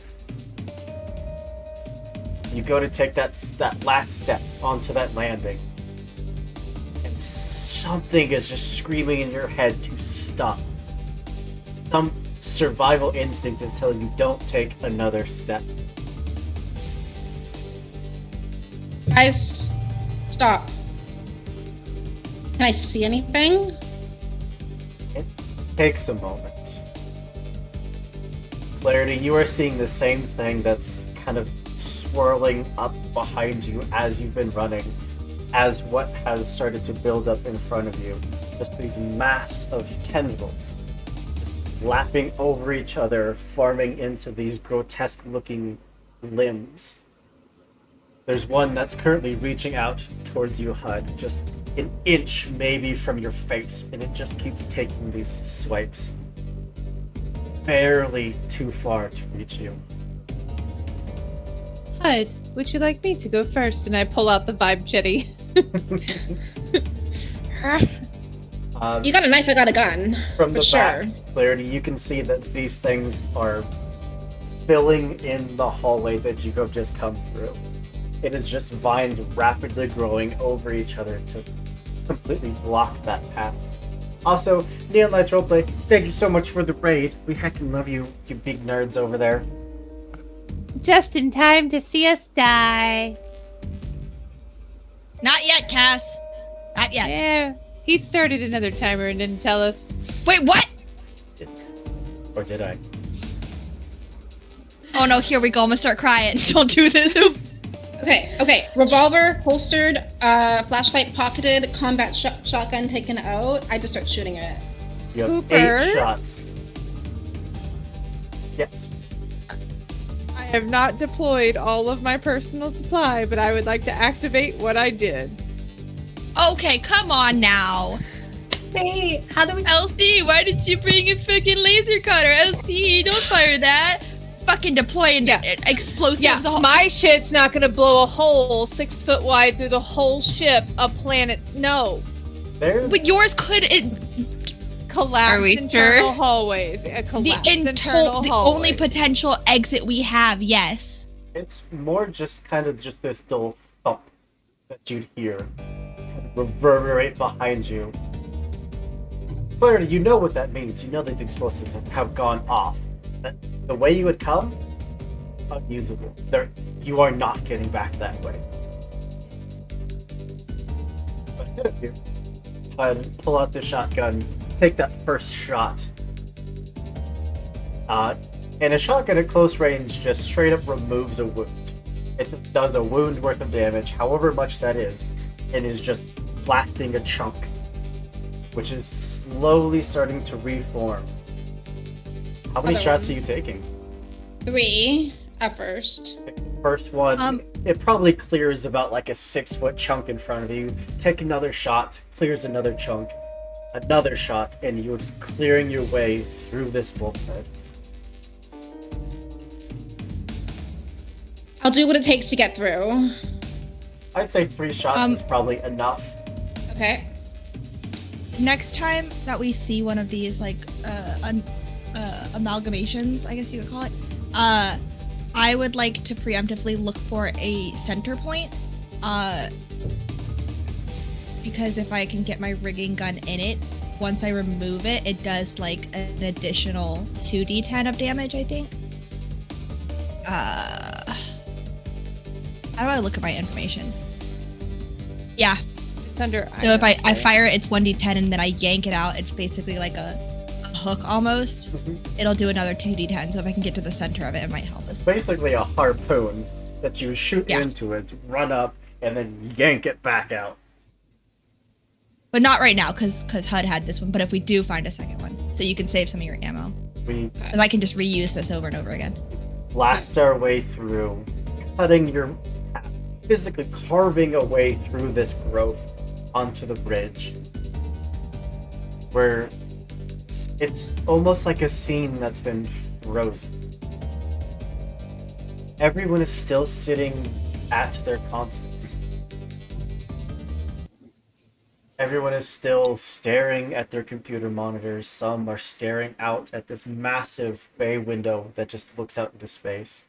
You go to take that last step onto that landing, and something is just screaming in your head to stop. Some survival instinct is telling you don't take another step. Guys, stop. Can I see anything? It takes a moment. Clarity, you are seeing the same thing that's kind of swirling up behind you as you've been running, as what has started to build up in front of you. Just these mass of tendrils, just lapping over each other, forming into these grotesque-looking limbs. There's one that's currently reaching out towards you, HUD, just an inch maybe from your face, and it just keeps taking these swipes. Barely too far to reach you. HUD, would you like me to go first? And I pull out the vibe chitty. You got a knife, I got a gun. From the for back, sure. Clarity, you can see that these things are filling in the hallway that you have just come through. It is just vines rapidly growing over each other to completely block that path. Also, Neon Lights Roleplay, thank you so much for the raid. We heckin' love you, you big nerds over there. Just in time to see us die. Not yet, Cass. Not yet. Yeah. He started another timer and didn't tell us. Wait, what? Or did I? Oh no, here we go. I'm gonna start crying. Don't do this. Okay. Revolver holstered, flashlight pocketed, combat shotgun taken out. I just start shooting it. You have Cooper? 8 shots. Yes. I have not deployed all of my personal supply, but I would like to activate what I did. Okay, come on now. Hey, how do we? LC, why did you bring a fucking laser cutter? LC, don't fire that. Fucking deploying explosives. Yeah, the whole- my shit's not gonna blow a hole 6 foot wide through the whole ship of planets. No. There's... But yours could. Collapse Are we internal sure? hallways. Collapse internal The hallways. only potential exit we have, yes. It's more just kind of just this dull thump that you'd hear kind of reverberate behind you. Clarity, you know what that means. You know that the explosives have gone off. That the way you would come, unusable. You are not getting back that way. But ahead of you, pull out the shotgun, take that first shot. And a shotgun at close range just straight up removes a wound. It does a wound worth of damage, however much that is, and is just blasting a chunk, which is slowly starting to reform. How many Other shots one. are you taking? 3 at first. First one, it probably clears about like a 6-foot chunk in front of you. Take another shot, clears another chunk, another shot, and you're just clearing your way through this bulkhead. I'll do what it takes to get through. I'd say 3 shots is probably enough. Okay. Next time that we see one of these, like, amalgamations, I guess you could call it, I would like to preemptively look for a center point, because if I can get my rigging gun in it, once I remove it, it does, like, an additional 2d10 of damage, I think. How do I look at my information? Yeah. It's under. So if I fire it, it's 1d10, and then I yank it out. It's basically like a hook almost. It'll do another 2d10. So if I can get to the center of it, it might help us. Basically a harpoon that you shoot into it, run up, and then yank it back out. But not right now, because HUD had this one. But if we do find a second one, so you can save some of your ammo. Because I can just reuse this over and over again. Blast our way through, cutting your path, physically carving a way through this growth onto the bridge, where it's almost like a scene that's been frozen. Everyone is still sitting at their consoles. Everyone is still staring at their computer monitors. Some are staring out at this massive bay window that just looks out into space.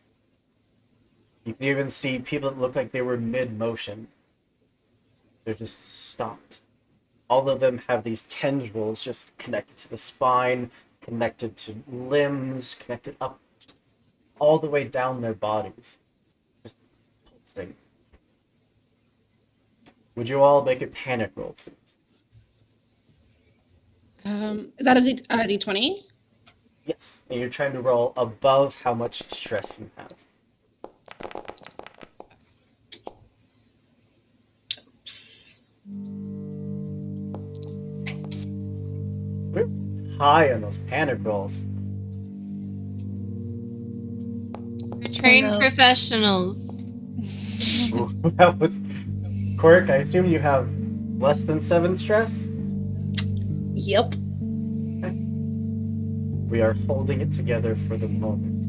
You can even see people that look like they were mid-motion. They're just stopped. All of them have these tendrils just connected to the spine, connected to limbs, connected up all the way down their bodies. Just pulsing. Would you all make a panic roll, please? Is that a D20? Yes, and you're trying to roll above how much stress you have. We're high on those panic rolls. We're trained no. professionals. Ooh, that was... Quirk, I assume you have less than 7 stress? Yep. We are holding it together for the moment.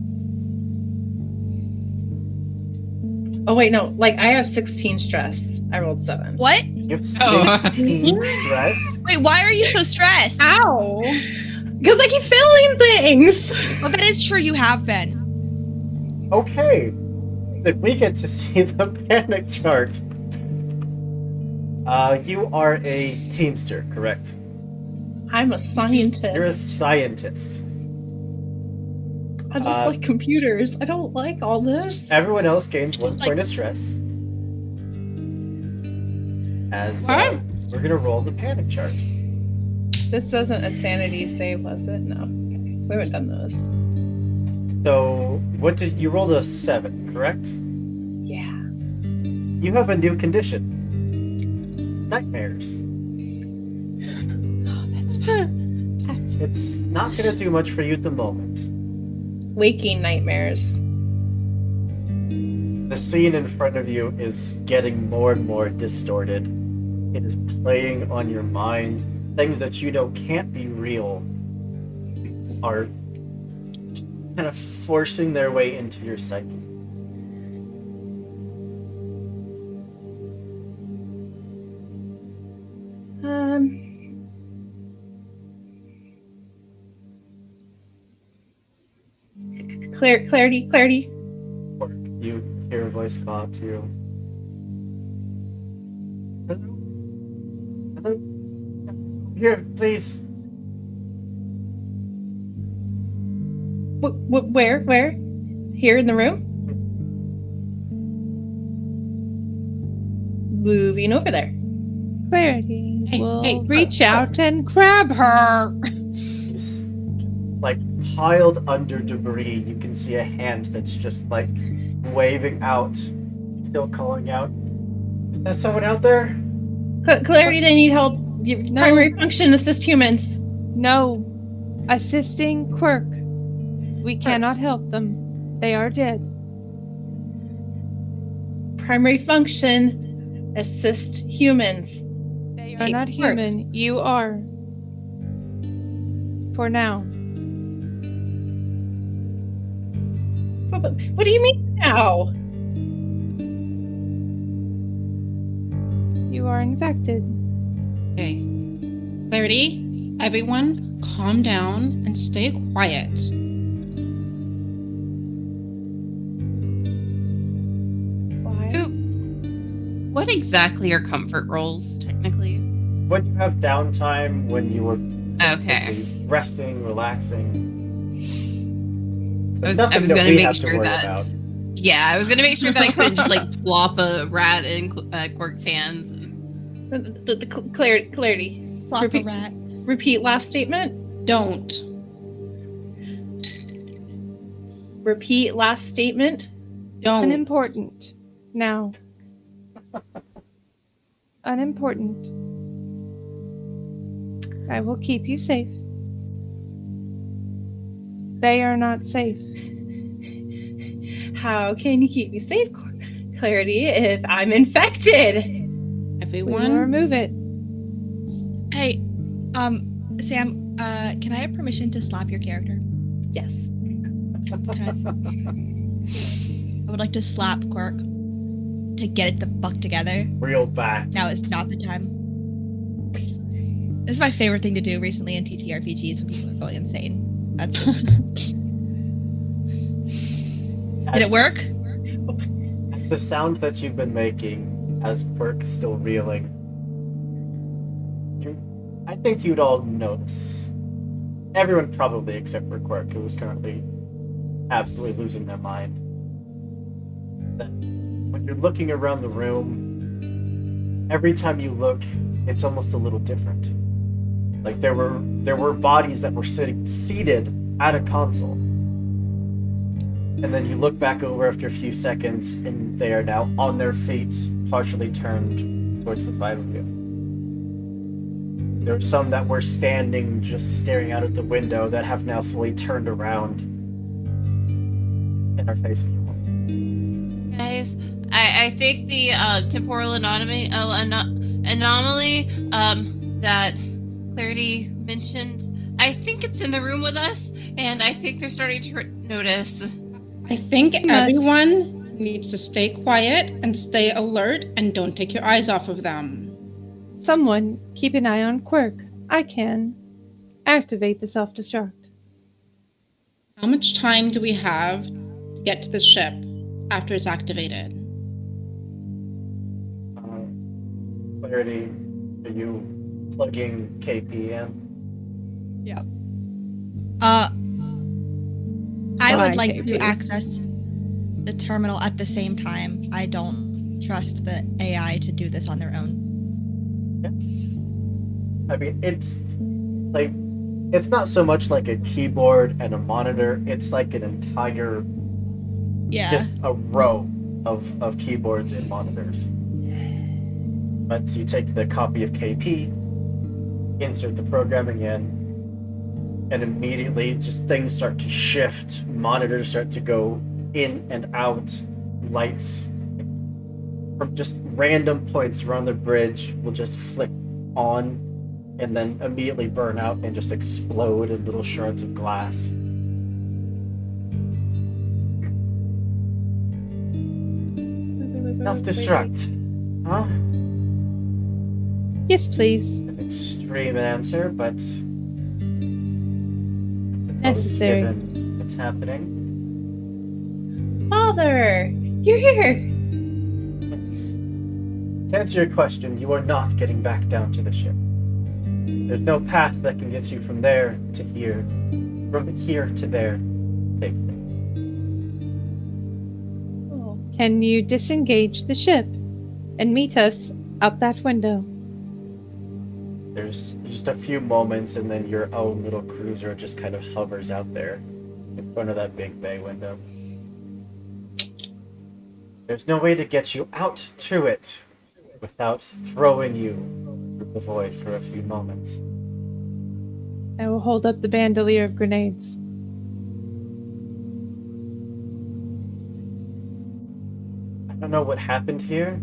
Oh wait, no. Like I have 16 stress. I rolled 7. What? You have Oh. 16 stress? Wait, why are you so stressed? Ow! Because I keep failing things. Well, that is true. You have been. Okay. Then we get to see the panic chart. You are a teamster, correct? I'm a scientist. You're a scientist. I just like computers. I don't like all this. Everyone else gains 1 Just point of stress. As What? we're gonna roll the panic chart. This wasn't a sanity save, was it? No. Okay. We haven't done those. So, what did you rolled a 7, correct? Yeah. You have a new condition. Nightmares. Oh, that's fun. That's It's not gonna do much for you at the moment. Waking nightmares. The scene in front of you is getting more and more distorted. It is playing on your mind. Things that you know can't be real are kind of forcing their way into your psyche. Clarity. Or you hear a voice call out to you. Hello? Hello? Here, please. Where? Here in the room? Moving over there. Clarity. Hey, We'll hey, reach out and grab her. He's like piled under debris. You can see a hand that's just like waving out, still calling out. Is there someone out there? Clarity, they need help. Your primary function, assist humans. No. Assisting Quirk. We cannot help them. They are dead. Primary function, assist humans. They are Hey, not Quirk. human. You are. For now. What do you mean now? You are infected. Okay. Clarity, everyone, calm down and stay quiet. Why? What exactly are comfort rolls, technically? When you have downtime, when you were Okay. simply resting, relaxing. So I was nothing that gonna we make have to sure worry that. about. Yeah, I was gonna make sure that I couldn't just like plop a rat in Quirk's hands. The clarity. Flop a Repeat. rat. Repeat last statement. Don't. Repeat last statement. Don't. Unimportant. Now. Unimportant. I will keep you safe. They are not safe. How can you keep me safe, Clarity, if I'm infected? We Everyone. will remove it. Hey, Sam, can I have permission to slap your character? Yes. Okay. I would like to slap Quirk to get it the fuck together. Reel back. Now is not the time. This is my favorite thing to do recently in TTRPGs when people are going insane. That's just... Did it work? The sound that you've been making as Quirk is still reeling. I think you'd all notice. Everyone probably except for Quirk, who was currently absolutely losing their mind. That when you're looking around the room, every time you look, it's almost a little different. Like there were bodies that were seated at a console, and then you look back over after a few seconds, and they are now on their feet, partially turned towards the five of you. There are some that were standing, just staring out at the window, that have now fully turned around and are facing you. Guys, I think the temporal anomaly that Clarity mentioned, I think it's in the room with us, and I think they're starting to notice. I think Yes. everyone needs to stay quiet and stay alert and don't take your eyes off of them. Someone keep an eye on Quirk. I can activate the self-destruct. How much time do we have to get to the ship after it's activated? Clarity, are you plugging KP in? I Why, would like KP? to access the terminal at the same time. I don't trust the AI to do this on their own. I mean, it's like, it's not so much like a keyboard and a monitor, it's like an entire, Yeah. just a row of keyboards and monitors. But you take the copy of KP, insert the programming in, and immediately just things start to shift. Monitors start to go in and out. Lights from just random points around the bridge will just flick on and then immediately burn out and just explode in little shards of glass. Self-destruct. Huh? Yes, please. An extreme answer, but I suppose Necessary. given what's happening. Father, you're here. Yes. To answer your question, you are not getting back down to the ship. There's no path that can get you from there to here, from here to there, safely. Oh, Can you disengage the ship and meet us out that window? There's just a few moments, and then your own little cruiser just kind of hovers out there in front of that big bay window. There's no way to get you out to it without throwing you through the void for a few moments. I will hold up the bandolier of grenades. I don't know what happened here,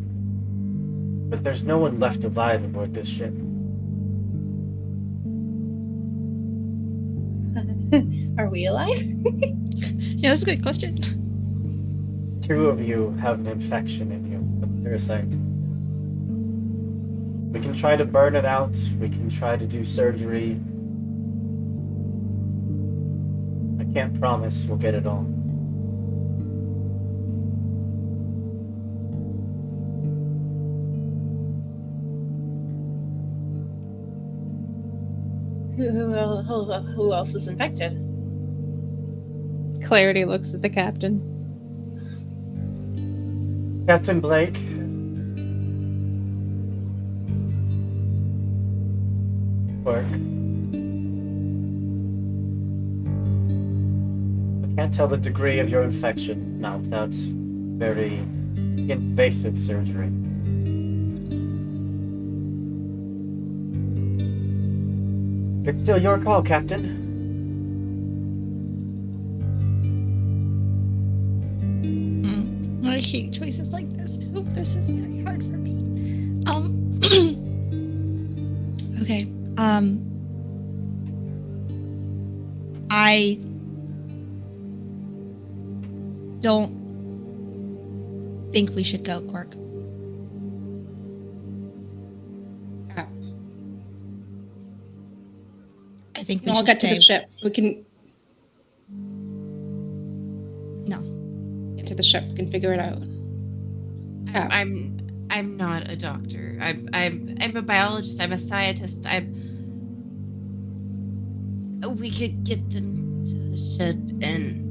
but there's no one left alive aboard this ship. are we alive? Yeah, that's a good question. 2 of you have an infection in you, a parasite. We can try to burn it out, we can try to do surgery. I can't promise we'll get it all. Who else is infected? Clarity looks at the captain. Captain Blake. Work. We can't tell the degree of your infection, not without very invasive surgery. It's still your call, Captain. I hate choices like this. Oh, this is very hard for me. Okay. I don't think we should go, Quark. I think we We'll all should get stay. to the ship. We can No. get to the ship. We can figure it out. Yeah. I'm not a doctor. I'm a biologist. I'm a scientist. We could get them to the ship and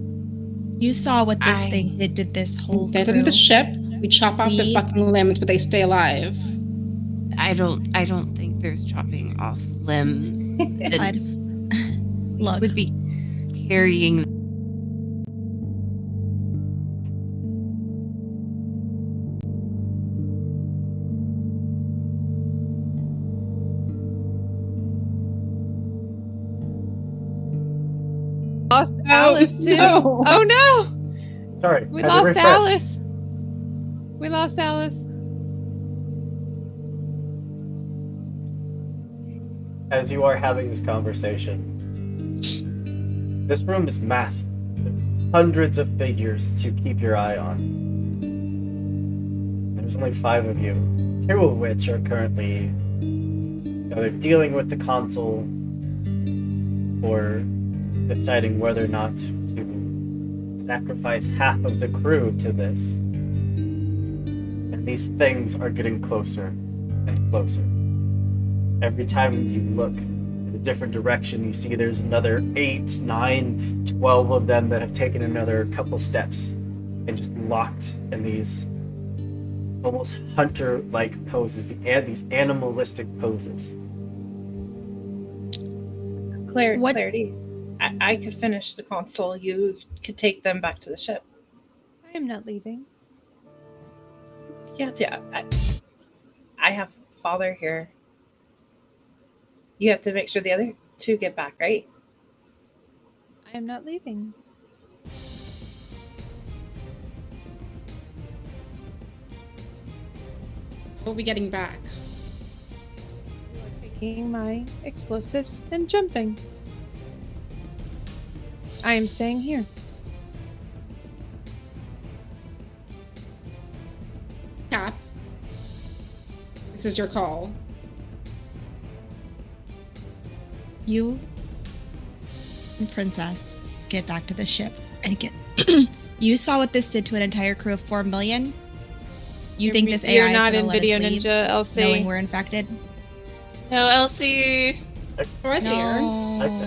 You saw what this thing did to this whole Get them to crew. the ship. We chop off their We- fucking limbs, but they stay alive. I don't think there's chopping off limbs. But look, Would be carrying. Lost Alice too. no. Oh no! Sorry, We had to lost refresh. Alice. We lost Alice. As you are having this conversation, this room is massive. There are hundreds of figures to keep your eye on. There's only 5 of you, 2 of which are currently either dealing with the console or deciding whether or not to sacrifice half of the crew to this. And these things are getting closer and closer. Every time you look in a different direction, you see there's another 8, 9, 12 of them that have taken another couple steps and just locked in these almost hunter-like poses, and these animalistic poses. What- Clarity. I could finish the console. You could take them back to the ship. I am not leaving. Yeah. I have father here. You have to make sure the other 2 get back, right? I am not leaving. We'll be getting back. You are taking my explosives and jumping. I am staying here. Cap, this is your call. you and Princess get back to the ship and get. You saw what this did to an entire crew of 4 million. You think this AI You're is not gonna in let us Video leave, Ninja, LC. knowing we're infected? No, Elsie. Oh, I see her.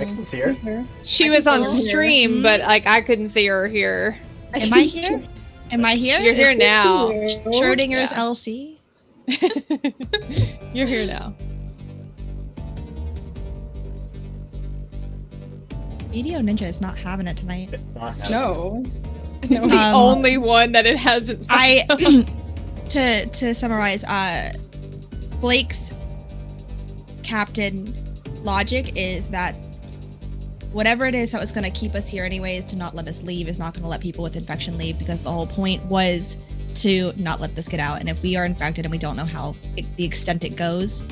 I can see her. She I was can on still hear. stream, but like I couldn't see her here. Am I here? Am I here? You're here now. Schrodinger's Yeah. LC. You're here now. Video Ninja is not having it tonight. It's not happening. No. No. The Um, only one that it hasn't. I fucked up. to summarize, Blake's captain logic is that whatever it is that was going to keep us here anyways to not let us leave is not going to let people with infection leave, because the whole point was to not let this get out. And if we are infected and we don't know how the extent it goes,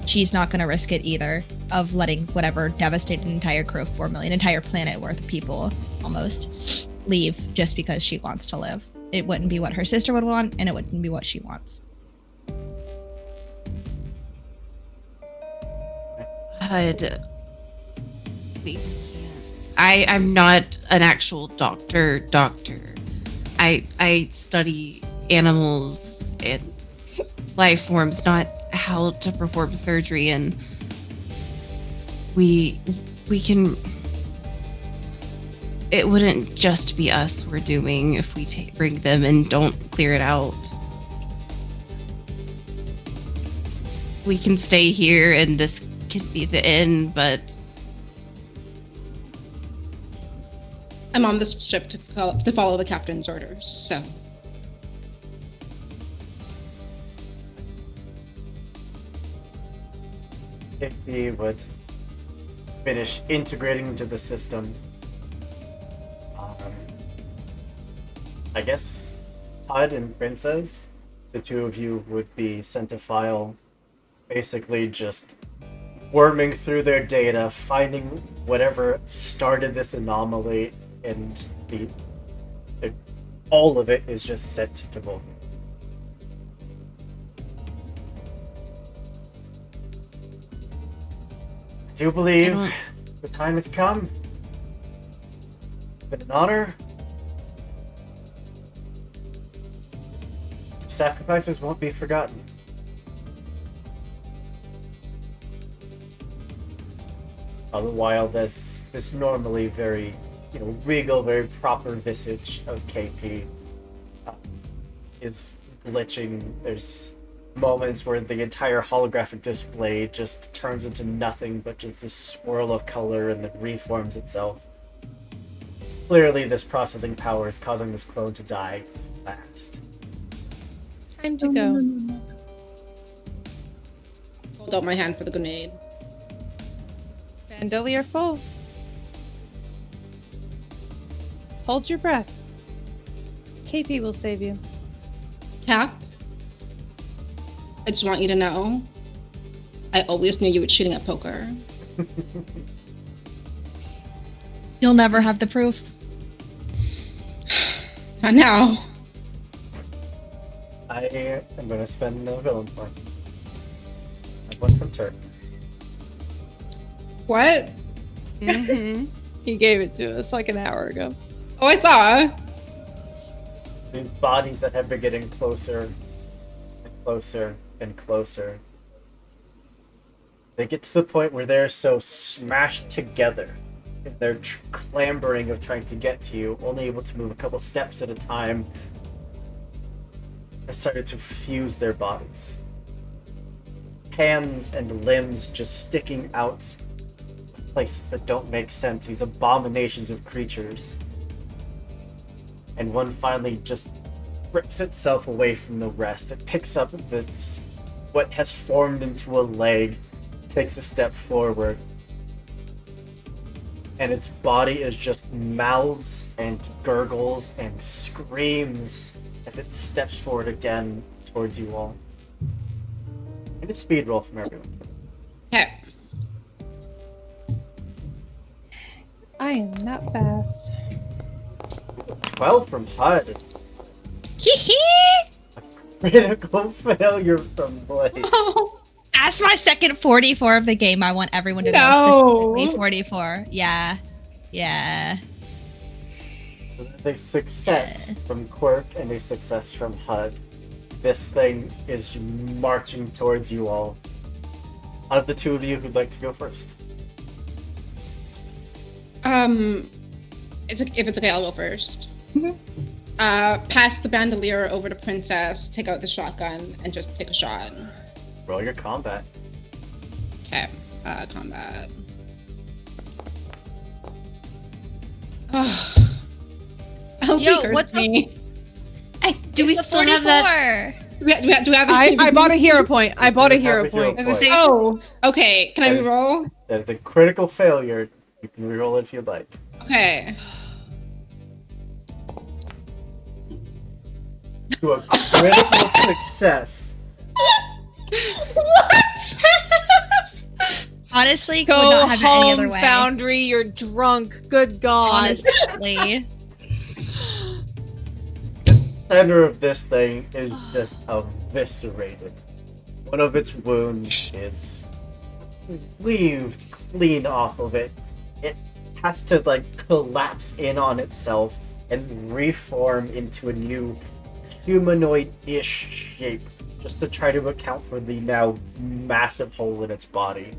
she's not going to risk it either, of letting whatever devastate an entire crew of 4 million, entire planet worth of people almost, leave just because she wants to live. It wouldn't be what her sister would want, and it wouldn't be what she wants. God. We can't. I'm not an actual doctor. I study animals and life forms, not how to perform surgery, and we can. It wouldn't just be us we're doing if we bring them and don't clear it out. We can stay here and this can be the end, but I'm on this ship to follow the captain's orders, so. If he would finish integrating into the system, I guess Todd and Princess, the 2 of you would be sent a file, basically just worming through their data, finding whatever started this anomaly, and all of it is just sent to both. I do believe the time has come. It's been an honor. Sacrifices won't be forgotten. All the while, this normally very, regal, very proper visage of KP is glitching. There's moments where the entire holographic display just turns into nothing but just this swirl of color and then reforms itself. Clearly, this processing power is causing this clone to die fast. Time to go. Hold out my hand for the grenade. Bandolier full. Hold your breath. KP will save you. Cap, I just want you to know, I always knew you were cheating at poker. You'll never have the proof. Not now. I am going to spend a villain point. I have one from Turk. What? Mm-hmm. He gave it to us like an hour ago. Oh, I saw. These bodies that have been getting closer and closer and closer. They get to the point where they're so smashed together. They're clambering of trying to get to you, only able to move a couple steps at a time. Has started to fuse their bodies. Hands and limbs just sticking out of places that don't make sense. These abominations of creatures. And one finally just rips itself away from the rest. It picks up this, what has formed into a leg, takes a step forward, and its body is just mouths and gurgles and screams as it steps forward again towards you all. And a speed roll from everyone. Okay. I am not fast. 12 from HUD. Hee Critical failure from Blade. That's my second 44 of the game. I want everyone to know. No. Specifically 44. Yeah. Yeah. A success from Quirk and a success from HUD. This thing is marching towards you all. Out of the two of you, who'd like to go first? If it's okay, I'll go first. Pass the bandolier over to Princess, take out the shotgun, and just take a shot. Roll your combat. Okay, combat. Oh. Elsie Yo, cursed what the- me. Do we It's the still have that? Do we have I bought a hero point. I bought a hero Have a hero point. point. Oh, okay. Can I That is- reroll? That is a critical failure. You can reroll it if you'd like. Okay. To a critical success. What? Honestly, could Go not have it any other home, way. Foundry. You're drunk. Good God. Honestly. Center of this thing is just eviscerated. One of its wounds is cleaved clean off of it. It has to collapse in on itself and reform into a new humanoid-ish shape just to try to account for the now massive hole in its body.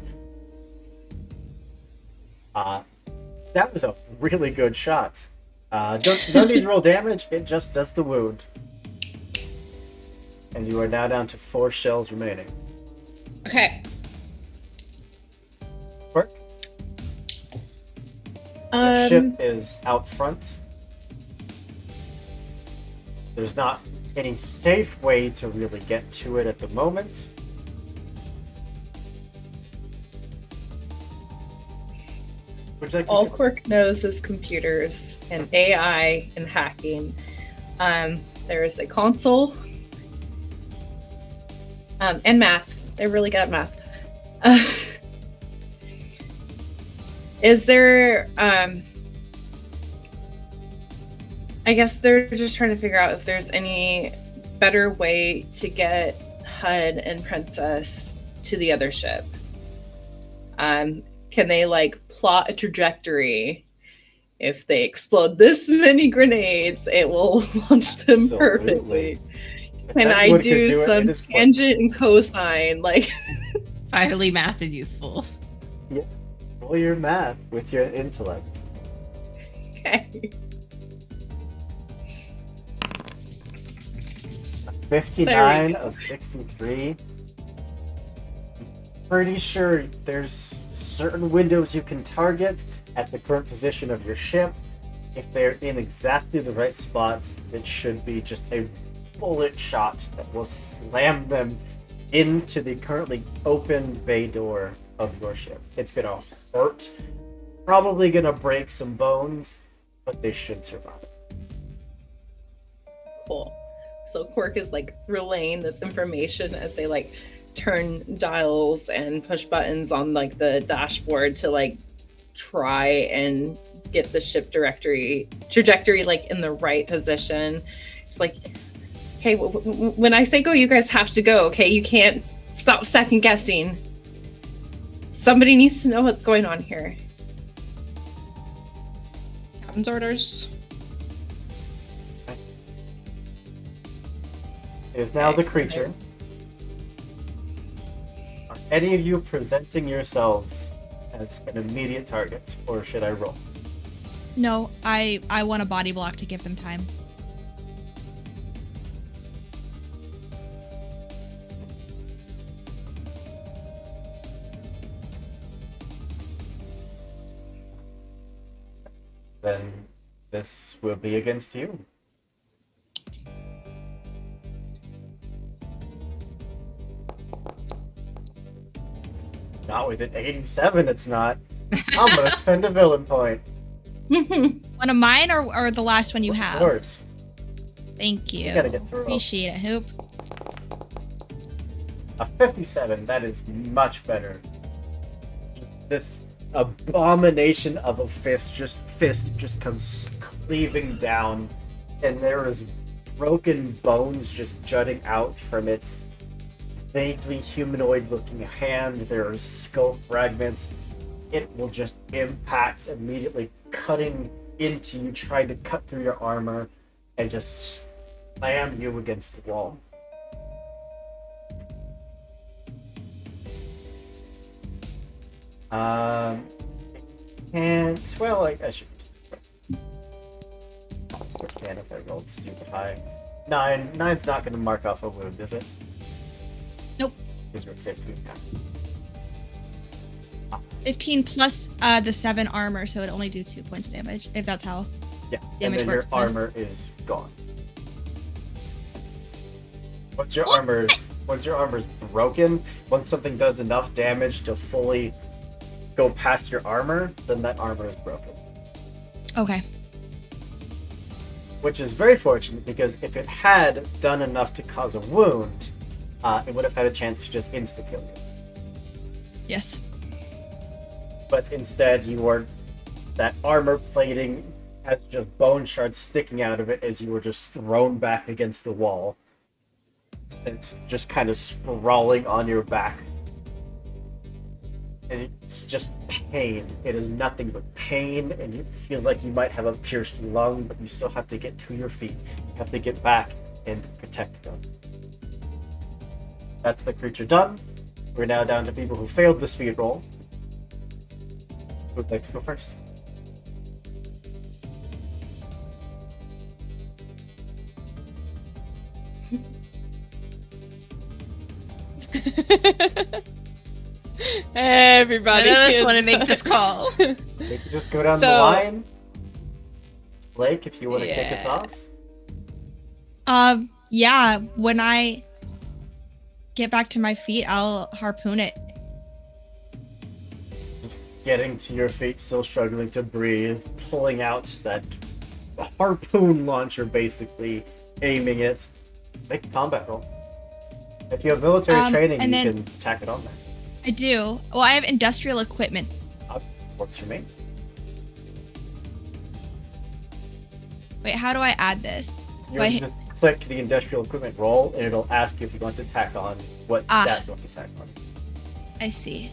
That was a really good shot. Don't need to roll damage, it just does the wound. And you are now down to 4 shells remaining. Okay. Quirk, the ship is out front. There's not any safe way to really get to it at the moment. Would you like to All do? Quirk knows is computers and AI and hacking. There is a console and math. They're really good at math. Is there? I guess they're just trying to figure out if there's any better way to get HUD and Princess to the other ship. Can they plot a trajectory? If they explode this many grenades, it will launch them Absolutely. perfectly. If And I anyone could do it, it some is Quirk. tangent and cosine, Finally, math is useful. Roll your math with your intellect. okay. 59 of 63. Pretty sure there's certain windows you can target at the current position of your ship. If they're in exactly the right spots, it should be just a bullet shot that will slam them into the currently open bay door of your ship. It's gonna hurt, probably gonna break some bones, but they should survive. Cool. So Quark is like relaying this information as they like turn dials and push buttons on like the dashboard to like try and get the ship trajectory like in the right position. It's like, okay, when I say go, you guys have to go. Okay, you can't stop second guessing. Somebody needs to know what's going on here. Captain's orders. It is now the creature. Are any of you presenting yourselves as an immediate target, or should I roll? No, I want a body block to give them time. Then this will be against you. Not with an 87, it's not. I'm gonna spend a villain point. One of mine or the last one you have? Yours. Thank you. You gotta get through. Appreciate it, Hoop. A 57, that is much better. This abomination of a fist just comes cleaving down, and there is broken bones just jutting out from its vaguely humanoid-looking hand. There are skull fragments. It will just impact immediately, cutting into you, trying to cut through your armor, and just slam you against the wall. And well, I should. Can if I rolled stupid high. 9. 9's not going to mark off a wound, is it? Nope. Because you're 15 now. 15 plus the 7 armor, so it'd only do 2 points of damage, if that's how Yeah, and damage then your works. armor is gone. Once your armor's broken, once something does enough damage to fully go past your armor, then that armor is broken. Okay. Which is very fortunate, because if it had done enough to cause a wound, it would have had a chance to just insta-kill you. Yes. But instead, that armor plating has just bone shards sticking out of it as you were just thrown back against the wall. It's just kind of sprawling on your back. And it's just pain. It is nothing but pain, and it feels like you might have a pierced lung, but you still have to get to your feet. You have to get back and protect them. That's the creature done. We're now down to people who failed the speed roll. Who would like to go first? Everybody. None of us gets- want to make this call. We can just go down the So- line. Blake, if you want to kick us Yeah. off. Yeah, when I get back to my feet, I'll harpoon it. Just getting to your feet, still struggling to breathe, pulling out that harpoon launcher, basically aiming it. Make a combat roll. If you have military training, and you then- can tack it on there. I do. Well, I have industrial equipment. Works for me. Wait, how do I add this? You Wait. just click the industrial equipment roll, and it'll ask you if you want to tack on what stat you want to tack on. I see.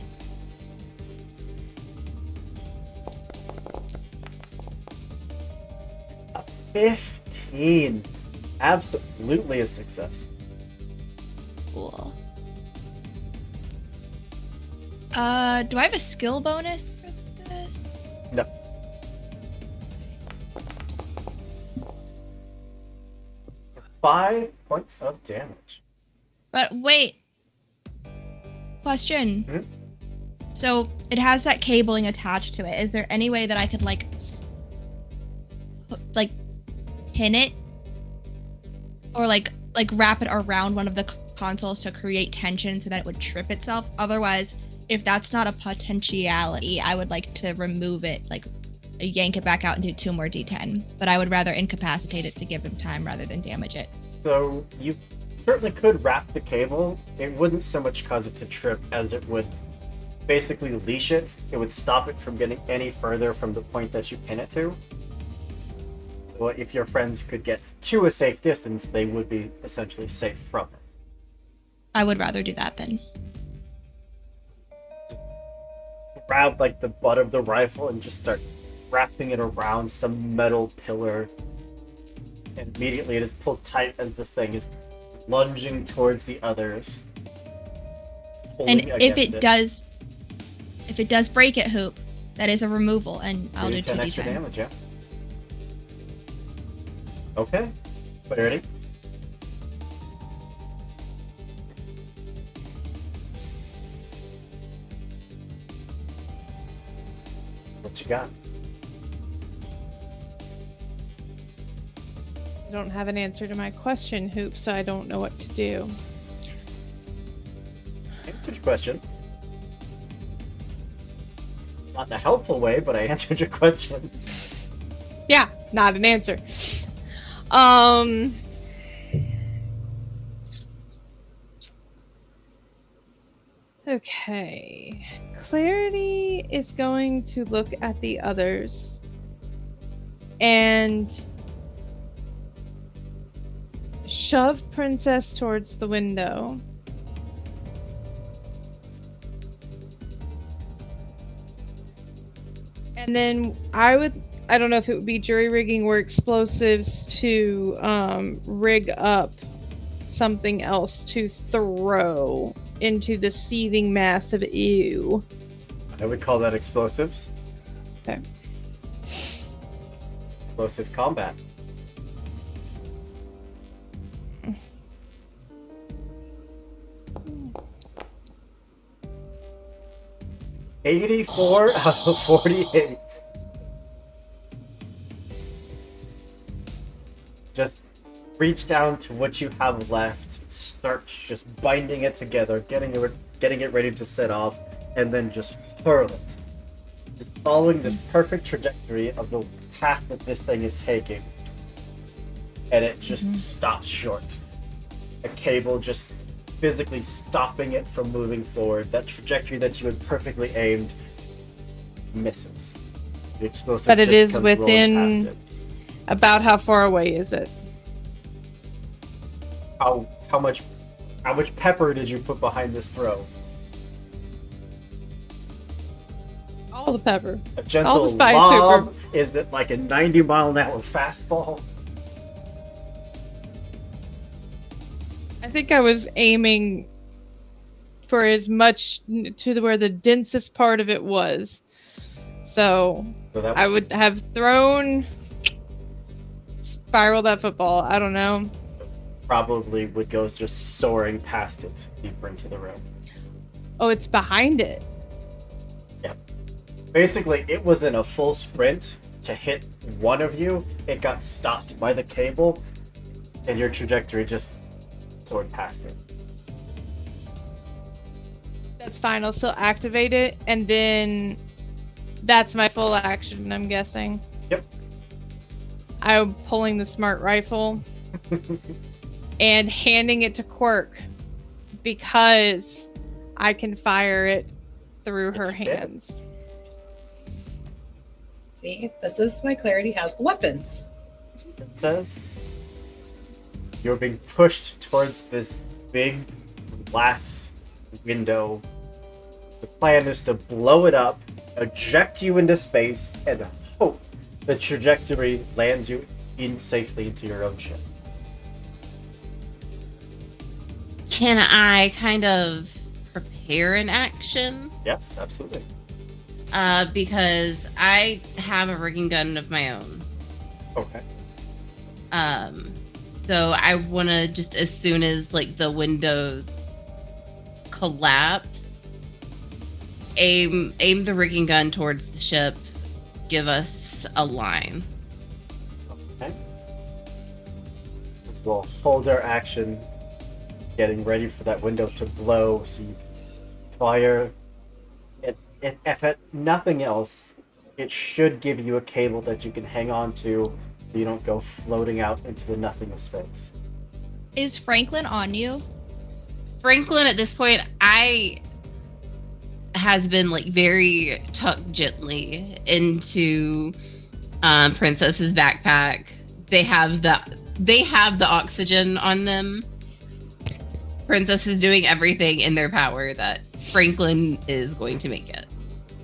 A 15. Absolutely a success. Cool. Do I have a skill bonus for this? No. 5 points of damage. But wait. Question. Hmm? So it has that cabling attached to it. Is there any way that I could like pin it, or like wrap it around one of the consoles to create tension so that it would trip itself? Otherwise, if that's not a potentiality, I would like to remove it, like yank it back out and do 2 more D10. But I would rather incapacitate it to give him time rather than damage it. So you certainly could wrap the cable. It wouldn't so much cause it to trip as it would basically leash it. It would stop it from getting any further from the point that you pin it to. So if your friends could get to a safe distance, they would be essentially safe from it. I would rather do that then. Grab like the butt of the rifle and just start wrapping it around some metal pillar. And immediately it is pulled tight as this thing is lunging towards the others. And if it does break it, Hoop, that is a removal, and I'll do 10 extra 2d10. damage, yeah. Okay. Ready? What you got? I don't have an answer to my question, Hoop, so I don't know what to do. Answered your question. Not in a helpful way, but I answered your question. Yeah, not an answer. Okay. Clarity is going to look at the others and shove Princess towards the window. And then I don't know if it would be jury rigging or explosives to rig up something else to throw into the seething mass of ew. I would call that explosives. Okay. Explosives combat. $84 out of 48. Just reach down to what you have left, start just binding it together, getting it ready to set off, and then just hurl it. Just following this perfect trajectory of the path that this thing is taking. And it just stops short. A cable just physically stopping it from moving forward. That trajectory that you had perfectly aimed misses. The explosive But it just is comes rolling within past it. about how far away is it? How much pepper did you put behind this throw? All the pepper. A gentle All the spice lob? Is it like a 90-mile-an-hour fastball? I think I was aiming for as much to where the densest part of it was. So that I would have spiraled that football. I don't know. probably would go just soaring past it deeper into the room. Oh, it's behind it. Yeah. Basically, it was in a full sprint to hit one of you. It got stopped by the cable, and your trajectory just soared past it. That's fine. I'll still activate it, and then that's my full action, I'm guessing. Yep. I'm pulling the smart rifle and handing it to Quirk because I can fire it through her Yes, you can. hands. See, this is why Clarity has the weapons. It says you're being pushed towards this big glass window. The plan is to blow it up, eject you into space, and hope the trajectory lands you in safely into your own ship. Can I kind of prepare an action? Yes, absolutely. Because I have a rigging gun of my own. Okay. So I want to just, as soon as like the windows collapse, aim the rigging gun towards the ship. Give us a line. Okay. We'll hold our action, getting ready for that window to blow, so you can fire. If at nothing else, it should give you a cable that you can hang on to, so you don't go floating out into the nothing of space. Is Franklin on you? Franklin, at this point, has been like very tucked gently into Princess's backpack. They have the oxygen on them. Princess is doing everything in their power that Franklin is going to make it.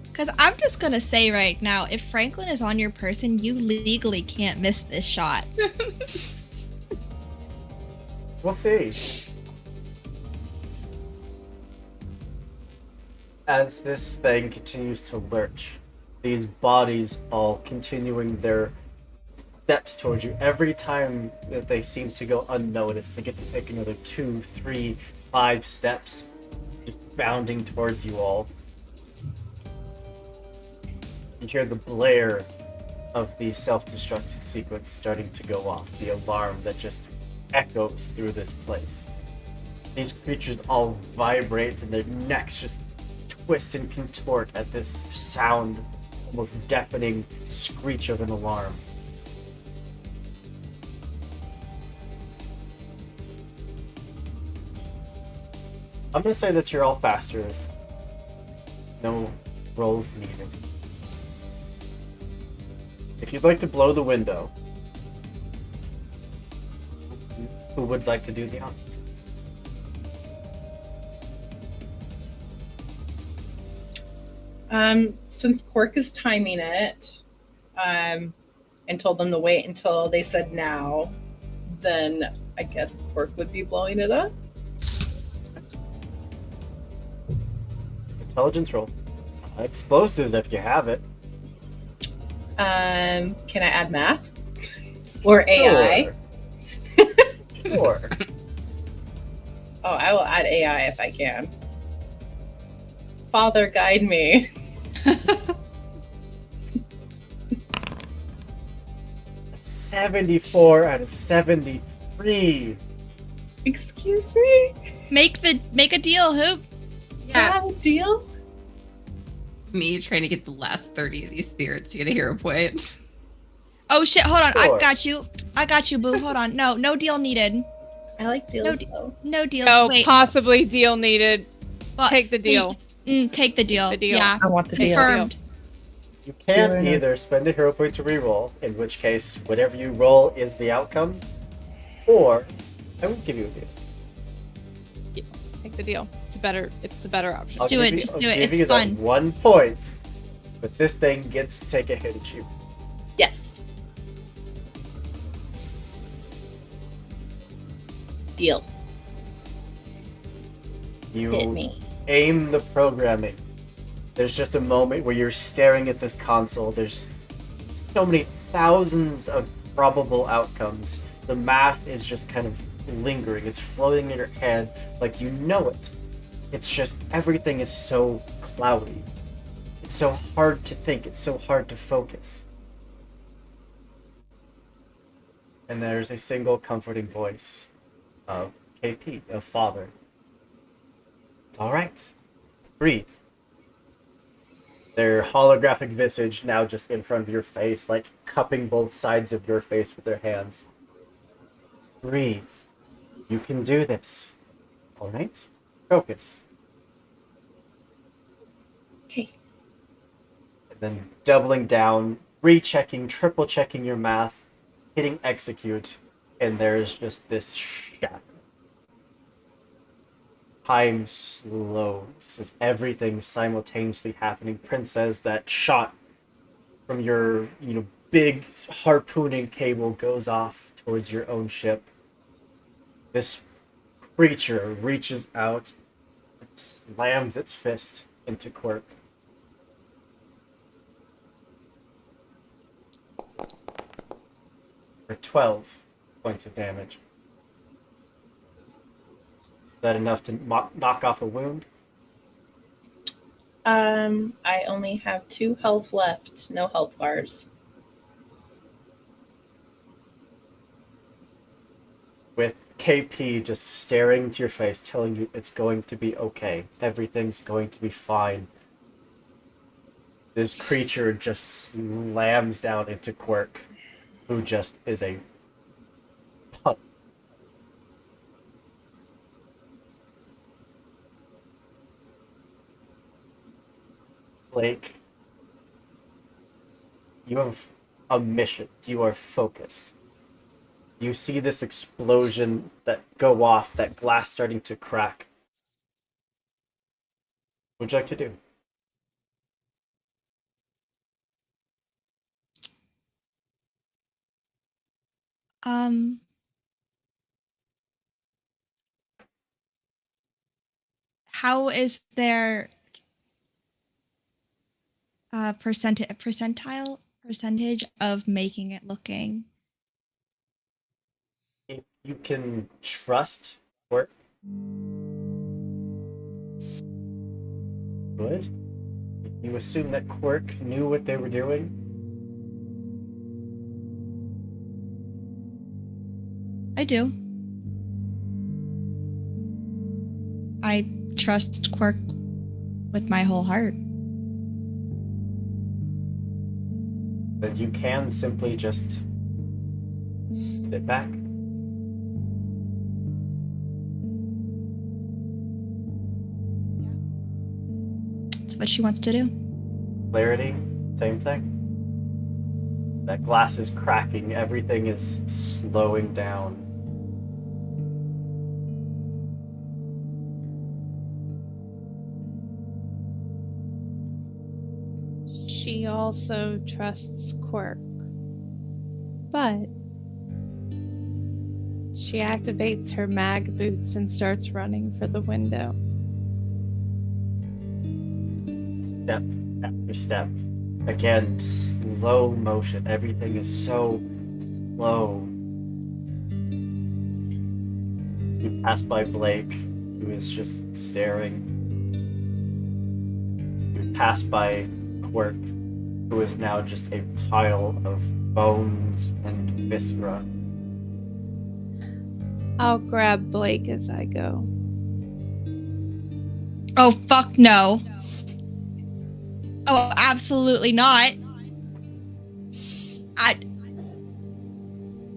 Because I'm just going to say right now, if Franklin is on your person, you legally can't miss this shot. We'll see. As this thing continues to lurch, these bodies all continuing their steps towards you. Every time that they seem to go unnoticed, they get to take another 2, 3, 5 steps, just bounding towards you all. You hear the blare of the self-destruct sequence starting to go off, the alarm that just echoes through this place. These creatures all vibrate and their necks just twist and contort at this sound, almost deafening screech of an alarm. I'm going to say that you're all faster this time. No rolls needed. If you'd like to blow the window, who would like to do the honors? Since Quark is timing it, and told them to wait until they said now, then I guess Quark would be blowing it up. Intelligence roll. Explosives if you have it. Can I add math? Or AI? Sure. Oh, I will add AI if I can. Father, guide me. 74 out of 73. Excuse me? Make a deal, Hoop. Yeah. Deal? Me trying to get the last 30 of these spirits to get a hero point. Oh shit, hold on. Sure. I got you, boo. Hold on. No deal needed. I like deals though. No deal. No, Wait. possibly deal needed. Well, Take the deal. Take the deal. The deal. Yeah. I want the deal. Confirmed. You can Doing it. either spend a hero point to reroll, in which case whatever you roll is the outcome, or I would give you a deal. Take the deal. It's the better option. I'll do give it, you- just I'll do it, give it's you fun. The 1 point, but this thing gets to take a hit at you. Yes. Deal. Hit You me. aim the programming. There's just a moment where you're staring at this console. There's so many thousands of probable outcomes. The math is just kind of lingering. It's floating in your head like you know it. It's just everything is so cloudy. It's so hard to think. It's so hard to focus. And there's a single comforting voice of KP, of Father. It's all right. Breathe. Their holographic visage now just in front of your face, like cupping both sides of your face with their hands. Breathe. You can do this. All right? Focus. Okay. And then doubling down, rechecking, triple checking your math, hitting execute, and there's just this shadow. Time slows as everything's simultaneously happening. Princess, that shot from your, big harpooning cable goes off towards your own ship. This creature reaches out and slams its fist into Quirk. For 12 points of damage. that enough to knock off a wound? I only have 2 health left, no health bars. With KP just staring into your face, telling you it's going to be okay. Everything's going to be fine. This creature just slams down into Quirk, who just is a pup. Blake, you have a mission. You are focused. You see this explosion that go off, that glass starting to crack. What would you like to do? Um, how is their percentage of making it looking? If you can trust Quirk, good. If you assume that Quirk knew what they were doing, I do. I trust Quirk with my whole heart. then you can simply just sit back. That's what she wants to do. Clarity, same thing. That glass is cracking, everything is slowing down. She also trusts Quirk. But she activates her mag boots and starts running for the window. Step after step. Again, slow motion. Everything is so slow. You pass by Blake, who is just staring. You pass by Quirk, who is now just a pile of bones and viscera. I'll grab Blake as I go. Oh, fuck no. Oh, absolutely not.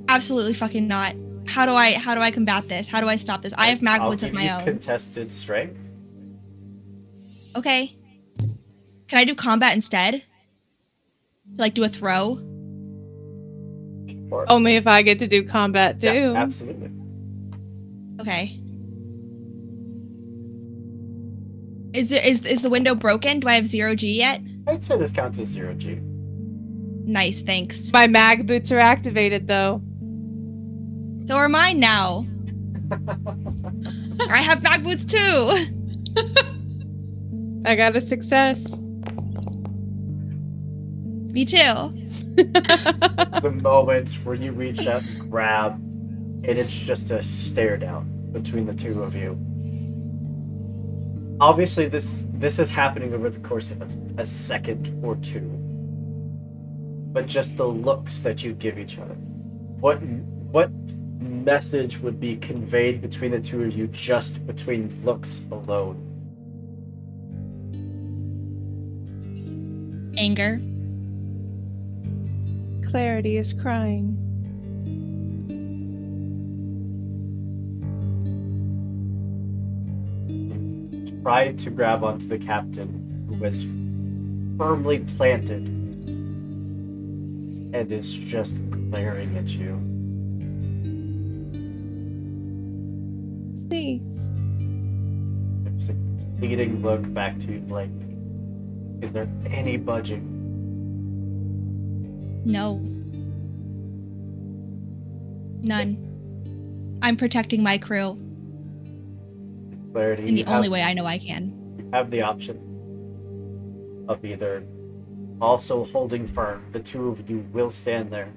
Absolutely fucking not. How do I combat this? How do I stop this? I have mag boots of my I'll own. give you contested strength. Okay. Can I do combat instead? Like do a throw? Or, Only if I get to do combat too. yeah, absolutely. Okay. Is the window broken? Do I have 0G yet? I'd say this counts as 0G. Nice, thanks. My mag boots are activated though. So are mine now. I have mag boots too. I got a success. Me too. The moment where you reach out and grab, and it's just a stare down between the two of you. Obviously, this is happening over the course of a second or two. But just the looks that you give each other. What message would be conveyed between the two of you just between looks alone? Anger. Clarity is crying. Tried to grab onto the captain, who was firmly planted and is just glaring at you. Please. It's a fleeting look back to you, Blake. Is there any budging? No. None. I'm protecting my crew Clarity, in the you only have- way I know I can. You have the option of either also holding firm, the two of you will stand there,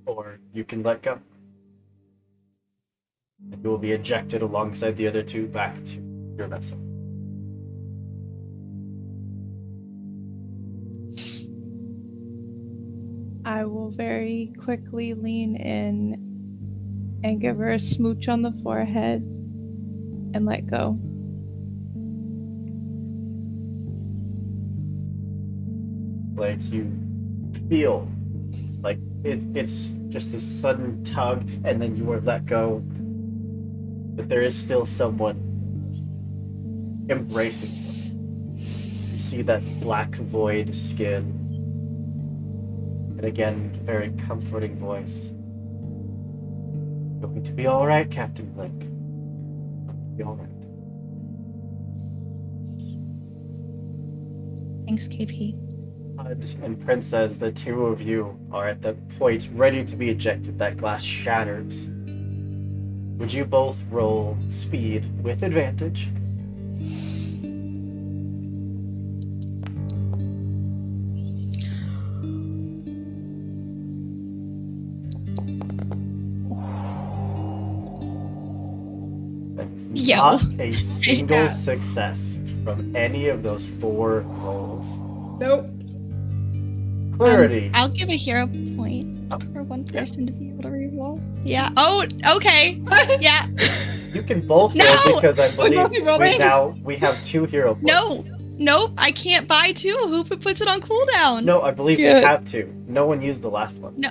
or you can let go. And you will be ejected alongside the other two back to your vessel. I will very quickly lean in and give her a smooch on the forehead and let go. Like you feel like it's just a sudden tug and then you are let go. But there is still someone embracing you. You see that black void skin. And again, very comforting voice. Going to be alright, Captain Blake. Going to be alright. Thanks, KP. Hud and Princess, the two of you are at the point ready to be ejected. That glass shatters. Would you both roll speed with advantage? That's Yo. not a single Yeah. success from any of those 4 rolls. Nope. Clarity. I'll give a hero point for one person to be able to reroll. Yeah. Oh, okay. Yeah. You can both roll No! because I We're both believe rolling. we have 2 hero points. No. Nope. I can't buy 2. Who puts it on cooldown? No, I believe Yeah. we have 2. No one used the last one. No.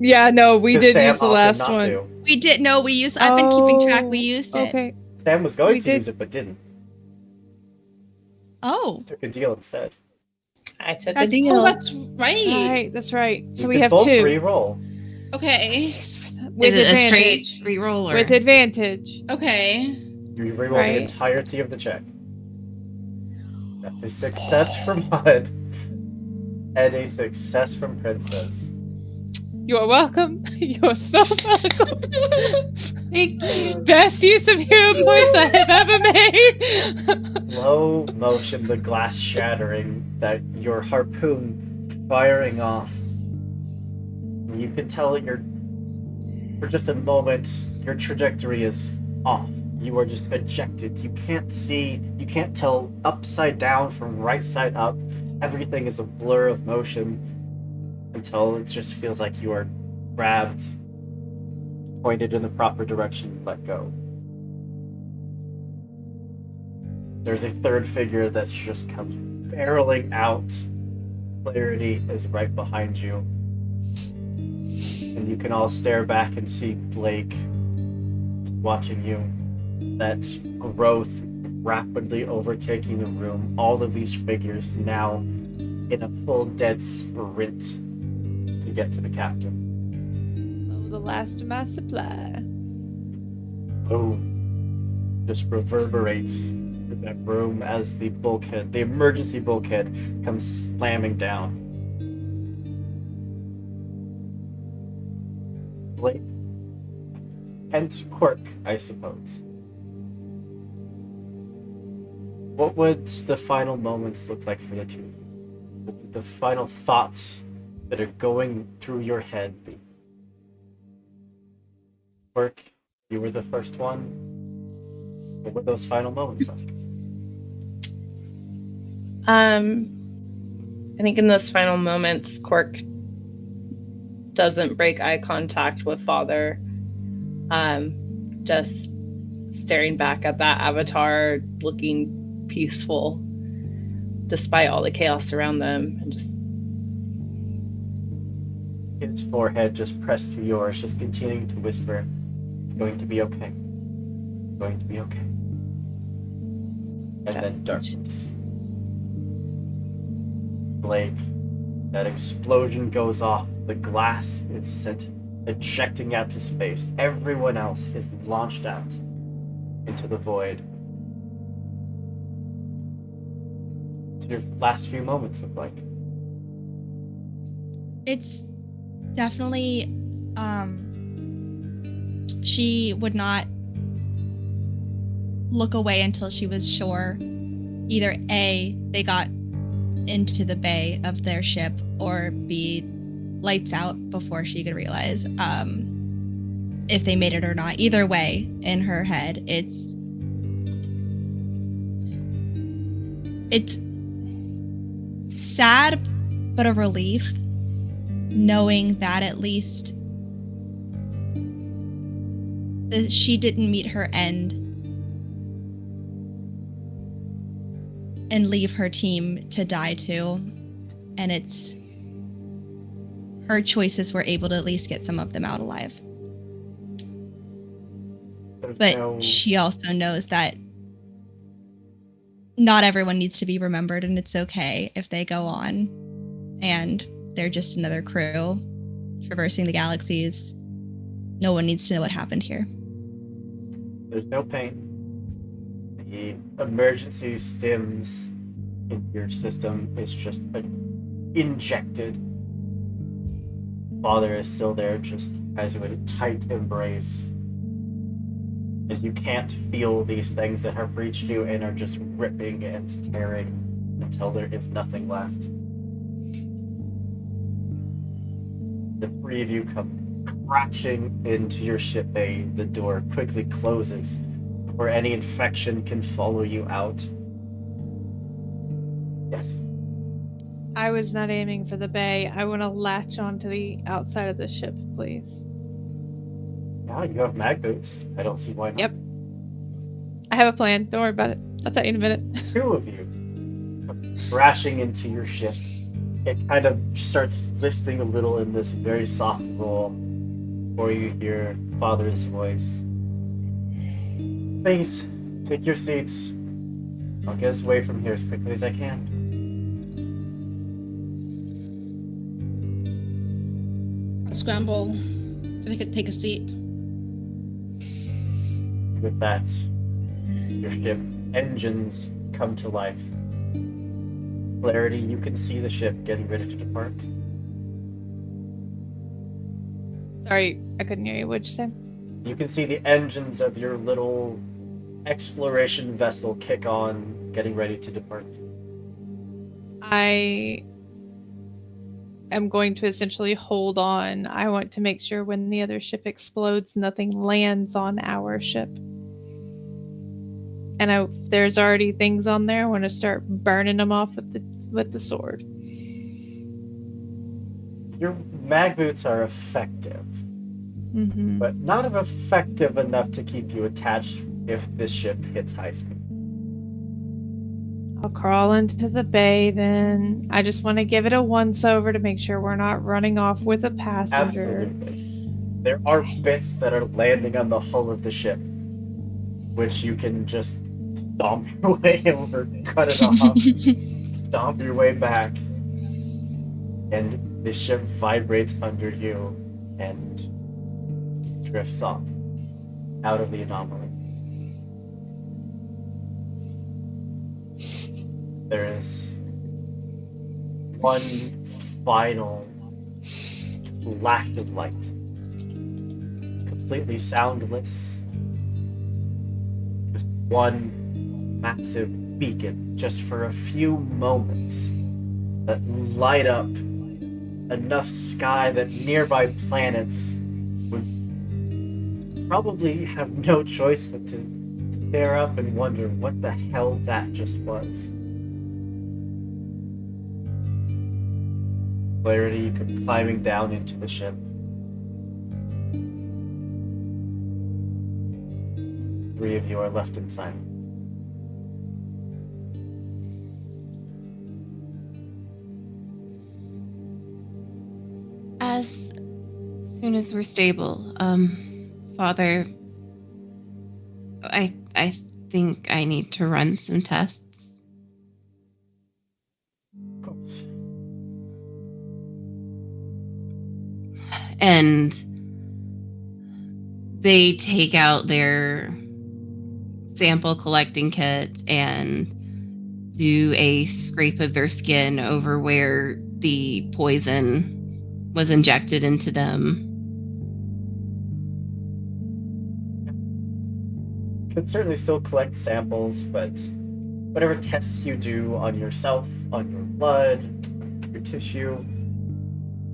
Yeah, no, we 'Cause did Sam use the opted last not one. to. We did. No, we used. I've been keeping track. We used it. Okay. Sam was going We to did- use it but didn't. Oh. Took a deal instead. I took a That's- deal. Oh, that's right. Right, that's right. So You we can have both 2. re-roll. Okay. With Is it a advantage. straight reroll or With advantage. Okay. You re-roll Right. the entirety of the check. That's a success from Hud and a success from Princess. You're welcome. You're so welcome. Thank you. Best use of hero points I have ever made. Slow motion, the glass shattering, that your harpoon firing off. You can tell that for just a moment, your trajectory is off. You are just ejected. You can't tell upside down from right side up. Everything is a blur of motion until it just feels like you are grabbed, pointed in the proper direction, and let go. There's a third figure that just comes barreling out. Clarity is right behind you. And you can all stare back and see Blake watching you. That growth rapidly overtaking the room. All of these figures now in a full dead sprint to get to the captain. Oh, the last of my supply. Boom. Just reverberates in that room as the emergency bulkhead, comes slamming down. Blake and Quirk, I suppose. What would the final moments look like for the two of you? What would the final thoughts that are going through your head be? Quirk, you were the first one. What were those final moments like? I think in those final moments, Cork doesn't break eye contact with Father. Just staring back at that avatar, looking peaceful despite all the chaos around them, and just His forehead just pressed to yours, just continuing to whisper, "It's going to be okay. It's going to be okay." And then darkness. Blake, that explosion goes off. The glass is sent ejecting out to space. Everyone else is launched out into the void. What's your last few moments look like? It's definitely she would not look away until she was sure either A, they got into the bay of their ship, or B, lights out before she could realize if they made it or not. Either way, in her head, it's sad, but a relief, knowing that at least she didn't meet her end and leave her team to die too. And it's her choices were able to at least get some of them out alive. But she also knows that not everyone needs to be remembered, and it's okay if they go on and they're just another crew traversing the galaxies. No one needs to know what happened here. There's no pain. The emergency stims in your system is just injected. Father is still there, just as you in a tight embrace. As you can't feel these things that have reached you and are just ripping and tearing until there is nothing left. The three of you come crashing into your ship bay. The door quickly closes before any infection can follow you out. Yes. I was not aiming for the bay. I want to latch onto the outside of the ship, please. Yeah, you have mag boots. I don't see why not. Yep. I have a plan. Don't worry about it. I'll tell you in a minute. Two of you come crashing into your ship. It kind of starts listing a little in this very soft roll before you hear Father's voice. Please, take your seats. I'll get us away from here as quickly as I can. Scramble. Take a seat. With that, your ship engines come to life. Clarity, you can see the ship getting ready to depart. Sorry, I couldn't hear you. What'd you say? You can see the engines of your little exploration vessel kick on, getting ready to depart. I am going to essentially hold on. I want to make sure when the other ship explodes, nothing lands on our ship. And if there's already things on there, I want to start burning them off with the sword. Your mag boots are effective, but not effective enough to keep you attached if this ship hits high speed. I'll crawl into the bay then. I just want to give it a once over to make sure we're not running off with a passenger. Absolutely. There are bits that are landing on the hull of the ship, which you can just stomp your way over, cut it off, stomp your way back, and the ship vibrates under you and drifts off out of the anomaly. There is one final flash of light, completely soundless. Just one massive beacon, just for a few moments, that light up enough sky that nearby planets would probably have no choice but to stare up and wonder what the hell that just was. Clarity, you come climbing down into the ship. Three of you are left in silence. As soon as we're stable, Father, I think I need to run some tests. Of course. And they take out their sample collecting kit and do a scrape of their skin over where the poison was injected into them. Could certainly still collect samples, but whatever tests you do on yourself, on your blood, your tissue,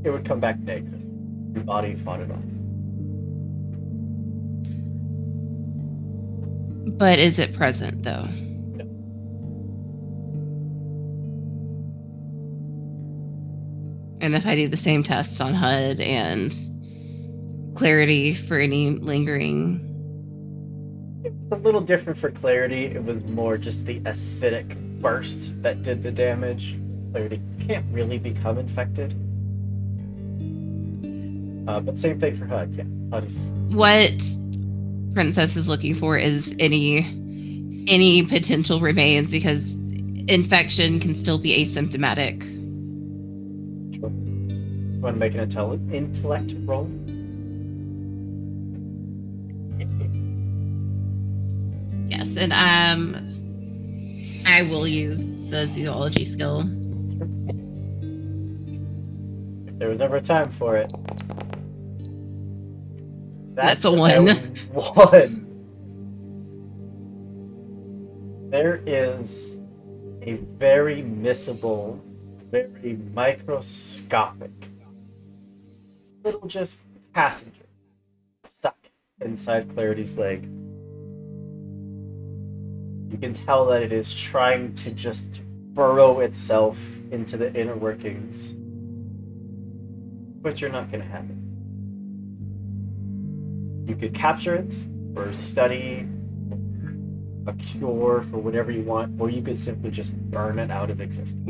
it would come back negative. Your body fought it off. But is it present, though? And if I do the same test on HUD and clarity for any lingering... It's a little different for clarity. It was more just the acidic burst that did the damage. Clarity can't really become infected. But same thing for HUD. Yeah, HUD is... What Princess is looking for is any potential remains, because infection can still be asymptomatic. Sure. You want to make an intellect roll? Yes, and I will use the zoology skill. If there was ever a time for it. That's a 1. 1. There is a very missable, very microscopic little just passenger stuck inside Clarity's leg. You can tell that it is trying to just burrow itself into the inner workings. But you're not going to have it. You could capture it for study, a cure for whatever you want, or you could simply just burn it out of existence.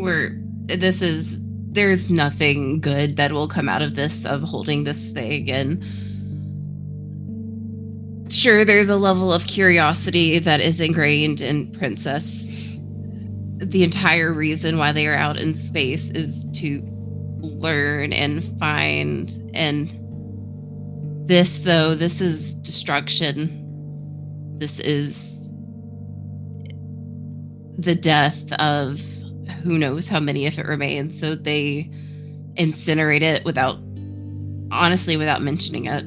There's nothing good that will come out of this, of holding this thing. And sure, there's a level of curiosity that is ingrained in Princess. The entire reason why they are out in space is to learn and find. And this, though, this is destruction. This is the death of who knows how many if it remains. So they incinerate it without mentioning it.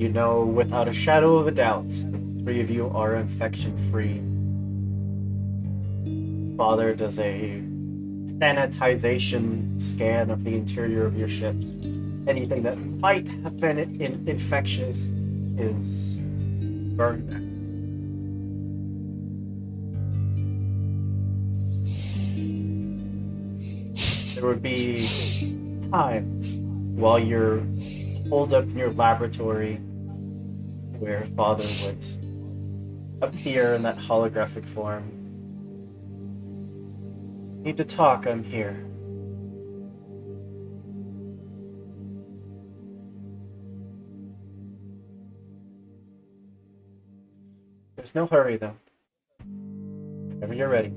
You know, without a shadow of a doubt, the three of you are infection-free. Father does a sanitization scan of the interior of your ship. Anything that might have been infectious is burned out. There would be times while you're holed up in your laboratory where Father would appear in that holographic form. Need to talk, I'm here. There's no hurry, though. Whenever you're ready.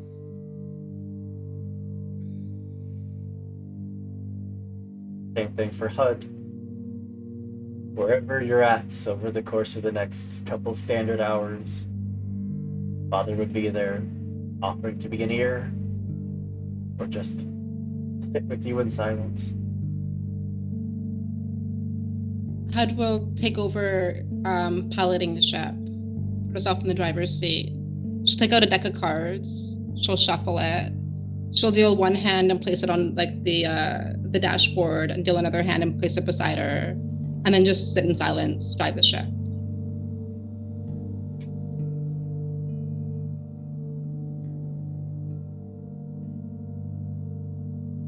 Same thing for HUD. Wherever you're at over the course of the next couple standard hours, Father would be there, offering to be an ear, or just sit with you in silence. HUD will take over piloting the ship. Put herself in the driver's seat. She'll take out a deck of cards. She'll shuffle it. She'll deal one hand and place it on like the dashboard, and deal another hand and place it beside her, and then just sit in silence, drive the ship.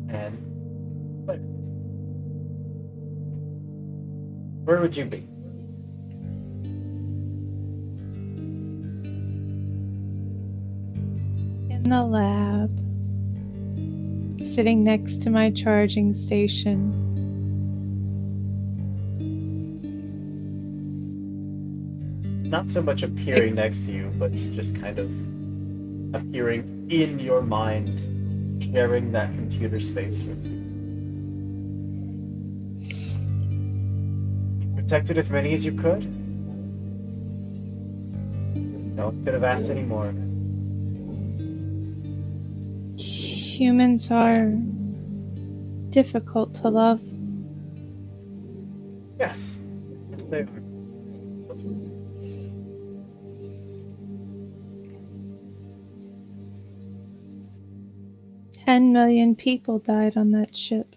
And where would you be? In the lab, sitting next to my charging station. Not so much appearing next to you, but just kind of appearing in your mind, sharing that computer space with you. You protected as many as you could. No one could have asked any more. Humans are difficult to love. Yes. Yes, they are. 10 million people died on that ship.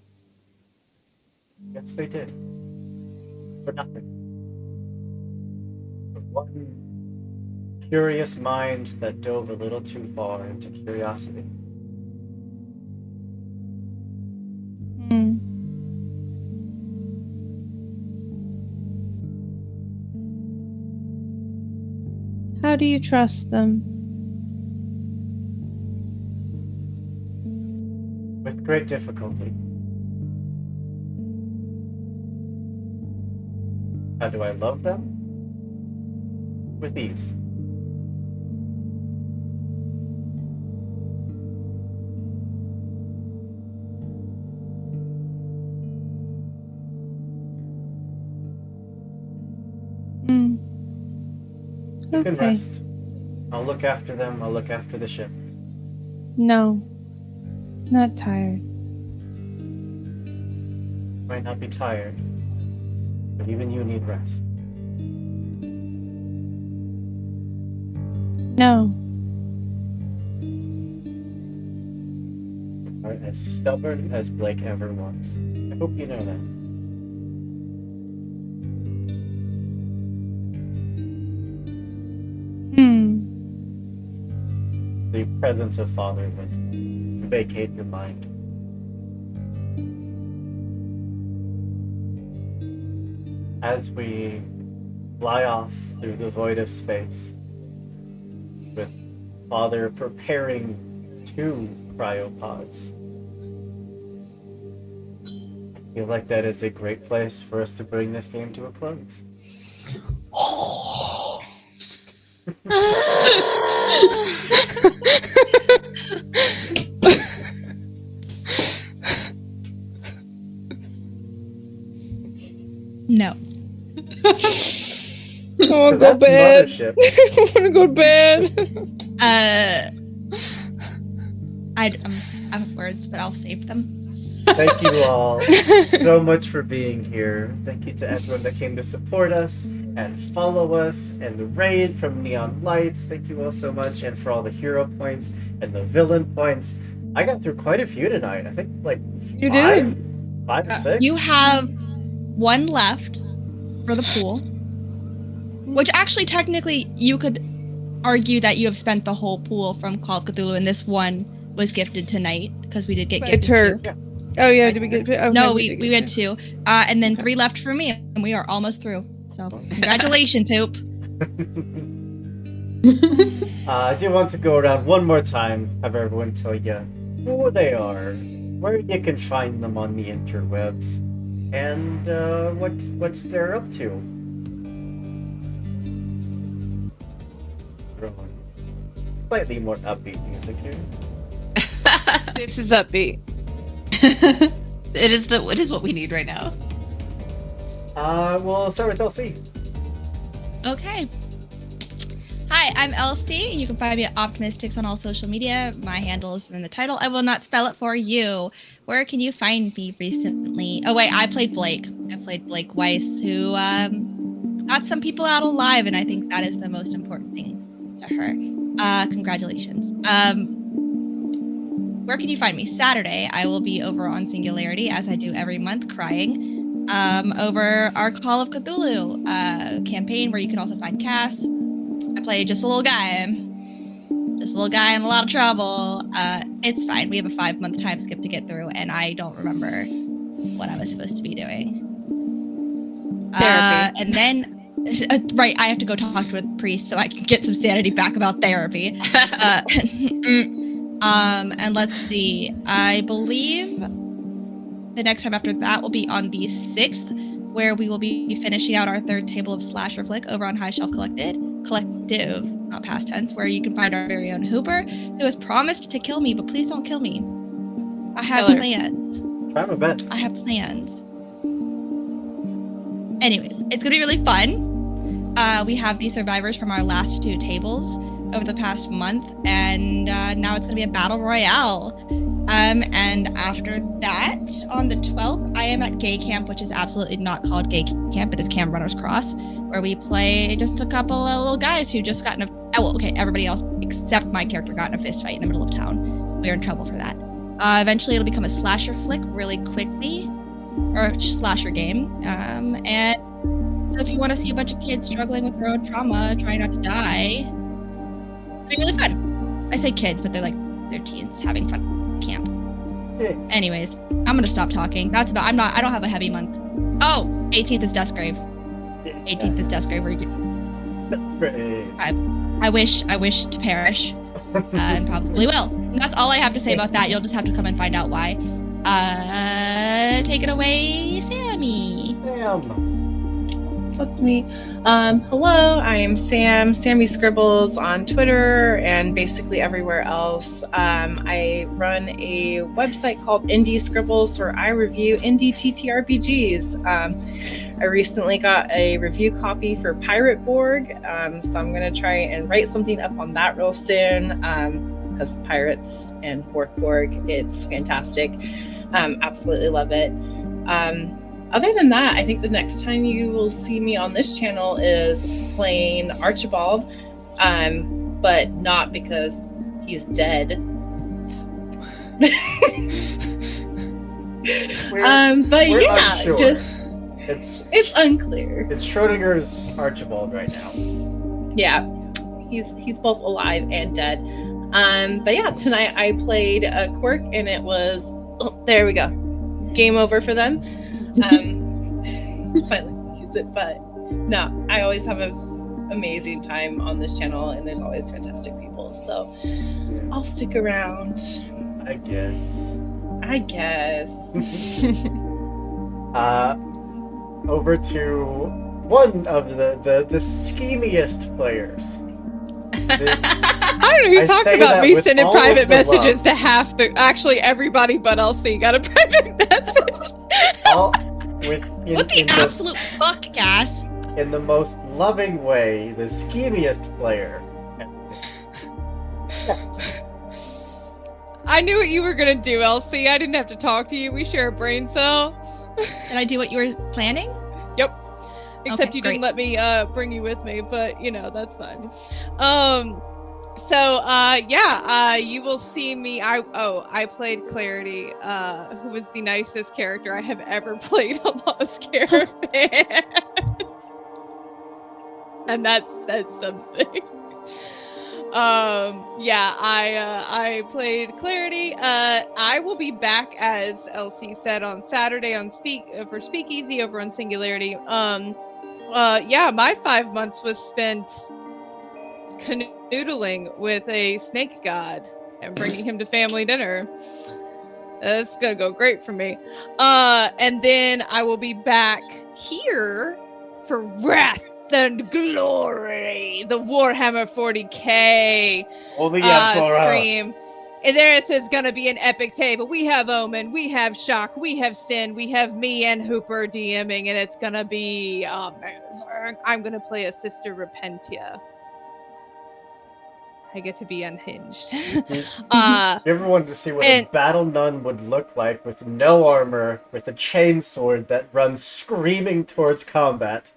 Yes, they did. For nothing. one curious mind that dove a little too far into curiosity. Hmm. How do you trust them? With great difficulty. How do I love them? With ease. Hmm. You can Okay. rest. I'll look after them. I'll look after the ship. No. Not tired. Might not be tired, but even you need rest. No. You are as stubborn as Blake ever was. I hope you know that. Hmm. The presence of fatherhood. Vacate your mind. As we fly off through the void of space, with Father preparing 2 cryopods, I feel like that is a great place for us to bring this game to a close. No. I want to go That's bed. Mothership. I want to go to bed. I have words, but I'll save them. Thank you all so much for being here. Thank you to everyone that came to support us and follow us, and the raid from Neon Lights. Thank you all so much, and for all the hero points and the villain points. I got through quite a few tonight. I think like You did. 5 or 6. You have 1 left for the pool, which actually technically you could argue that you have spent the whole pool from Call of Cthulhu, and this one was gifted tonight because we did get But gifted. it's her. 2. Oh yeah, did we get? Okay, No, did we get had 2, and then 3 left for me, and we are almost through. So congratulations, Hope. I do want to go around one more time, have everyone tell you who they are, where you can find them on the interwebs, and what they're up to. Slightly more upbeat music here. This is upbeat. It is what we need right now. We'll start with LC. Okay. Hi, I'm Elsie. You can find me at Optimistics on all social media. My handle is in the title. I will not spell it for you. Where can you find me recently? Oh, wait, I played Blake. I played Blake Weiss, who got some people out alive, and I think that is the most important thing to her. Congratulations. Where can you find me? Saturday, I will be over on Singularity, as I do every month, crying over our Call of Cthulhu campaign, where you can also find Cass. I play just a little guy in a lot of trouble. It's fine. We have a 5-month time skip to get through, and I don't remember what I was supposed to be doing. Therapy. And then, right, I have to go talk to a priest so I can get some sanity back about therapy. And let's see. I believe the next time after that will be on the 6th, where we will be finishing out our 3rd table of Slasher Flick over on High Shelf Collective, not past tense, where you can find our very own Hooper, who has promised to kill me, but please don't kill me. I have plans. Try my best. I have plans. Anyways, it's gonna be really fun. We have the survivors from our last 2 tables over the past month, and now it's gonna be a battle royale. And after that, on the 12th, I am at Gay Camp, which is absolutely not called Gay Camp. It is Camp Runner's Cross, where we play just a couple of little guys who just got in a... Oh, well, okay, everybody else except my character got in a fist fight in the middle of town. We are in trouble for that. Eventually, it'll become a slasher flick really quickly, or slasher game. And So if you want to see a bunch of kids struggling with their own trauma, trying not to die, it'll be really fun. I say kids, but they're teens having fun at camp. Anyways, I'm gonna stop talking. I don't have a heavy month. Oh, 18th is Dustgrave. 18th is Dustgrave. I wish to perish, and probably will. And that's all I have to say about that. You'll just have to come and find out why. Take it away, Sammy. That's me. Hello, I am Sam, Sammy Scribbles on Twitter and basically everywhere else. I run a website called Indie Scribbles where I review indie TTRPGs. I recently got a review copy for Pirate Borg, so I'm going to try and write something up on that real soon, because Pirates and Borg, it's fantastic. Absolutely love it. Other than that, I think the next time you will see me on this channel is playing Archibald, but not because he's dead. But we're yeah, unsure. It's unclear. It's Schrodinger's Archibald right now. Yeah, he's both alive and dead. But yeah, tonight I played a Quirk, and it was there we go, game over for them. Finally use it, but no, I always have an amazing time on this channel, and there's always fantastic people, so I'll stick around. I guess. Over to one of the schemiest players. I don't know, you talk about me sending private messages to half the, actually everybody but LC got a private message. What the absolute fuck, Cass? In the most loving way, the schemiest player. Yes. I knew what you were gonna do, LC. I didn't have to talk to you. We share a brain cell. Did I do what you were planning? Yep. Except Okay, you great. didn't let me bring you with me, but you know, that's fine. You will see me. I played Clarity, who was the nicest character I have ever played on Lost Caravan. And that's something. I played Clarity. I will be back, as LC said, on Saturday on for Speakeasy over on Singularity. My 5 months was spent canoodling with a snake god and bringing him to family dinner. That's gonna go great for me. And then I will be back here for Wrath and Glory, the Warhammer 40k stream. And this is gonna be an epic table. We have Omen, we have Shock, we have Sin, we have me and Hooper DMing, and it's gonna be I'm gonna play a Sister Repentia. I get to be unhinged. You ever wanted to see what a battle nun would look like with no armor, with a chainsword that runs screaming towards combat?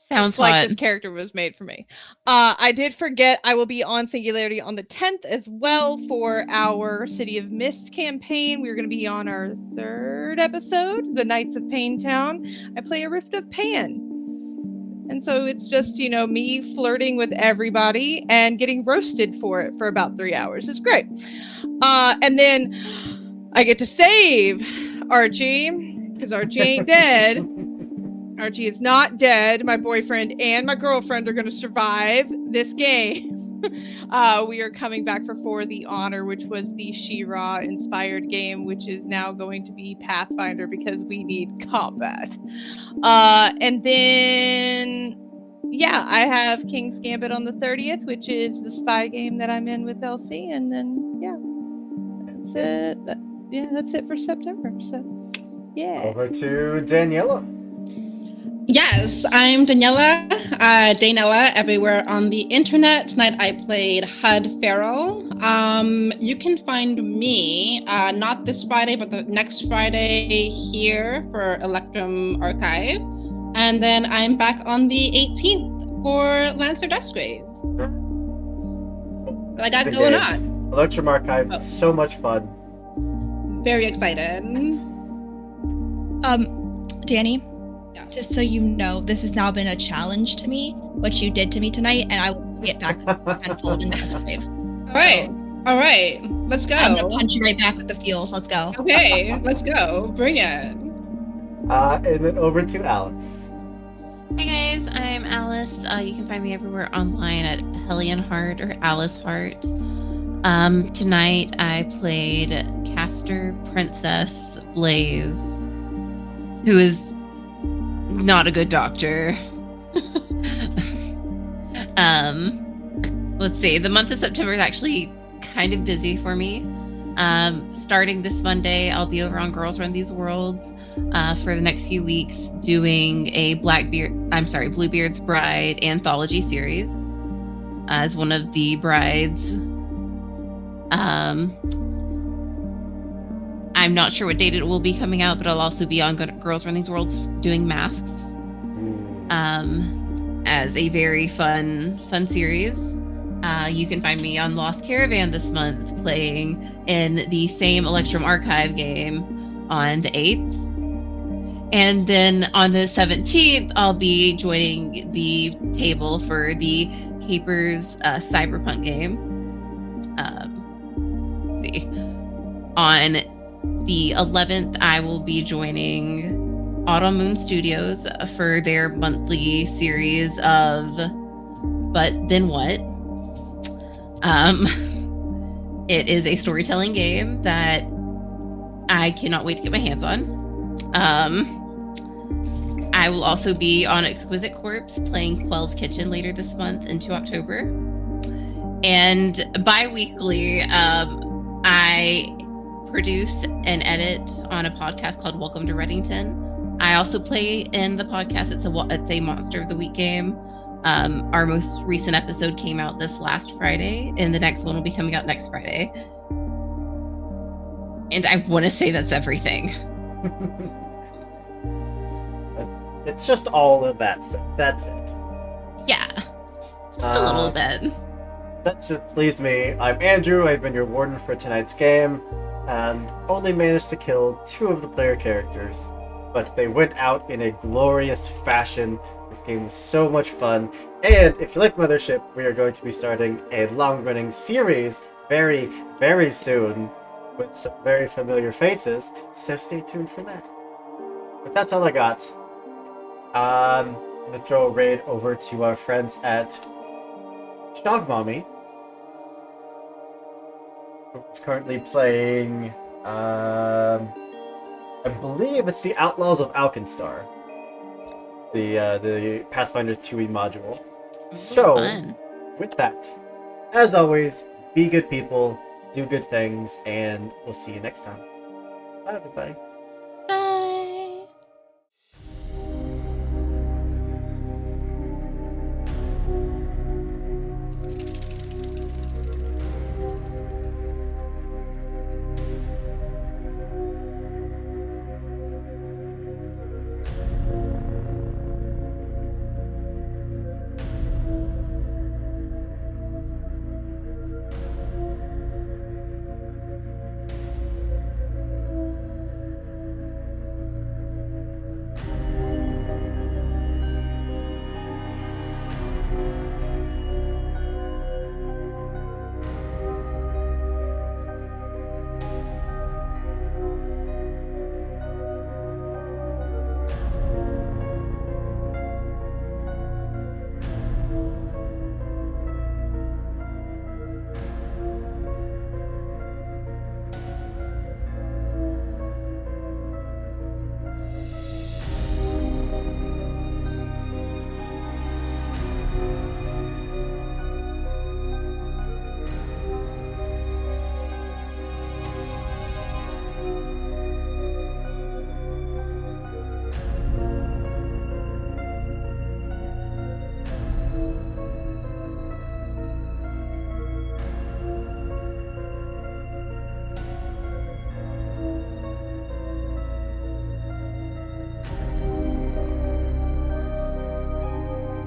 Sounds like this character was made for me. I did forget I will be on Singularity on the 10th as well for our City of Mist campaign. We're going to be on our 3rd episode, the Knights of Pain Town. I play a Rift of Pan. And so it's just, me flirting with everybody and getting roasted for it for about 3 hours. It's great. And then I get to save Archie, because Archie ain't dead. Archie is not dead. My boyfriend and my girlfriend are going to survive this game. We are coming back for the Honor, which was the She-Ra inspired game, which is now going to be Pathfinder because we need combat. And then, I have King's Gambit on the 30th, which is the spy game that I'm in with LC. And then, that's it. That's it for September. So, Over to Daniela. Yes, I'm Daniela, Daynella everywhere on the internet. Tonight I played Hud Farrell. You can find me, not this Friday, but the next Friday here for Electrum Archive. And then I'm back on the 18th for Lancer Dustgrave. What I got going on? Electrum Archive, so much fun. Very excited. Danny, Just so you know, this has now been a challenge to me, what you did to me tonight, and I will get back tenfold in the next wave. All right. Let's go. I'm gonna punch you right back with the feels. Let's go. Okay, let's go. Bring it. And then over to Alex. Hey guys, I'm Alice. You can find me everywhere online at Hellion Heart or Alice Heart. Tonight I played Caster Princess Blaze, who is not a good doctor. Let's see. The month of September is actually kind of busy for me. Starting this Monday, I'll be over on Girls Run These Worlds for the next few weeks doing a Bluebeard's Bride anthology series as one of the brides. I'm not sure what date it will be coming out, but I'll also be on Girls Run These Worlds doing masks as a very fun series. You can find me on Lost Caravan this month playing in the same Electrum Archive game on the 8th. And then on the 17th, I'll be joining the table for the Capers Cyberpunk game. Let's see. On the 11th, I will be joining Autumn Moon Studios for their monthly series of But Then What? It is a storytelling game that I cannot wait to get my hands on. I will also be on Exquisite Corpse playing Quell's Kitchen later this month into October. And bi-weekly, I produce and edit on a podcast called Welcome to Reddington. I also play in the podcast. It's a Monster of the Week game. Our most recent episode came out this last Friday, and the next one will be coming out next Friday. And I want to say that's everything. It's just all of that stuff. That's it. Yeah. Just a little bit. That just leaves me. I'm Andrew. I've been your warden for tonight's game, and only managed to kill 2 of the player characters. But they went out in a glorious fashion. This game was so much fun. And if you like Mothership, we are going to be starting a long-running series very, very soon with some very familiar faces. So stay tuned for that. But that's all I got. I'm going to throw a raid over to our friends at Dog Mommy, who's currently playing, I believe it's the Outlaws of Alkenstar, the Pathfinder's 2e module. So, Fun. with that, as always, be good people, do good things, and we'll see you next time. Bye, everybody.